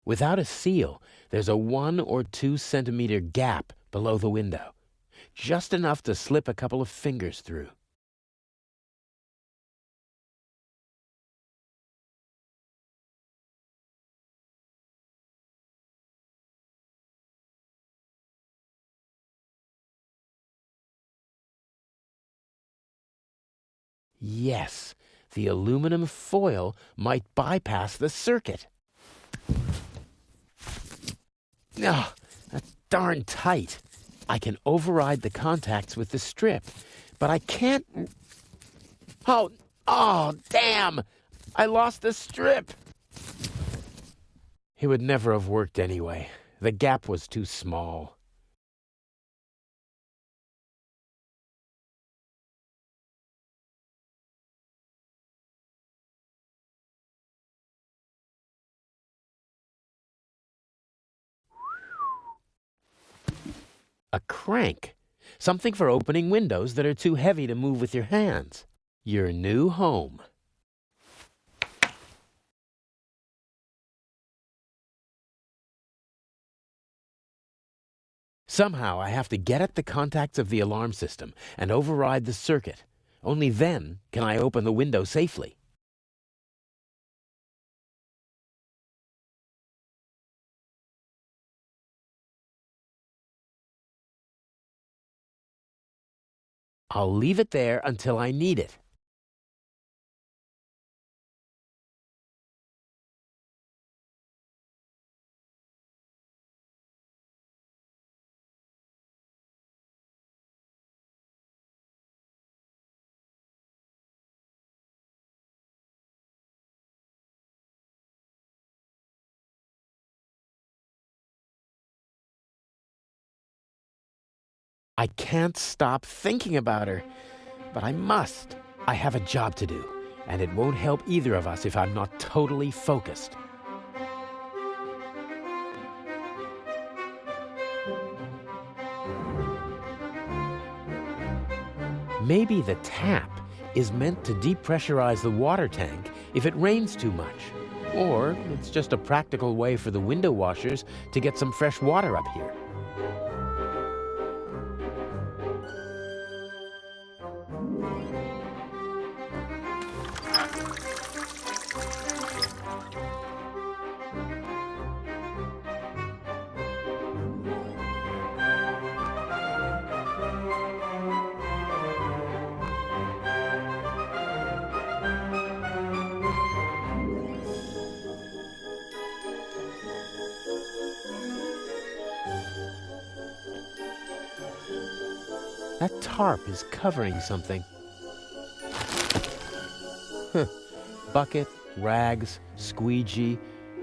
Without a seal, there's a 1 or 2 centimeter gap below the window, just enough to slip a couple of fingers through. Yes, the aluminum foil might bypass the circuit. Ah, that's darn tight. I can override the contacts with the strip, but I can't... Oh, damn! I lost the strip! It would never have worked anyway. The gap was too small. A crank. Something for opening windows that are too heavy to move with your hands. Your new home. Somehow I have to get at the contacts of the alarm system and override the circuit. Only then can I open the window safely. I'll leave it there until I need it. I can't stop thinking about her, but I must. I have a job to do, and it won't help either of us if I'm not totally focused. Maybe the tap is meant to depressurize the water tank if it rains too much. Or it's just a practical way for the window washers to get some fresh water up here. That tarp is covering something. Bucket, rags, squeegee,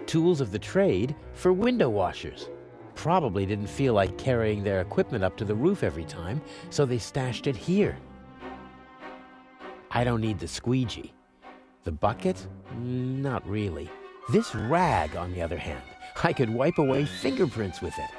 tools of the trade for window washers. Probably didn't feel like carrying their equipment up to the roof every time, so they stashed it here. I don't need the squeegee. The bucket? Not really. This rag, on the other hand, I could wipe away fingerprints with it.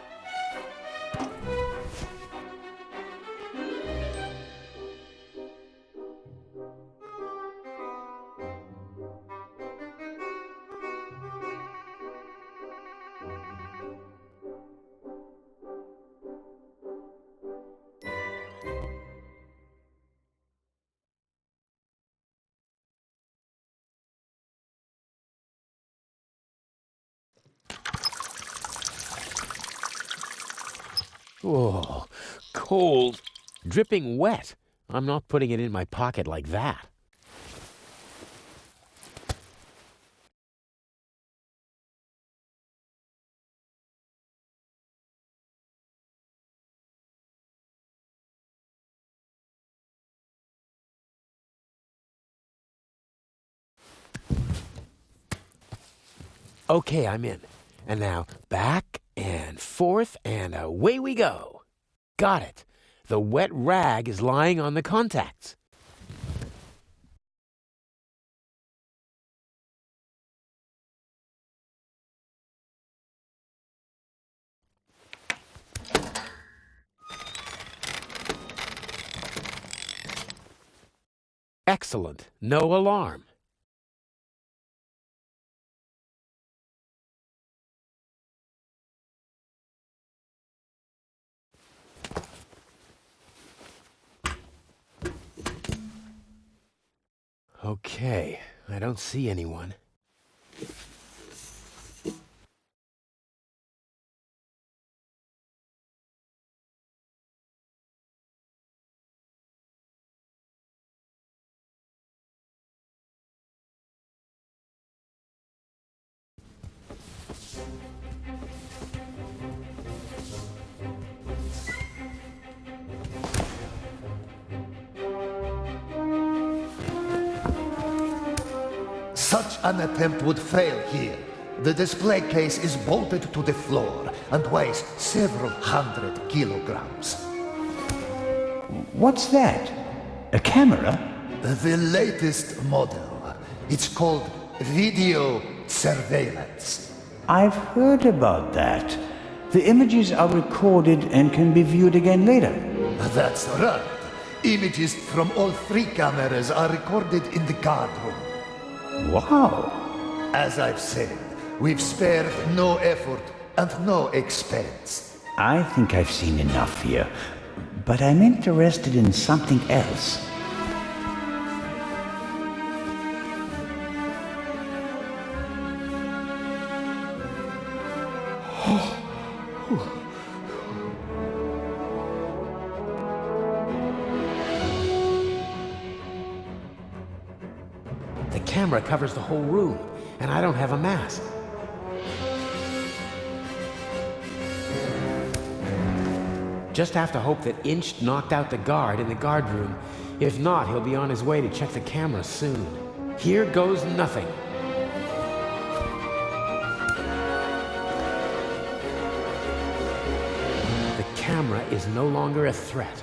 Oh, cold. Dripping wet. I'm not putting it in my pocket like that. Okay, I'm in. And now back and forth and away we go. Got it. The wet rag is lying on the contacts. Excellent. No alarm. Okay, I don't see anyone. Such an attempt would fail here. The display case is bolted to the floor and weighs several hundred kilograms. What's that? A camera? The latest model. It's called video surveillance. I've heard about that. The images are recorded and can be viewed again later. That's right. Images from all 3 cameras are recorded in the guard room. Wow. As I've said, we've spared no effort and no expense. I think I've seen enough here, but I'm interested in something else. The camera covers the whole room, and I don't have a mask. Just have to hope that Inch knocked out the guard in the guard room. If not, he'll be on his way to check the camera soon. Here goes nothing. The camera is no longer a threat.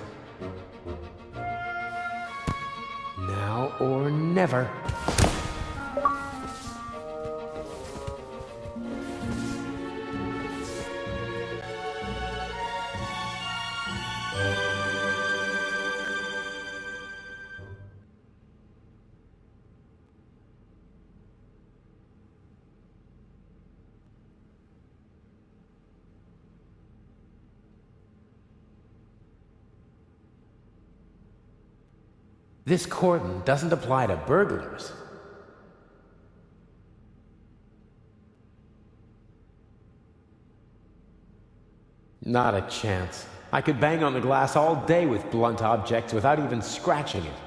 Now or never. This cordon doesn't apply to burglars. Not a chance. I could bang on the glass all day with blunt objects without even scratching it.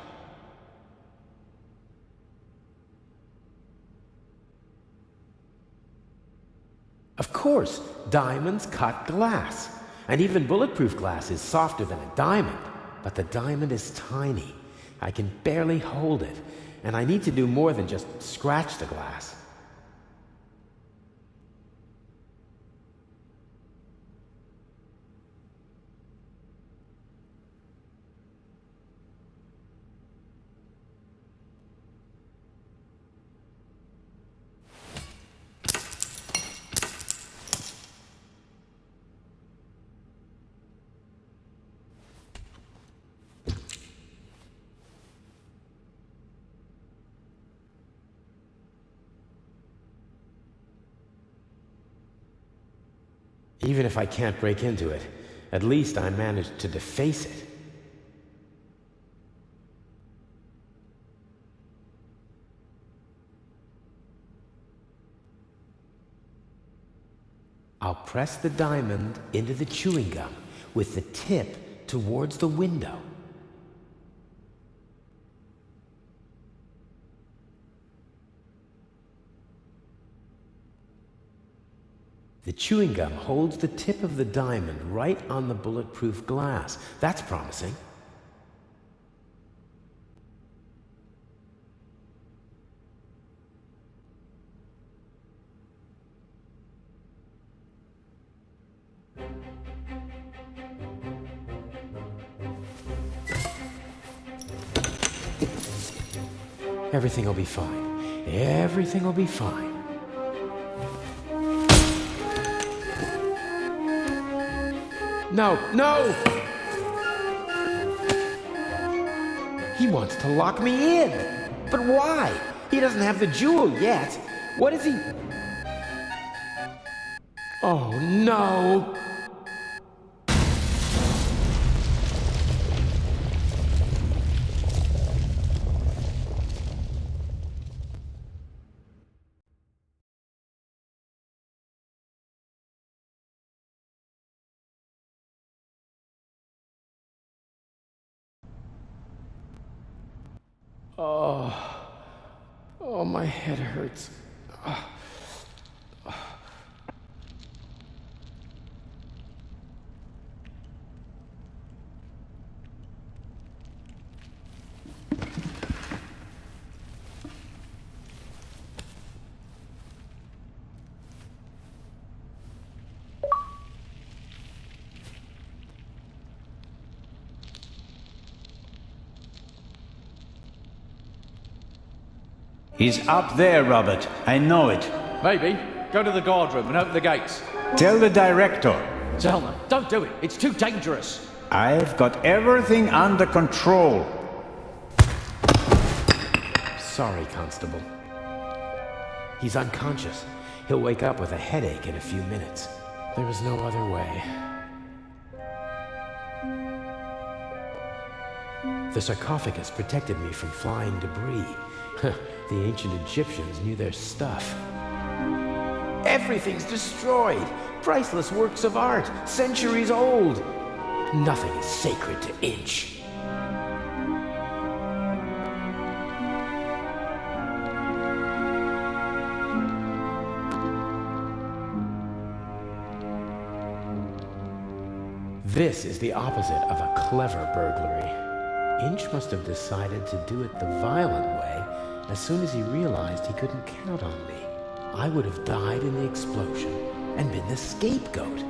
Of course, diamonds cut glass. And even bulletproof glass is softer than a diamond. But the diamond is tiny. I can barely hold it, and I need to do more than just scratch the glass. Even if I can't break into it, at least I managed to deface it. I'll press the diamond into the chewing gum with the tip towards the window. The chewing gum holds the tip of the diamond right on the bulletproof glass. That's promising. Everything will be fine. Everything will be fine. No, no! He wants to lock me in. But why? He doesn't have the jewel yet. What is he? Oh, no! Oh, my head hurts. He's up there, Robert. I know it. Maybe. Go to the guard room and open the gates. Tell the director. Zellner, don't do it. It's too dangerous. I've got everything under control. Sorry, Constable. He's unconscious. He'll wake up with a headache in a few minutes. There was no other way. The sarcophagus protected me from flying debris. The ancient Egyptians knew their stuff. Everything's destroyed. Priceless works of art, centuries old. Nothing is sacred to Inch. This is the opposite of a clever burglary. Inch must have decided to do it the violent way as soon as he realized he couldn't count on me. I would have died in the explosion and been the scapegoat.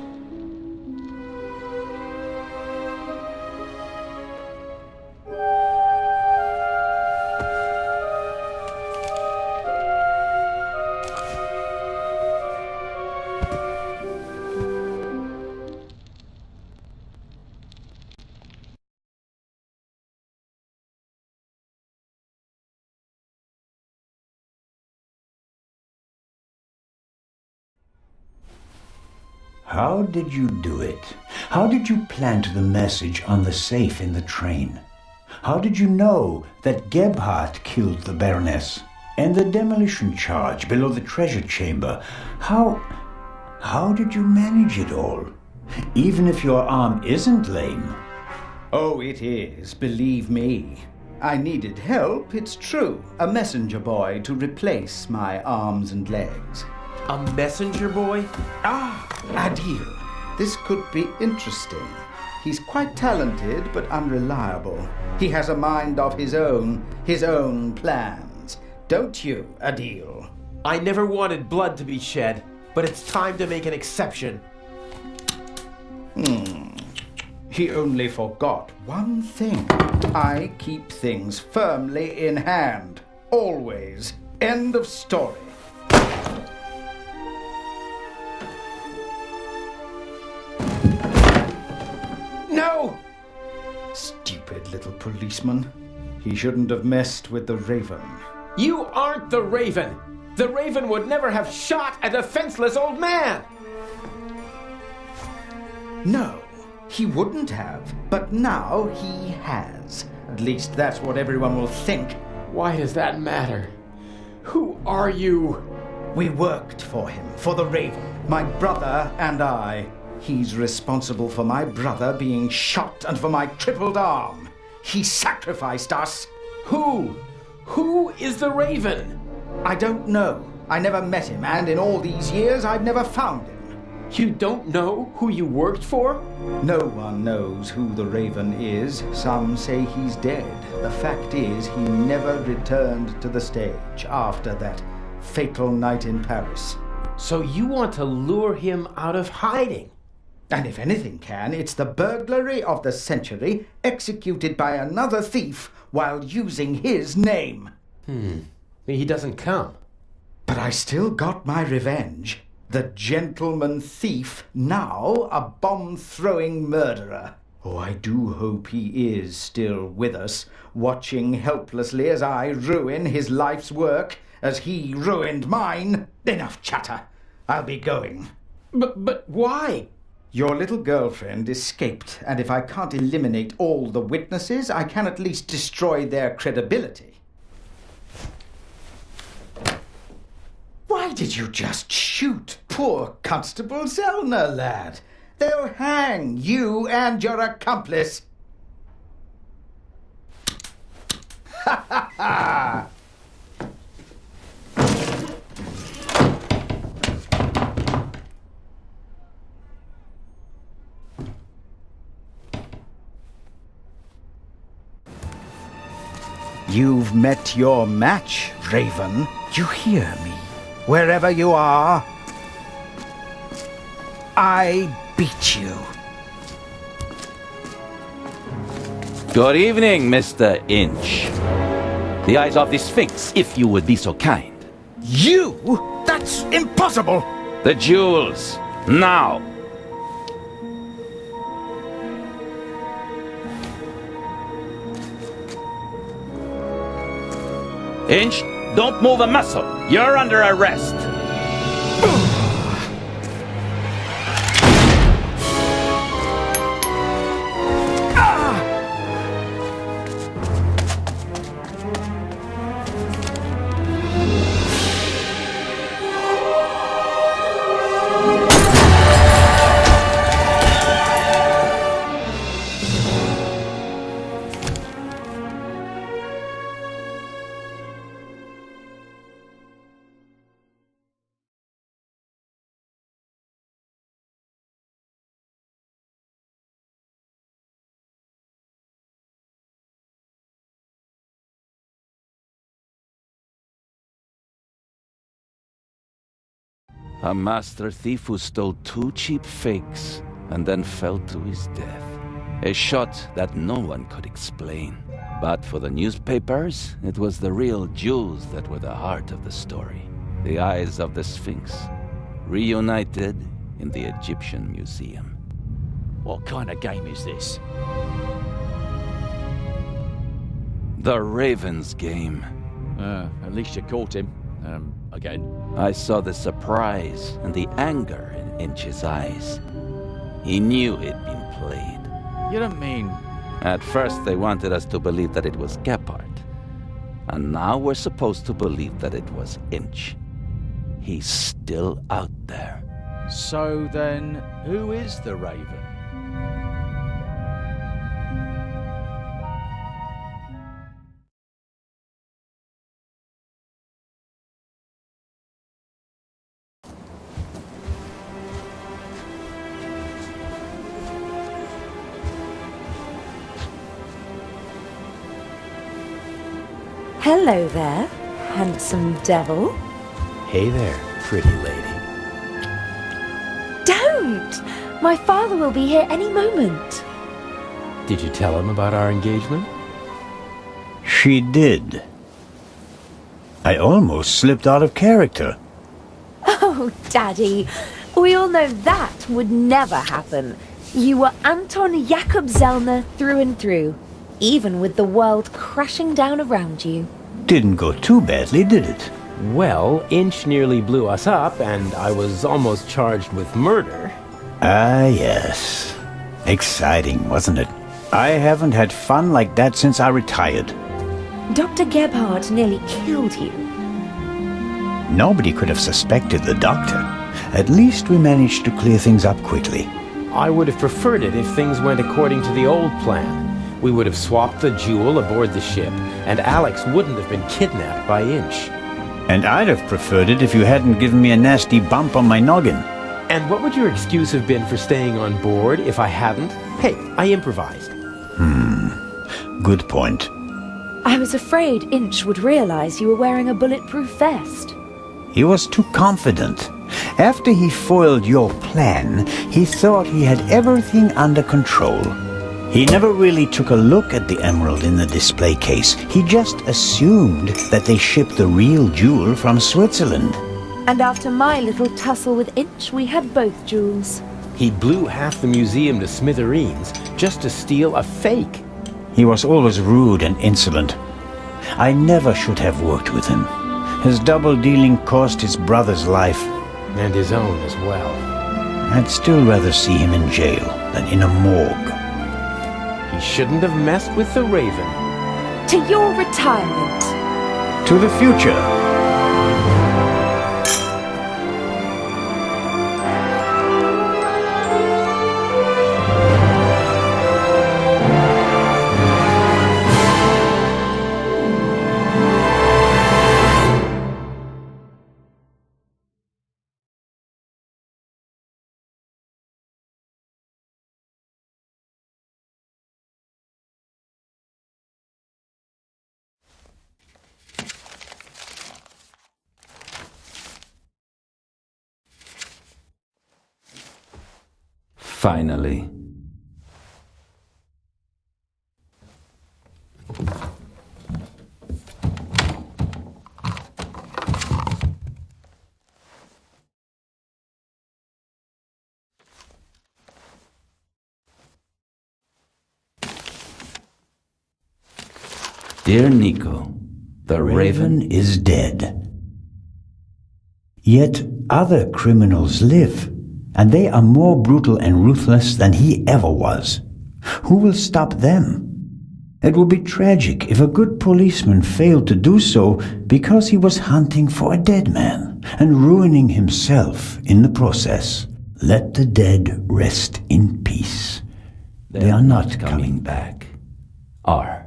How did you do it? How did you plant the message on the safe in the train? How did you know that Gebhardt killed the Baroness? And the demolition charge below the treasure chamber? How did you manage it all? Even if your arm isn't lame. Oh, it is, believe me. I needed help, it's true. A messenger boy to replace my arms and legs. A messenger boy? Ah, Adil. This could be interesting. He's quite talented, but unreliable. He has a mind of his own plans. Don't you, Adil? I never wanted blood to be shed, but it's time to make an exception. He only forgot one thing. I keep things firmly in hand. Always. End of story. No! Stupid little policeman. He shouldn't have messed with the Raven. You aren't the Raven! The Raven would never have shot a defenseless old man! No, he wouldn't have. But now he has. At least that's what everyone will think. Why does that matter? Who are you? We worked for him, for the Raven. My brother and I. He's responsible for my brother being shot and for my crippled arm. He sacrificed us. Who? Who is the Raven? I don't know. I never met him, and in all these years, I've never found him. You don't know who you worked for? No one knows who the Raven is. Some say he's dead. The fact is, he never returned to the stage after that fatal night in Paris. So you want to lure him out of hiding? And if anything can, it's the burglary of the century executed by another thief while using his name. He doesn't come. But I still got my revenge. The gentleman thief, now a bomb-throwing murderer. Oh, I do hope he is still with us, watching helplessly as I ruin his life's work, as he ruined mine. Enough chatter. I'll be going. But why? Your little girlfriend escaped, and if I can't eliminate all the witnesses, I can at least destroy their credibility. Why did you just shoot poor Constable Zellner, lad? They'll hang you and your accomplice. Ha ha ha! You've met your match, Raven. You hear me? Wherever you are, I beat you. Good evening, Mr. Inch. The eyes of the Sphinx, if you would be so kind. You? That's impossible! The jewels, now! Inch, don't move a muscle. You're under arrest. A master thief who stole 2 cheap fakes and then fell to his death. A shot that no one could explain. But for the newspapers, it was the real jewels that were the heart of the story. The eyes of the Sphinx, reunited in the Egyptian Museum. What kind of game is this? The Raven's game. At least you caught him. Again. I saw the surprise and the anger in Inch's eyes. He knew he'd been played. You don't mean... At first they wanted us to believe that it was Gebhardt. And now we're supposed to believe that it was Inch. He's still out there. So then, who is the Raven? Hello there, handsome devil. Hey there, pretty lady. Don't! My father will be here any moment. Did you tell him about our engagement? She did. I almost slipped out of character. Oh, Daddy, we all know that would never happen. You were Anton Jakob Zellner through and through, even with the world crashing down around you. Didn't go too badly, did it? Well, Inch nearly blew us up, and I was almost charged with murder. Ah, yes. Exciting, wasn't it? I haven't had fun like that since I retired. Dr. Gebhardt nearly killed you. Nobody could have suspected the doctor. At least we managed to clear things up quickly. I would have preferred it if things went according to the old plan. We would have swapped the jewel aboard the ship, and Alex wouldn't have been kidnapped by Inch. And I'd have preferred it if you hadn't given me a nasty bump on my noggin. And what would your excuse have been for staying on board if I hadn't? Hey, I improvised. Good point. I was afraid Inch would realize you were wearing a bulletproof vest. He was too confident. After he foiled your plan, he thought he had everything under control. He never really took a look at the emerald in the display case. He just assumed that they shipped the real jewel from Switzerland. And after my little tussle with Inch, we had both jewels. He blew half the museum to smithereens just to steal a fake. He was always rude and insolent. I never should have worked with him. His double-dealing cost his brother's life. And his own as well. I'd still rather see him in jail than in a morgue. He shouldn't have messed with the Raven. To your retirement. To the future. Finally. Dear Nico, the Raven is dead. Yet other criminals live. And they are more brutal and ruthless than he ever was. Who will stop them? It would be tragic if a good policeman failed to do so because he was hunting for a dead man and ruining himself in the process. Let the dead rest in peace. They are not coming back. R.